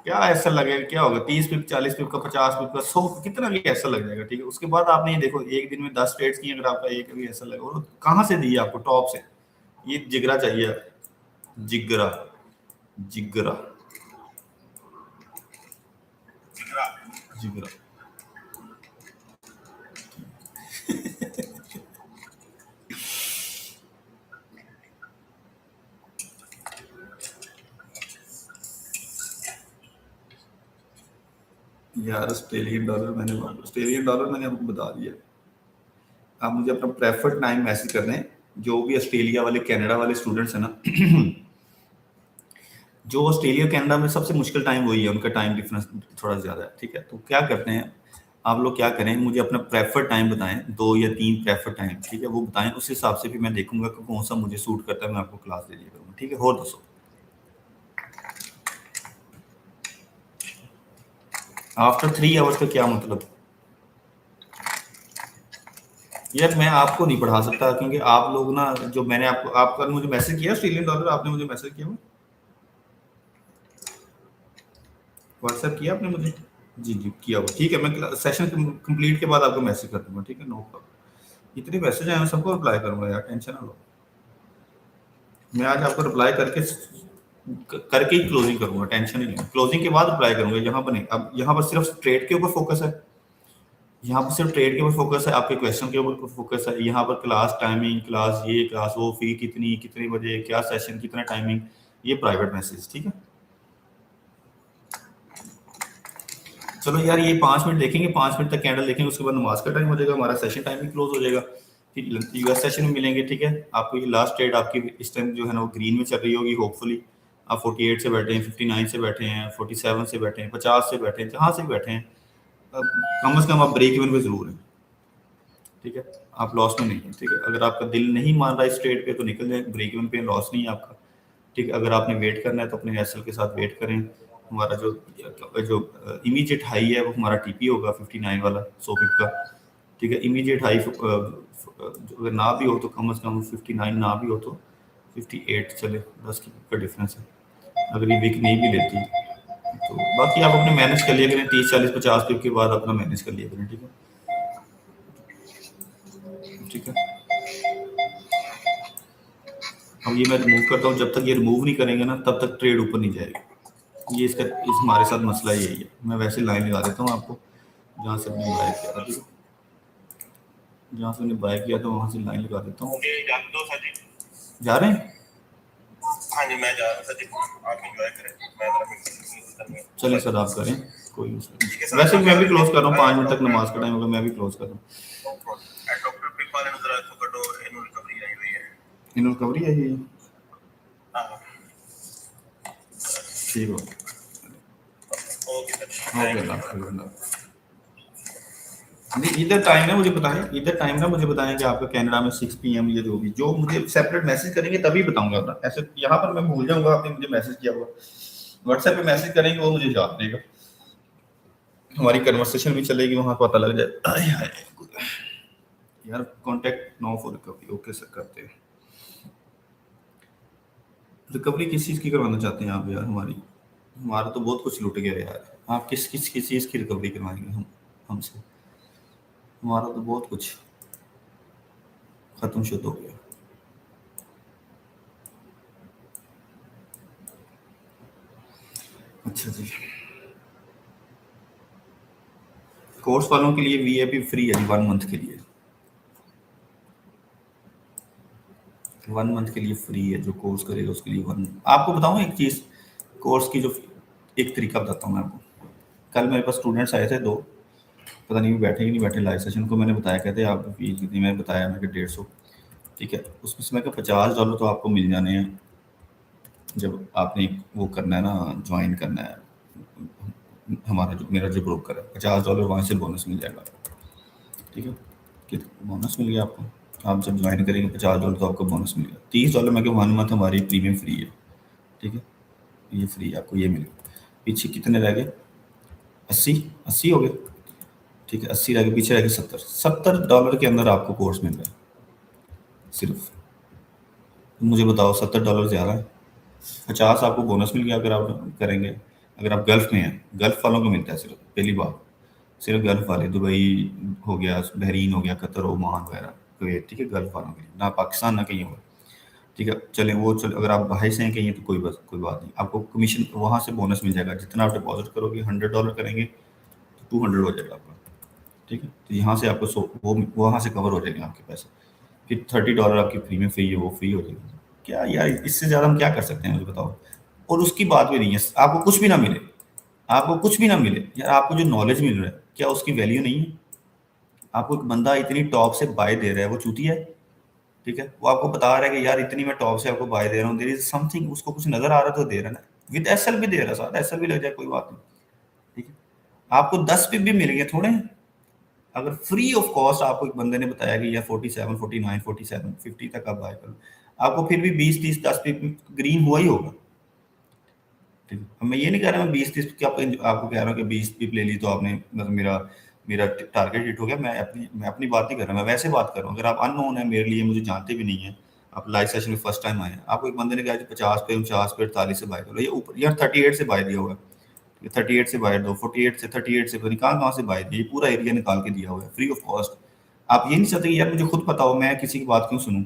क्या ऐसा लगेगा? क्या होगा? 30 पिप, 40 पिप का, 50 पिप का, 100 कितना भी ऐसा लग जाएगा। ठीक है, उसके बाद आपने ये देखो एक दिन में 10 ट्रेड्स की, अगर आपका एक भी ऐसा लगा, और कहाँ से दी आपको? टॉप से। ये जिगरा चाहिए, जिगरा जिगरा जिगरा। यार ऑस्ट्रेलियन डॉलर मैंने आपको बता दिया। आप मुझे अपना प्रेफर्ड टाइम मैसेज कर दें, जो भी ऑस्ट्रेलिया वाले, कनाडा वाले स्टूडेंट्स हैं ना, जो ऑस्ट्रेलिया कनाडा में सबसे मुश्किल टाइम वही है, उनका टाइम डिफरेंस थोड़ा ज़्यादा है। ठीक है, तो क्या करते हैं आप लोग, क्या करें, मुझे अपना प्रेफर्ड टाइम बताएं, 2 या 3 प्रेफर्ड टाइम। ठीक है, वो बताएं, उस हिसाब से भी मैं देखूंगा कि कौन सा मुझे सूट करता है, मैं आपको क्लास दे दिया करूँगा। ठीक है, और दोस्तों आफ्टर 3 आवर्स का क्या मतलब? यार मैं आपको नहीं पढ़ा सकता, क्योंकि आप लोग ना, जो मैंने आपका मुझे मैसेज किया ऑस्ट्रेलियन डॉलर, आपने मुझे मैसेज किया, व्हाट्सएप किया आपने मुझे? जी किया हुआ। ठीक है, मैं सेशन कंप्लीट के बाद आपको मैसेज कर दूंगा। ठीक है, नो प्रॉब्लम। इतने मैसेज आए, मैं सबको रिप्लाई करूंगा यार, टेंशन ना लो। मैं आज आपको रिप्लाई करके ही क्लोजिंग करूंगा, टेंशन ही नहीं। क्लोजिंग के बाद रिप्लाई करूंगा। यहाँ पर नहीं, अब यहाँ पर सिर्फ ट्रेड के ऊपर फोकस है, यहाँ पर सिर्फ ट्रेड के ऊपर फोकस है, आपके क्वेश्चन के ऊपर फोकस है। यहाँ पर क्लास टाइमिंग, क्लास ये, क्लास वो, फी कितनी, कितने बजे, क्या सेशन, कितना टाइमिंग, ये प्राइवेट मैसेज। ठीक है, चलो यार, ये 5 मिनट देखेंगे, 5 मिनट तक कैंडल देखेंगे, उसके बाद नमाज का टाइम हो जाएगा, हमारा सेशन टाइम भी क्लोज हो जाएगा। फिर यूएस सेशन में मिलेंगे। ठीक है, आपको ये लास्ट ट्रेड आपकी इस टाइम जो है ना वो ग्रीन में चल रही होगी होपफुली। आप 48 से बैठे हैं, 59 से बैठे हैं, 47 से बैठे हैं, 50 से बैठे हैं, जहाँ से बैठे हैं, कम से कम आप ब्रेक इवन पे जरूर हैं। ठीक है, आप लॉस में नहीं है। ठीक है, अगर आपका दिल नहीं मान रहा इस ट्रेड पे तो निकल जाए, ब्रेक इवन पे लॉस नहीं है आपका। ठीक है, अगर आपने वेट करना है तो अपने एसएल के साथ वेट करें, हमारा जो जो इमीडिएट हाई है वो हमारा टीपी होगा 59 वाला 100 पिप का, ठीक है। इमीडिएट हाई अगर ना भी हो तो कम से कम 59 ना भी हो तो 58 चले, 10 की पिप का डिफरेंस है। अगर ये विक नहीं भी लेती तो बाकी आप अपने मैनेज कर लिया करें, 30 40 50 पिप के बाद अपना मैनेज कर लिया करें, ठीक है, ठीक है। अब ये मैं रिमूव करता हूँ, जब तक ये रिमूव नहीं करेंगे ना तब तक ट्रेड ऊपर नहीं जाएगी। ये इसका इस हमारे साथ मसला यही है। मैं वैसे लाइन लगा देता हूँ आपको, जहाँ से हमने बाय किया था, जहाँ से हमने बाय किया था वहाँ से लाइन लगा देता हूँ। जा रहे हैं? हाँ जी, मैं जा रहा था, आप एंजॉय करें। चलिए सर, आप करें, कोई मसला नहीं। वैसे मैं भी क्लोज कर रहा हूँ, 5 मिनट तक नमाज का टाइम होगा, मैं भी क्लोज कर रहा हूँ। इन रिकवरी है ये, ठीक हो, ओके अल्लाह। इधर टाइम है मुझे बताएं, इधर टाइम ना मुझे बताएं कि आपका कनाडा में 6 PM या जो भी, जो मुझे सेपरेट मैसेज करेंगे तभी बताऊंगा ना, ऐसे यहाँ पर मैं भूल जाऊंगा आपने मुझे मैसेज किया हुआ। व्हाट्सएप पे मैसेज करेंगे वो मुझे याद रहेगा, हमारी कन्वर्सेशन भी चलेगी, वहां पता लग जाए। यार contact now for recovery, okay sir करते हैं। रिकवरी किस चीज़ की करवाना चाहते हैं आप यार? हमारा तो बहुत कुछ लुट गया यार, आप किस चीज़ की रिकवरी करवाएंगे हमसे? हमारा तो बहुत कुछ खत्म शुद्ध हो गया। अच्छा जी, कोर्स वालों के लिए वीआईपी फ्री है 1 मंथ के लिए, 1 मंथ के लिए फ्री है। जो कोर्स करेगा उसके लिए 1। आपको बताऊं एक चीज़, कोर्स की जो एक तरीका बताता हूँ मैं आपको। कल मेरे पास स्टूडेंट्स आए थे 2, पता नहीं वो बैठे कि नहीं बैठे लाइव सेशन को। मैंने बताया, कहते आप फीस कितनी, मैंने बताया मैं कि 150, ठीक है। उसमें से मैं कहा $50 तो आपको मिल जाने हैं जब आपने वो करना है ना, ज्वाइन करना है हमारा जो मेरा जो ब्रोकर है। $50 वहाँ से बोनस मिल जाएगा, ठीक है। कि बोनस मिल गया आपको, आप जब ज्वाइन करेंगे $50 तो आपको बोनस मिलेगा। $30 मैं क्या 1 मंथ हमारी प्रीमियम फ्री है, ठीक है, ये फ्री आपको ये मिलेगा। पीछे कितने रह गए? 80 हो गए, ठीक है। 80 रह गए, पीछे रह गए $70 के अंदर आपको कोर्स मिल रहा है सिर्फ। मुझे बताओ $70 ज़्यादा है? 50 आपको बोनस मिल गया अगर आप करेंगे। अगर आप गल्फ में हैं, गल्फ वालों को मिलता है सिर्फ, पहली बात, सिर्फ गल्फ वाले, दुबई हो गया, बहरीन हो गया, कतर, ओमान वगैरह, कुवैत, ठीक है, गल्फ वालों के लिए, ना पाकिस्तान ना कहीं और, ठीक है। चलें वो चल, अगर आप बाहर से हैं कहीं तो कोई बात नहीं, आपको कमीशन वहाँ से बोनस मिल जाएगा। जितना आप डिपॉजिट करोगे, $100 करेंगे तो 200 हो जाएगा आपका, ठीक है। तो यहाँ से आपको वो वहाँ से कवर हो जाएंगे आपके पैसे। फिर $30 आपकी प्रीमियम फ्री है, वो फ्री हो जाएगी। क्या यार, इससे ज़्यादा हम क्या कर सकते हैं मुझे बताओ? और उसकी बात भी नहीं है, आपको कुछ भी ना मिले, आपको कुछ भी ना मिले यार, आपको जो नॉलेज मिल रहा है क्या उसकी वैल्यू नहीं है? आपको एक बंदा इतनी टॉप से बाय दे रहा है, वो चूतिया है, ठीक है। वो आपको बता रहा है कि यार इतनी मैं टॉप से आपको बाय दे रहा हूँ, देयर इज समथिंग, उसको कुछ नजर आ रहा है तो दे रहा है ना। विद एसएल भी दे रहा है, साथ एसएल भी लग जाए कोई बात नहीं, ठीक है। आपको 10 पिप भी मिल गए थोड़े हैं। अगर फ्री ऑफ कॉस्ट आपको एक बंदे ने बताया कि यार 47 49 47 50 तक आप बाय करो, आपको फिर भी 20 30 10 पिप ग्रीन हुआ ही होगा, ठीक है। अब मैं ये नहीं कह रहा मैं 20 30 की आपको कह रहा हूँ कि 20 पिप ले ली तो आपने मतलब मेरा मेरा टारगेट हिट हो गया। मैं अपनी बात नहीं कर रहा, मैं वैसे बात कर रहा हूँ। अगर आप अननोन है मेरे लिए, मुझे जानते भी नहीं है, आप लाइव सेशन में फर्स्ट टाइम आए हैं, आपको एक बंदे ने कहा कि 50 पे 49 पे 48 से बाय करो, ये ऊपर यार 38 से बाय दिया हुआ है, 38 से बाय दो, 48 से 38 से, पता नहीं कहाँ से बाय दिया, ये पूरा एरिया निकाल के दिया हुआ है फ्री ऑफ कॉस्ट। आप ये नहीं चाहते कि यार मुझे खुद पता हो, मैं किसी की बात क्यों सुनूं?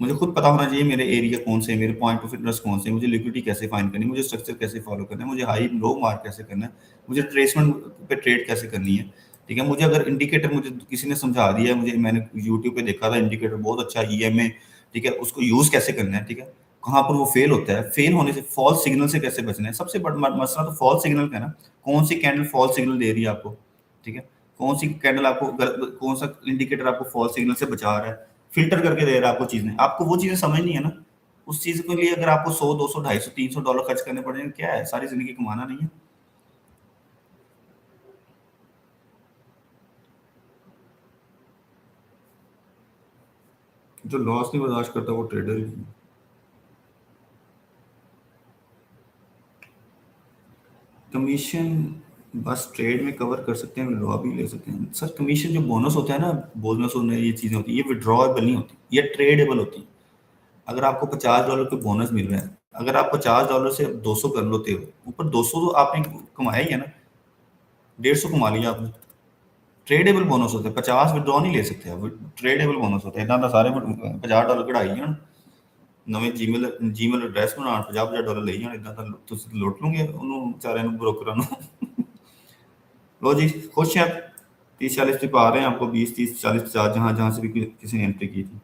मुझे खुद पता होना चाहिए मेरे एरिया कौन से है, मेरे पॉइंट ऑफ इंटरेस्ट कौन से है, मुझे लिक्विडिटी कैसे फाइंड करनी है, मुझे स्ट्रक्चर कैसे फॉलो करना है, मुझे हाई लो मार्क कैसे करना है, मुझे ट्रेसमेंट पे ट्रेड कैसे करनी है, ठीक है। मुझे अगर इंडिकेटर मुझे किसी ने समझा दिया है, मुझे मैंने यूट्यूब पे देखा था इंडिकेटर बहुत अच्छा ईएमए, ठीक है, उसको यूज कैसे करना है, ठीक है। कहाँ पर वो फेल होता है, फेल होने से फॉल्स सिग्नल से कैसे बचना है। सबसे बड़ा मसला तो फॉल्स सिग्नल का है ना, कौन सी कैंडल फॉल्स सिग्नल दे रही है आपको, ठीक है। कौन सी कैंडल आपको कौन सा इंडिकेटर आपको फॉल्स सिग्नल से बचा रहा है, फिल्टर करके दे रहा है आपको चीजें, आपको वो चीजें समझनी है ना। उस चीज के लिए अगर आपको 100 200 250 $300 खर्च करने पड़ेंगे, क्या है, सारी जिंदगी कमाना नहीं है। जो लॉस नहीं बर्दाश्त करता वो ट्रेडर ही नहीं है। कमीशन बस ट्रेड में कवर कर सकते हैं, विड्रॉ भी ले सकते हैं। सर कमीशन जो बोनस होता है ना, बोनस होने ये चीज़ें होती है, ये विड्रॉएबल नहीं होती, ये ट्रेडेबल होती है। अगर आपको $50 के बोनस मिल रहा है, अगर आप $50 से 200 कर लेते हो, ऊपर 200 तो आपने कमाया ही है ना, 150 कमा लिया आपने। ट्रेडेबल बोनस होता है, 50 विड्रॉ नहीं ले सकते आप, ट्रेडेबल बोनस होता है। इतना सारे $50 कढ़ाई जान, ਨਵੇਂ ਜੀਮੇਲ ਐਡਰੈਸ ਬਣਾਉਣ, $50 ਲਈ ਜਾਣ, ਇਦਾਂ ਤਾਂ ਤੁਸੀਂ ਲੁੱਟ ਲਓਗੇ ਉਹਨੂੰ ਵਿਚਾਰਿਆਂ ਨੂੰ, ਬ੍ਰੋਕਰਾਂ ਨੂੰ। लो जी, खुश हैं 30-40 पे पा रहे हैं आपको, 20-30-40 50 जहाँ जहाँ से भी किसी ने एंट्री की थी।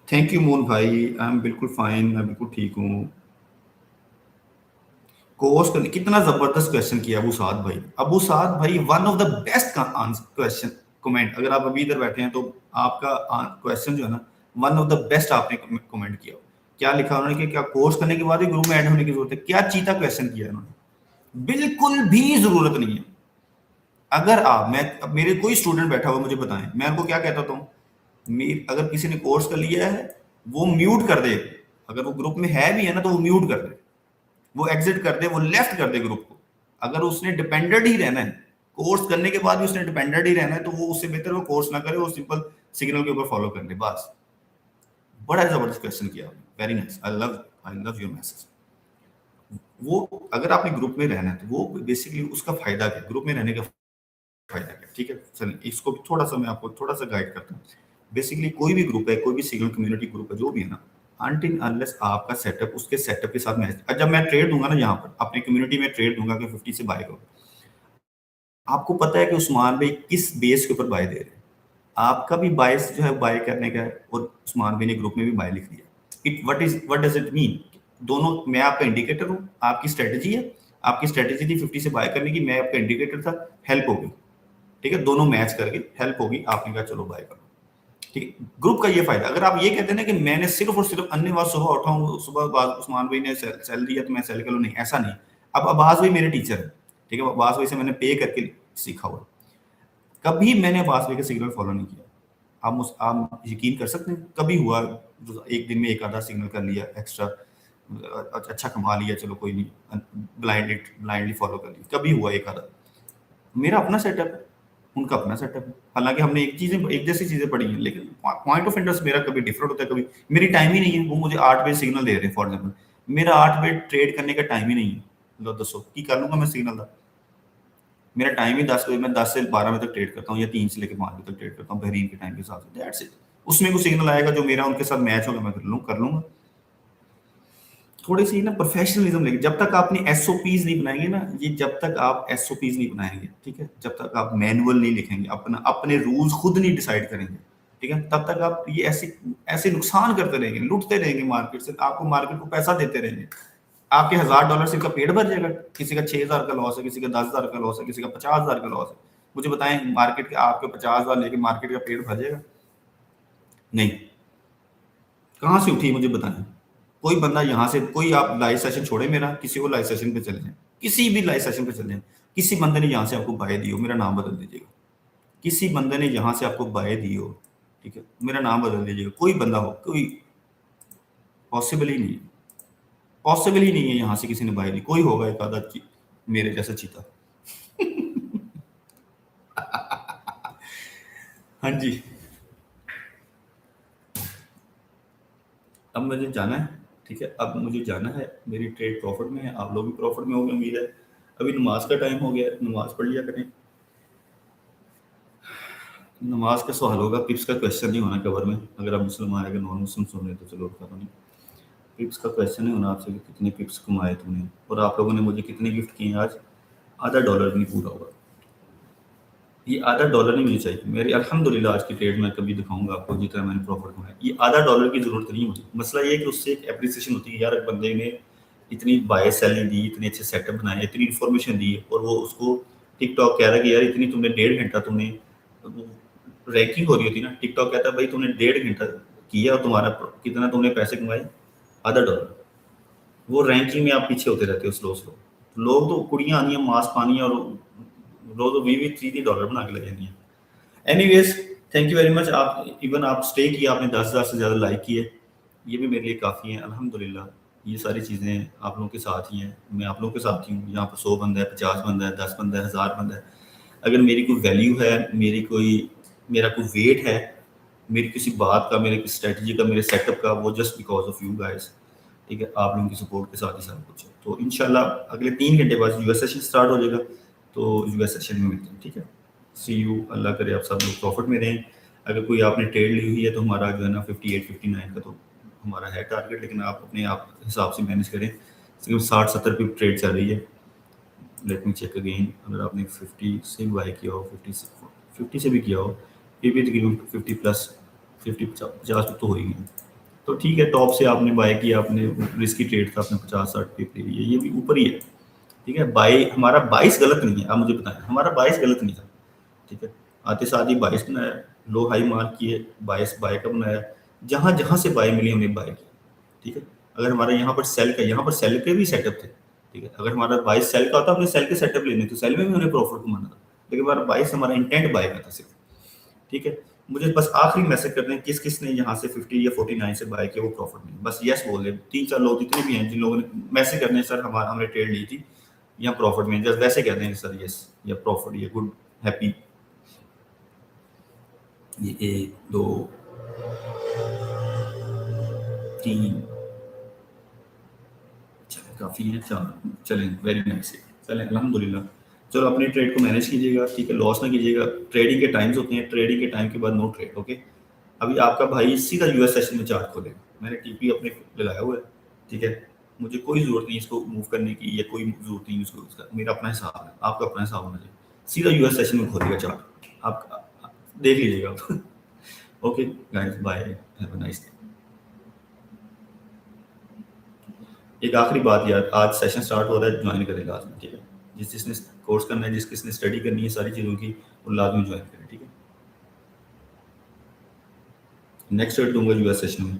थैंक यू मून भाई, आई एम बिल्कुल फाइन, मैं बिल्कुल ठीक हूँ। कोर्स करने, कितना जबरदस्त क्वेश्चन किया अबू साद भाई। अबू साद भाई one of the best question comment, अगर आप अभी इधर बैठे हैं तो आपका क्वेश्चन जो है ना, वन ऑफ द बेस्ट आपने कमेंट किया। क्या लिखा उन्होंने कि क्या कोर्स करने के बाद ही ग्रुप में ऐड होने की जरूरत है? क्या चीता क्वेश्चन किया उन्होंने, बिल्कुल भी जरूरत नहीं है। अगर आप, मैं, अब मेरे कोई स्टूडेंट बैठा हुआ मुझे बताएं, मैं उनको क्या कहता हूँ, अगर किसी ने कोर्स कर लिया है वो म्यूट कर दे, अगर वो ग्रुप में है भी है ना तो वो म्यूट कर दे, वो एग्जिट कर दे, वो लेफ्ट कर दे ग्रुप को। अगर उसने डिपेंडेंट ही रहना है, कोर्स करने के बाद भी उसने डिपेंडेंट ही रहना है, तो वो उससे बेहतर वो कोर्स ना करे, वो सिंपल सिग्नल के ऊपर फॉलो कर ले बस। बड़ा जबरदस्त क्वेश्चन किया, very nice, I love your message. वो अगर आपने ग्रुप में रहना है तो वो बेसिकली उसका फायदा क्या, ग्रुप में रहने का फायदा क्या, ठीक है। चलिए इसको भी थोड़ा सा मैं आपको थोड़ा सा गाइड करता हूँ। बेसिकली कोई भी ग्रुप है, कोई भी सिग्नल कम्युनिटी ग्रुप है, जो भी है ना, अनटिल अनलेस आपका सेटअप उसके सेटअप के साथ मैच, जब मैं ट्रेड दूंगा ना, यहाँ पर अपनी कम्युनिटी में ट्रेड दूंगा कि 50 से बाय करो, आपको पता है कि उस्मान भाई किस बेस के ऊपर बाय दे रहे हैं, आपका भी बायस जो है बाय करने का है, और उस्मान भाई ने ग्रुप में भी बाय लिख दिया। What does it mean? दोनों, मैं आपका इंडिकेटर हूँ, आपकी स्ट्रेटेजी है, आपकी स्ट्रेटेजी थी 50 से बाय करने की, मैं आपका इंडिकेटर था, हेल्प होगी, ठीक है, दोनों मैच करके हेल्प होगी, आपने कहा चलो बाय करो, ठीक है। ग्रुप का ये फायदा। अगर आप ये कहते हैं ना कि मैंने सिर्फ और सिर्फ अन्यवाद सुबह उठाऊं, सुबह उस्मान भाई ने सेल दिया तो मैं सेल कर लूं, नहीं, ऐसा नहीं। अब अब्बास भाई मेरे टीचर है, ठीक है, अब्बास भाई से मैंने पे करके सीखा हुआ, कभी मैंने अब्बास भाई का सिग्नल फॉलो नहीं किया। आप यकीन कर सकते हैं, कभी हुआ एक दिन में एक आधा सिग्नल कर लिया एक्स्ट्रा, अच्छा कमा लिया, चलो कोई नहीं, ब्लाइंडली फॉलो कर लिया, कभी हुआ एक आधा। मेरा अपना सेटअप है, उनका अपना सेटअप है, हालांकि हमने एक जैसी चीजें पढ़ी हैं, लेकिन पॉइंट ऑफ इंटरेस्ट मेरा कभी डिफरेंट होता है, कभी मेरी टाइम ही नहीं है। वो मुझे 8 बजे सिग्नल दे रहे हैं फॉर एग्जाम्पल, मेरा 8 बजे ट्रेड करने का टाइम ही नहीं है, लो दसो की कर लूंगा मैं सिग्नल का, मेरा टाइम ही 10 बजे, मैं 10 से 12 बजे तक ट्रेड करता हूँ, या 3 से लेकर 5 बजे तक ट्रेड करता हूँ बहरीन के टाइम के हिसाब से, दैट्स इट। उसमें कुछ सिग्नल आएगा जो मेरा उनके साथ मैच होगा, मैं कर लूंगा। थोड़ी सी ना प्रोफेशनलिज्म लेके, जब तक आपने एसओपीज नहीं बनाएंगे ना, ये जब तक आप एसओपीज नहीं बनाएंगे, ठीक है, जब तक आप मैनुअल नहीं लिखेंगे, अपने रूल्स खुद नहीं डिसाइड करेंगे, ठीक है, तब तक आप ये ऐसे नुकसान करते रहेंगे, लूटते रहेंगे मार्केट से, आपको मार्केट को पैसा देते रहेंगे, आपके $1000 से का पेट भर जाएगा, किसी का 6000 का लॉस है, किसी का 10,000 का लॉस है, किसी का 50,000 का लॉस है। मुझे बताएं, मार्केट के आपके 50,000 लेके मार्केट का पेट भर जाएगा? नहीं। कहाँ से उठी मुझे बताएं। कोई बंदा यहाँ से, कोई आप लाइव सेशन छोड़े मेरा, किसी और लाइव सेशन पे चले जाए, किसी भी लाइव सेशन पे चले जाए, किसी बंदे ने यहाँ से आपको बाय दी हो, मेरा नाम बदल दीजिएगा, किसी बंदे ने यहाँ से आपको बाय दी हो, ठीक है, मेरा नाम बदल दीजिएगा, कोई बंदा हो, कोई, पॉसिबल ही नहीं है, पॉसिबल ही नहीं है यहाँ से किसी ने बाय दी, कोई होगा एक आधा मेरे जैसा चीता। हाँ जी, अब मुझे जाना है, ठीक है, अब मुझे जाना है, मेरी ट्रेड प्रॉफिट में है, आप लोग भी प्रॉफिट में होंगे उम्मीद है। अभी नमाज का टाइम हो गया, नमाज पढ़ लिया करें। नमाज का सवाल होगा, पिप्स का क्वेश्चन नहीं होना कवर में, अगर आप मुस्लिम आएगा, नॉन मुस्लिम सुन रहे तो चलो उसका नहीं, पिप्स का क्वेश्चन नहीं होना आपसे कि कितने पिप्स कमाए तुमने, और आप लोगों ने मुझे कितने गिफ्ट किए आज। आधा डॉलर नहीं पूरा होगा, ये आधा डॉलर नहीं मुझे चाहिए मेरी, अल्हम्दुलिल्लाह आज की ट्रेड में कभी दिखाऊंगा आपको जितना मैंने प्रॉफिट कमाया, ये आधा डॉलर की जरूरत नहीं होती। मसला ये है कि उससे एक एप्रिसिएशन होती है, यार एक बंदे ने इतनी बाय सेलिंग दी, इतने अच्छे सेटअप बनाए, इतनी इन्फॉर्मेशन दी, और वो उसको टिकटॉक कह रहा है कि यार इतनी तुमने 1.5 घंटा तुमने, रैंकिंग हो रही होती ना, टिकटॉक कहता है भाई तुमने 1.5 घंटा किया और तुम्हारा कितना तुमने पैसे कमाए, आधा डॉलर। वो रैंकिंग में आप पीछे होते रहते हो स्लो। लोग तो कुड़ियाँ आनी है, मास्क पानी, और लोग तो 20-30 डॉलर बना के लगे हैं। Anyways, thank you very much. आप इवन आप स्टे किया, आपने 10,000 से ज़्यादा लाइक किए, ये भी मेरे लिए काफ़ी है, अल्हम्दुलिल्लाह। ये सारी चीज़ें आप लोगों के साथ ही हैं, मैं आप लोगों के साथ ही हूँ। यहाँ पर 100 बंदा है, 50 बंदा है, 10 बंदा है, 1000 बंदा है। अगर मेरी कोई वैल्यू है, मेरा कोई वेट है, मेरी किसी बात का, मेरे किसी स्ट्रेटजी का, मेरे सेटअप का, वो just because of you guys. ठीक है, आप लोगों की सपोर्ट के साथ ही सब कुछ है। तो इंशाल्लाह अगले 3 घंटे बाद यूएस सेशन स्टार्ट हो जाएगा, तो यूएस सेशन में मिलते हैं। ठीक है, सी यू। अल्लाह करे आप सब लोग प्रॉफिट में रहें। अगर कोई आपने ट्रेड ली हुई है तो हमारा जो है ना 58 59 का तो हमारा है टारगेट, लेकिन आप अपने आप हिसाब से मैनेज करें। सिर्फ 60-70 पे ट्रेड चल रही है। Let me check again. अगर आपने 50 से बाय किया हो, 50 से भी किया हो, ये भी तकरीबन 50 प्लस 50-50 तो हो ही गए। तो ठीक है, टॉप से आपने बाय किया, आपने रिस्की ट्रेड था, आपने 50-60 पे ले लिया, ये भी ऊपर ही है। ठीक है, बाय हमारा 22 गलत नहीं है, आप मुझे बताएं, हमारा 22 गलत नहीं था। ठीक है, आते साथ ही 22 बनाया, लो हाई मार्क किए, 22 बाय का बनाया, जहां जहां से बाय मिली हमने बाय किया। ठीक है, अगर हमारा यहाँ पर सेल का, यहाँ पर सेल के भी सेटअप थे। ठीक है, अगर हमारा 22 सेल का होता, हमने सेल के सेटअप लेने, तो सेल में भी हमने प्रॉफिट कमाना था, लेकिन हमारा 22 हमारा इंटेंट बाय का था सिर्फ। ठीक है, मुझे बस आखिरी मैसेज कर दें, किस किस ने यहाँ से 50 या 49 से बाय किया, वो प्रॉफिट में, बस यस बोल दें। 3-4 लोग जितने भी हैं जिन लोगों ने मैसेज कर दें, सर हमारा हमने ट्रेड ली थी या प्रॉफिट में, जस्ट वैसे कह दें सर यस या प्रॉफिट या गुड हैप्पी। ये 1 2 3 चलें, काफ़ी है 4, चलें वेरी नाइस है, चलें अल्हम्दुलिल्लाह। चलो अपनी ट्रेड को मैनेज कीजिएगा। ठीक है, लॉस ना कीजिएगा। ट्रेडिंग के टाइम्स होते हैं, ट्रेडिंग के टाइम के बाद नो ट्रेड। ओके, अभी आपका भाई सीधा यूएस सेशन में चार्ट खोलेगा। मैंने टीपी अपने लगाया हुआ है। ठीक है, मुझे कोई ज़रूरत नहीं इसको मूव करने की, या कोई ज़रूरत नहीं उसको, उसका मेरा अपना हिसाब है, आपका अपना हिसाब होना चाहिए। सीधा यूएस सेशन में खोलेगा चार्ट, आप देख लीजिएगा। Okay guys, bye, have a nice day. एक आखिरी बात यार, आज सेशन स्टार्ट हो रहा है, ज्वाइन करें लाजमी। ठीक है, जिसने कोर्स करना है, जिसने स्टडी करनी है सारी चीज़ों की, वो लाजमी ज्वाइन करें। ठीक है, नेक्स्ट डेट दूंगा यूएस सेशन में।